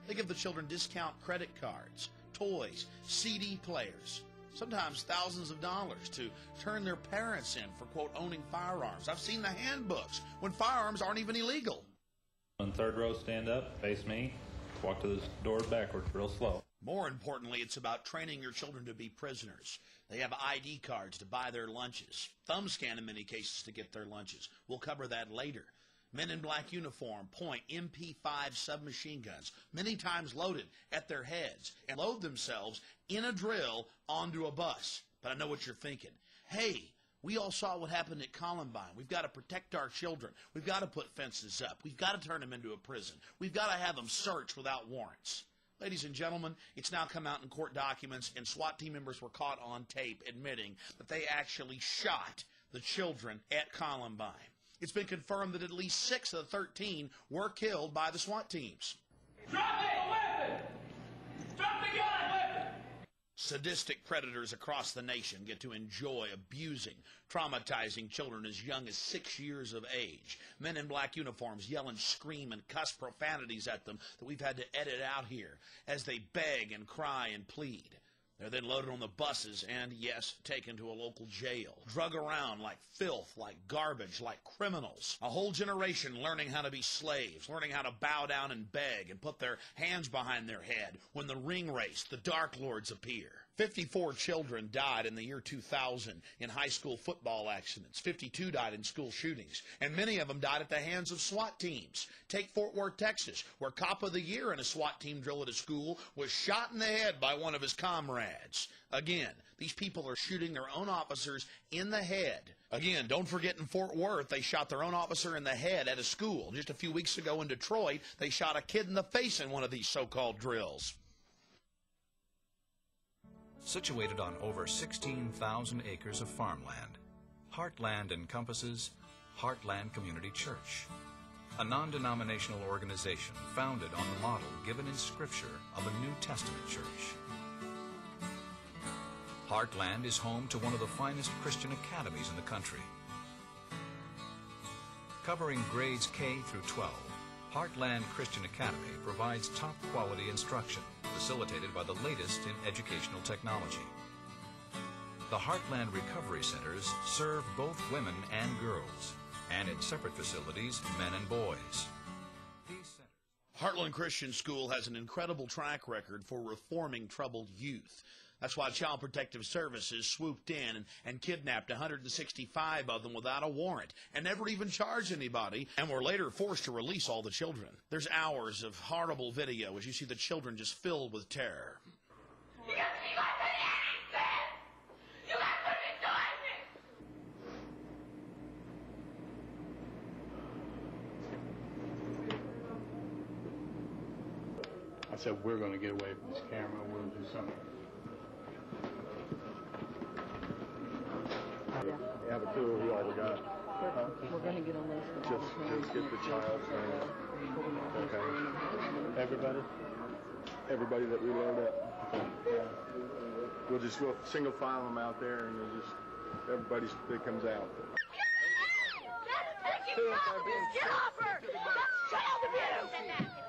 They give the children discount credit cards, toys, CD players, sometimes thousands of dollars to turn their parents in for, quote, owning firearms. I've seen the handbooks when firearms aren't even illegal. On third row, stand up, face me, walk to the doors backwards real slow. More importantly, it's about training your children to be prisoners. They have ID cards to buy their lunches, thumb scan in many cases to get their lunches. We'll cover that later. Men in black uniform point MP5 submachine guns, many times loaded, at their heads and load themselves in a drill onto a bus. But I know what you're thinking. Hey, we all saw what happened at Columbine. We've got to protect our children. We've got to put fences up. We've got to turn them into a prison. We've got to have them searched without warrants. Ladies and gentlemen, it's now come out in court documents, and SWAT team members were caught on tape admitting that they actually shot the children at Columbine. It's been confirmed that at least 6 of the 13 were killed by the SWAT teams. Drop the weapon! Drop the gun! Weapon! Sadistic predators across the nation get to enjoy abusing, traumatizing children as young as 6 years of age. Men in black uniforms yell and scream and cuss profanities at them that we've had to edit out here as they beg and cry and plead. They're then loaded on the buses and, yes, taken to a local jail. Drug around like filth, like garbage, like criminals. A whole generation learning how to be slaves, learning how to bow down and beg and put their hands behind their head when the ring race, the Dark Lords appear. 54 children died in the year 2000 in high school football accidents. 52 died in school shootings, and many of them died at the hands of SWAT teams. Take Fort Worth, Texas, where Cop of the Year in a SWAT team drill at a school was shot in the head by one of his comrades. Again, these people are shooting their own officers in the head. Again, don't forget in Fort Worth, they shot their own officer in the head at a school. Just a few weeks ago in Detroit, they shot a kid in the face in one of these so-called drills. Situated on over 16,000 acres of farmland, Heartland encompasses Heartland Community Church, a non-denominational organization founded on the model given in Scripture of a New Testament church. Heartland is home to one of the finest Christian academies in the country. Covering grades K through 12, Heartland Christian Academy provides top-quality instruction facilitated by the latest in educational technology. The Heartland Recovery Centers serve both women and girls, and in separate facilities, men and boys. Heartland Christian School has an incredible track record for reforming troubled youth. That's why Child Protective Services swooped in and kidnapped 165 of them without a warrant and never even charged anybody, and were later forced to release all the children. There's hours of horrible video as you see the children just filled with terror. I said, we're going to get away from this camera. We'll do something. You have a clue who all we got? We're going to get a list. Just get the child's name. Okay. Everybody? Everybody that we load up. Okay. Yeah. We'll single file them out there, and we'll just everybody that comes out. Get off her! That's child abuse!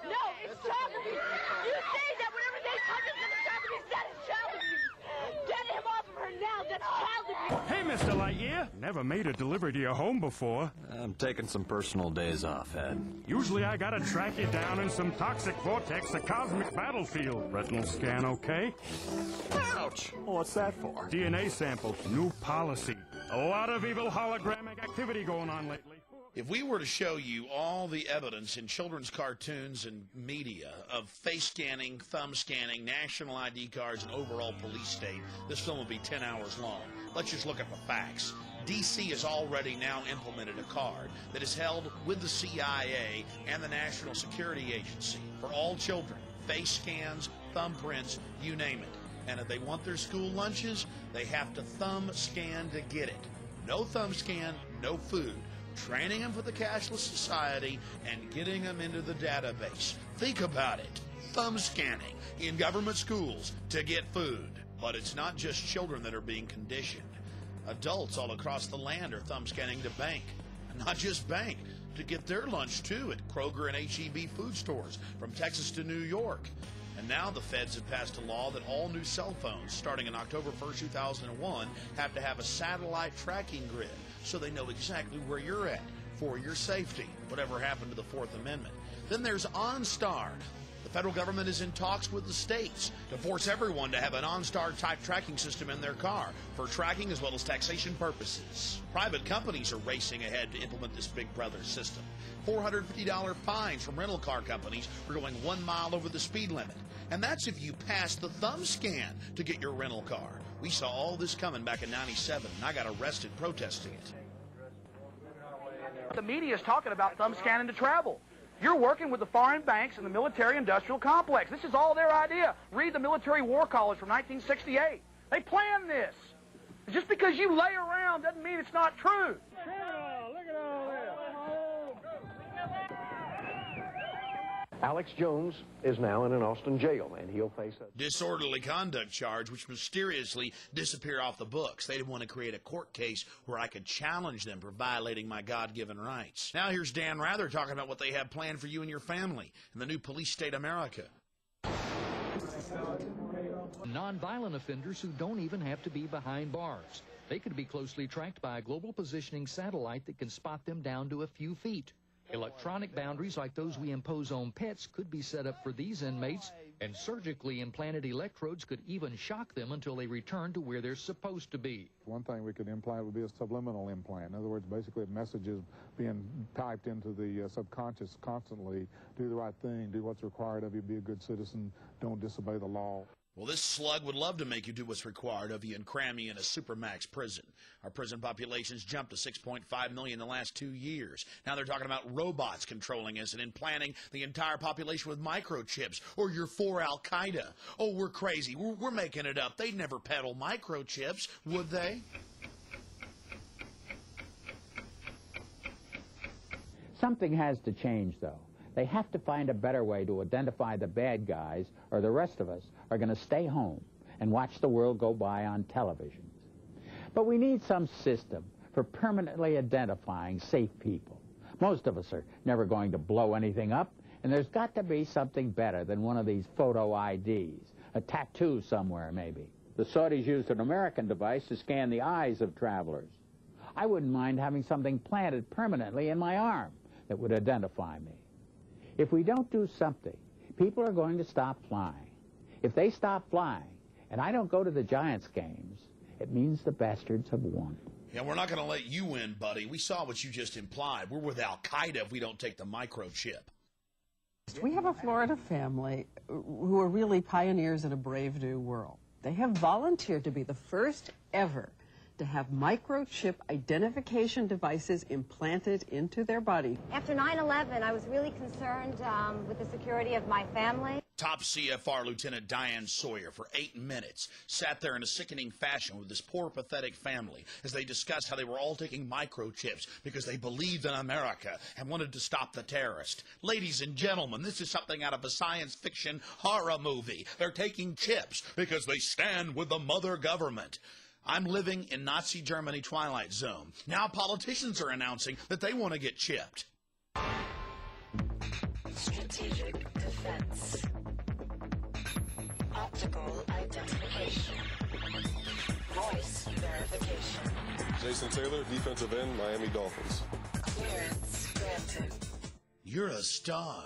No, it's child abuse! You say that whenever they touch us in the child abuse, that is child abuse! Get him off of her now! That's child abuse! Hey, Mr. Lightyear! Never made a delivery to your home before. I'm taking some personal days off, Ed. Usually I gotta track you down in some toxic vortex, a cosmic battlefield. Retinal scan okay? Ouch! What's that for? DNA sample. New policy. A lot of evil hologramic activity going on lately. If we were to show you all the evidence in children's cartoons and media of face scanning, thumb scanning, national ID cards, and overall police state, this film would be 10 hours long. Let's just look at the facts. D.C. has already now implemented a card that is held with the CIA and the National Security Agency for all children. Face scans, thumbprints, you name it. And if they want their school lunches, they have to thumb scan to get it. No thumb scan, no food. Training them for the cashless society and getting them into the database. Think about it. Thumb scanning in government schools to get food. But it's not just children that are being conditioned. Adults all across the land are thumb scanning to bank. And not just bank, to get their lunch too at Kroger and H-E-B food stores from Texas to New York. And now the feds have passed a law that all new cell phones starting in October 1st, 2001 have to have a satellite tracking grid so they know exactly where you're at for your safety, whatever happened to the Fourth Amendment. Then there's OnStar. The federal government is in talks with the states to force everyone to have an OnStar type tracking system in their car for tracking as well as taxation purposes. Private companies are racing ahead to implement this Big Brother system. $450 fines from rental car companies for going 1 mile over the speed limit. And that's if you pass the thumb scan to get your rental car. We saw all this coming back in '97, and I got arrested protesting it. The media is talking about thumb scanning to travel. You're working with the foreign banks and the military-industrial complex. This is all their idea. Read the Military War College from 1968. They planned this. Just because you lay around doesn't mean it's not true. Look at all this. Alex Jones is now in an Austin jail, and he'll face a disorderly conduct charge, which mysteriously disappear off the books. They didn't want to create a court case where I could challenge them for violating my God-given rights. Now here's Dan Rather talking about what they have planned for you and your family in the new police state America. Non-violent offenders who don't even have to be behind bars. They could be closely tracked by a global positioning satellite that can spot them down to a few feet. Electronic boundaries like those we impose on pets could be set up for these inmates, and surgically implanted electrodes could even shock them until they return to where they're supposed to be. One thing we could implant would be a subliminal implant. In other words, basically messages being typed into the subconscious constantly. Do the right thing, do what's required of you, be a good citizen, don't disobey the law. Well, this slug would love to make you do what's required of you and cram you in a supermax prison. Our prison population's jumped to 6.5 million in the last 2 years. Now they're talking about robots controlling us and implanting the entire population with microchips. Or you're for Al-Qaeda. Oh, we're crazy. We're making it up. They'd never peddle microchips, would they? Something has to change, though. They have to find a better way to identify the bad guys, or the rest of us are going to stay home and watch the world go by on television. But we need some system for permanently identifying safe people. Most of us are never going to blow anything up, and there's got to be something better than one of these photo IDs, a tattoo somewhere maybe. The Saudis used an American device to scan the eyes of travelers. I wouldn't mind having something planted permanently in my arm that would identify me. If we don't do something, people are going to stop flying. If they stop flying, and I don't go to the Giants games, it means the bastards have won. Yeah, we're not going to let you win, buddy. We saw what you just implied. We're with Al-Qaeda if we don't take the microchip. We have a Florida family who are really pioneers in a brave new world. They have volunteered to be the first ever to have microchip identification devices implanted into their body. After 9/11, I was really concerned with the security of my family. Top CFR Lieutenant Diane Sawyer, for 8 minutes, sat there in a sickening fashion with this poor, pathetic family as they discussed how they were all taking microchips because they believed in America and wanted to stop the terrorist. Ladies and gentlemen, this is something out of a science fiction horror movie. They're taking chips because they stand with the mother government. I'm living in Nazi Germany Twilight Zone. Now politicians are announcing that they want to get chipped. Strategic defense. Optical identification. Voice verification. Jason Taylor, defensive end, Miami Dolphins. Clearance granted. You're a star.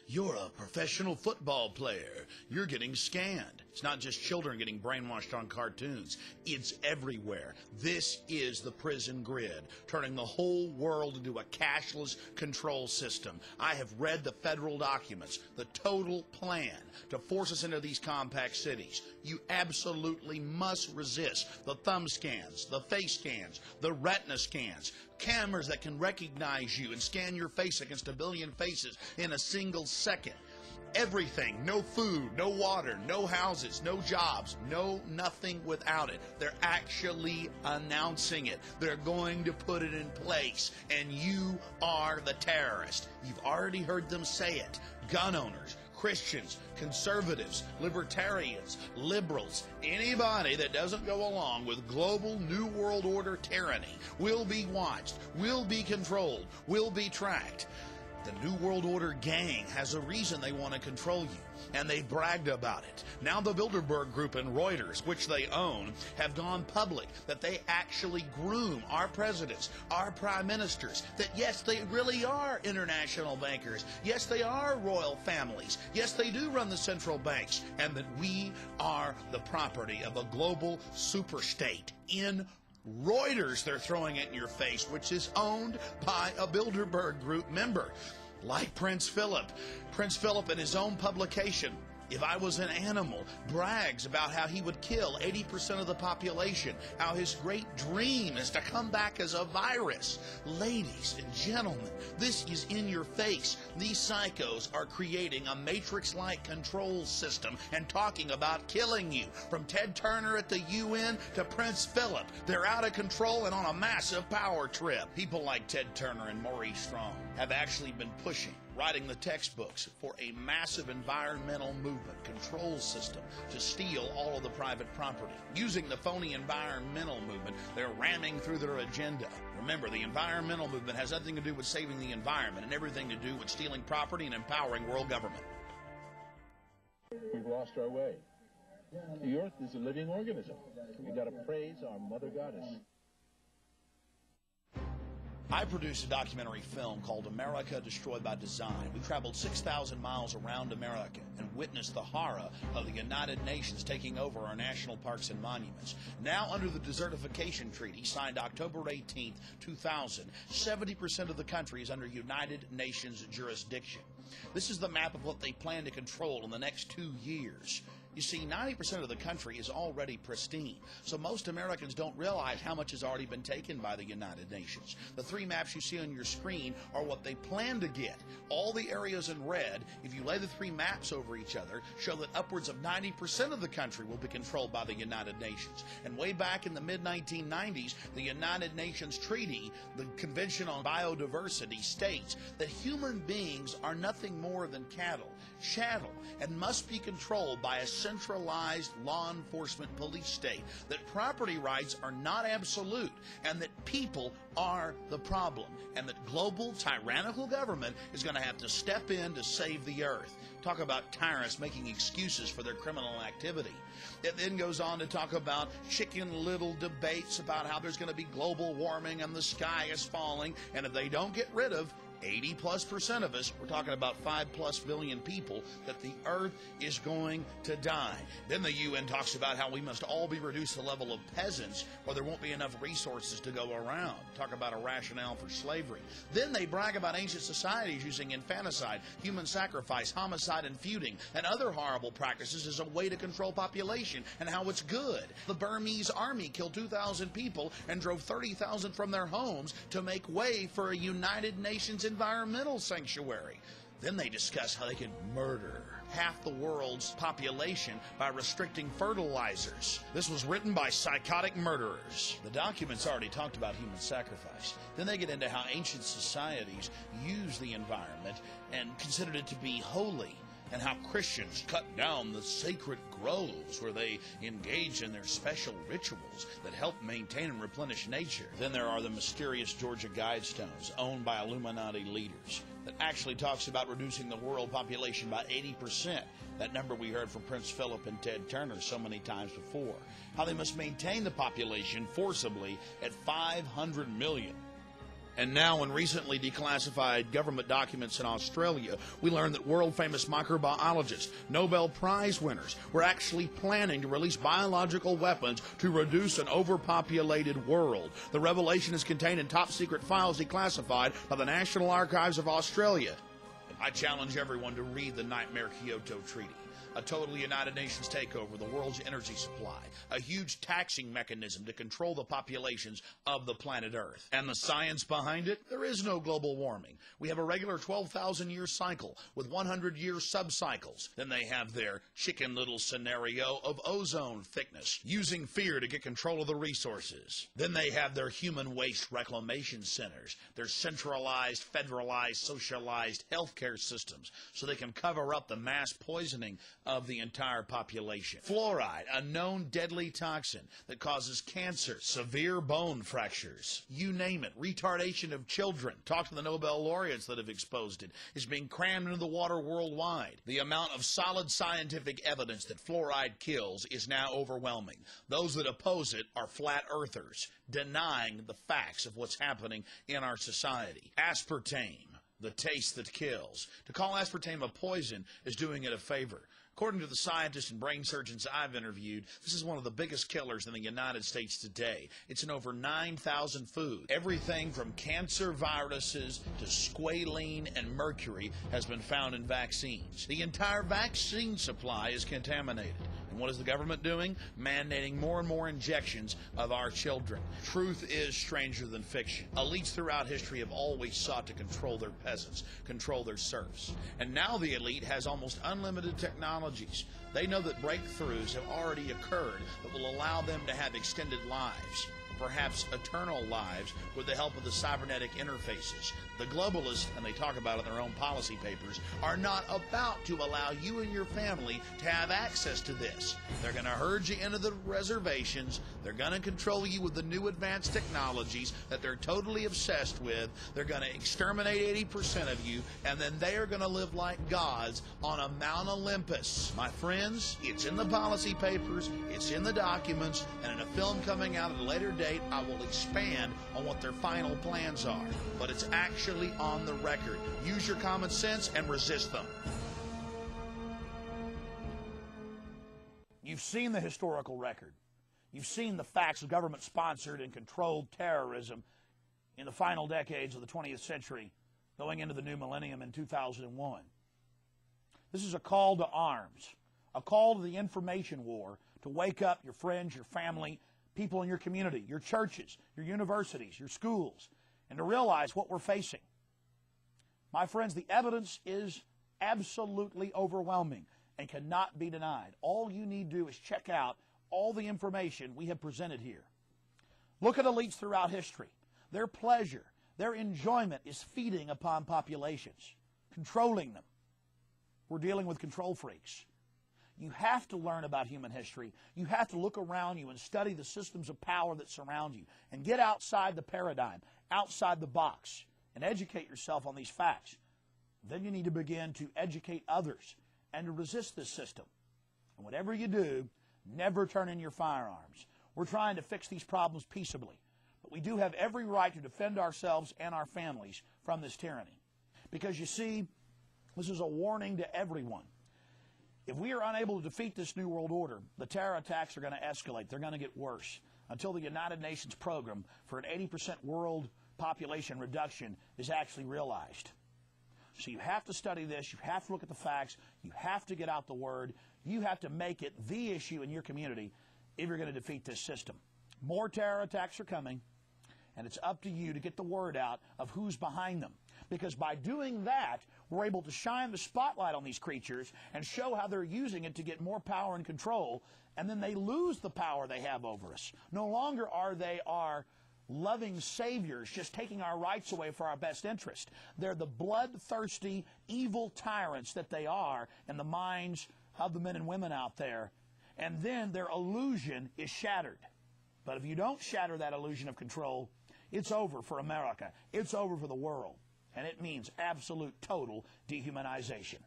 You're a professional football player. You're getting scanned. It's not just children getting brainwashed on cartoons. It's everywhere. This is the prison grid, turning the whole world into a cashless control system. I have read the federal documents, the total plan to force us into these compact cities. You absolutely must resist the thumb scans, the face scans, the retina scans, cameras that can recognize you and scan your face against a billion faces in a single second. Everything, no food, no water, no houses, no jobs, no nothing without it. They're actually announcing it. They're going to put it in place, and you are the terrorist. You've already heard them say it. Gun owners, Christians, conservatives, libertarians, liberals, anybody that doesn't go along with global New World Order tyranny will be watched, will be controlled, will be tracked. The New World Order gang has a reason they want to control you, and they bragged about it. Now the Bilderberg Group and Reuters, which they own, have gone public that they actually groom our presidents, our prime ministers, that yes, they really are international bankers. Yes, they are royal families. Yes, they do run the central banks, and that we are the property of a global superstate in Reuters. They're throwing it in your face, which is owned by a Bilderberg Group member, like Prince Philip. Prince Philip, in his own publication, If I Was an Animal, brags about how he would kill 80% of the population, how his great dream is to come back as a virus. Ladies and gentlemen, this is in your face. These psychos are creating a matrix-like control system and talking about killing you. From Ted Turner at the UN to Prince Philip, they're out of control and on a massive power trip. People like Ted Turner and Maurice Strong have actually been pushing, writing the textbooks for a massive environmental movement control system to steal all of the private property. Using the phony environmental movement, they're ramming through their agenda. Remember, the environmental movement has nothing to do with saving the environment and everything to do with stealing property and empowering world government. We've lost our way. The earth is a living organism. We've got to praise our Mother Goddess. I produced a documentary film called America Destroyed by Design. We traveled 6,000 miles around America and witnessed the horror of the United Nations taking over our national parks and monuments. Now, under the Desertification Treaty, signed October 18, 2000, 70% of the country is under United Nations jurisdiction. This is the map of what they plan to control in the next 2 years. You see, 90% of the country is already pristine, so most Americans don't realize how much has already been taken by the United Nations. The 3 maps you see on your screen are what they plan to get. All the areas in red, if you lay the 3 maps over each other, show that upwards of 90% of the country will be controlled by the United Nations. And way back in the mid-1990s, the United Nations Treaty, the Convention on Biodiversity, states that human beings are nothing more than cattle, chattel, and must be controlled by a centralized law enforcement police state, that property rights are not absolute, and that people are the problem, and that global tyrannical government is going to have to step in to save the earth. Talk about tyrants making excuses for their criminal activity. It then goes on to talk about chicken little debates about how there's going to be global warming and the sky is falling, and if they don't get rid of 80+% of us, we're talking about 5+ billion people, that the earth is going to die. Then the UN talks about how we must all be reduced to the level of peasants, or there won't be enough resources to go around. Talk about a rationale for slavery. Then they brag about ancient societies using infanticide, human sacrifice, homicide, and feuding, and other horrible practices as a way to control population, and how it's good. The Burmese army killed 2,000 people and drove 30,000 from their homes to make way for a United Nations environmental sanctuary. Then they discuss how they can murder half the world's population by restricting fertilizers. This was written by psychotic murderers. The documents already talked about human sacrifice. Then they get into how ancient societies used the environment and considered it to be holy, and how Christians cut down the sacred groves where they engage in their special rituals that help maintain and replenish nature. Then there are the mysterious Georgia Guidestones owned by Illuminati leaders that actually talks about reducing the world population by 80%. That number we heard from Prince Philip and Ted Turner so many times before. How they must maintain the population forcibly at 500 million. And now, in recently declassified government documents in Australia, we learned that world-famous microbiologists, Nobel Prize winners, were actually planning to release biological weapons to reduce an overpopulated world. The revelation is contained in top-secret files declassified by the National Archives of Australia. I challenge everyone to read the Nightmare Kyoto Treaty. A total United Nations takeover of the world's energy supply, a huge taxing mechanism to control the populations of the planet Earth. And the science behind it? There is no global warming. We have a regular 12,000-year cycle with 100-year subcycles. Then they have their chicken little scenario of ozone thickness, using fear to get control of the resources. Then they have their human waste reclamation centers, their centralized, federalized, socialized healthcare systems, so they can cover up the mass poisoning of the entire population. Fluoride, a known deadly toxin that causes cancer, severe bone fractures, you name it, retardation of children. Talk to the Nobel laureates that have exposed it. It's being crammed into the water worldwide. The amount of solid scientific evidence that fluoride kills is now overwhelming. Those that oppose it are flat earthers, denying the facts of what's happening in our society. Aspartame, the taste that kills. To call aspartame a poison is doing it a favor. According to the scientists and brain surgeons I've interviewed, this is one of the biggest killers in the United States today. It's in over 9,000 foods. Everything from cancer viruses to squalene and mercury has been found in vaccines. The entire vaccine supply is contaminated. And what is the government doing? Mandating more and more injections of our children. Truth is stranger than fiction. Elites throughout history have always sought to control their peasants, control their serfs. And now the elite has almost unlimited technologies. They know that breakthroughs have already occurred that will allow them to have extended lives, perhaps eternal lives, with the help of the cybernetic interfaces. The globalists, and they talk about it in their own policy papers, are not about to allow you and your family to have access to this. They're going to herd you into the reservations. They're going to control you with the new advanced technologies that they're totally obsessed with. They're going to exterminate 80% of you, and then they are going to live like gods on a Mount Olympus. My friends, it's in the policy papers, it's in the documents, and in a film coming out at a later date, I will expand on what their final plans are. But it's actually on the record. Use your common sense and resist them. You've seen the historical record. You've seen the facts of government-sponsored and controlled terrorism in the final decades of the 20th century, going into the new millennium in 2001. This is a call to arms, a call to the information war to wake up your friends, your family, people in your community, your churches, your universities, your schools, and to realize what we're facing. My friends, the evidence is absolutely overwhelming and cannot be denied. All you need to do is check out all the information we have presented here. Look at elites throughout history. Their pleasure, their enjoyment is feeding upon populations, controlling them. We're dealing with control freaks. You have to learn about human history. You have to look around you and study the systems of power that surround you and get outside the paradigm, outside the box, and educate yourself on these facts. Then you need to begin to educate others and to resist this system. And whatever you do, never turn in your firearms. We're trying to fix these problems peaceably, but we do have every right to defend ourselves and our families from this tyranny. Because you see, this is a warning to everyone. If we are unable to defeat this New World Order, the terror attacks are going to escalate. They're going to get worse until the United Nations program for an 80% world population reduction is actually realized. So you have to study this. You have to look at the facts. You have to get out the word. You have to make it the issue in your community if you're going to defeat this system. More terror attacks are coming, and it's up to you to get the word out of who's behind them. Because by doing that, we're able to shine the spotlight on these creatures and show how they're using it to get more power and control, and then they lose the power they have over us. No longer are they our loving saviors just taking our rights away for our best interest. They're the bloodthirsty, evil tyrants that they are in the minds of the men and women out there. And then their illusion is shattered. But if you don't shatter that illusion of control, it's over for America. It's over for the world. And it means absolute, total dehumanization.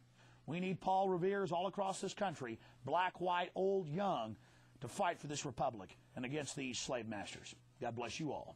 We need Paul Revere's all across this country, black, white, old, young, to fight for this republic and against these slave masters. God bless you all.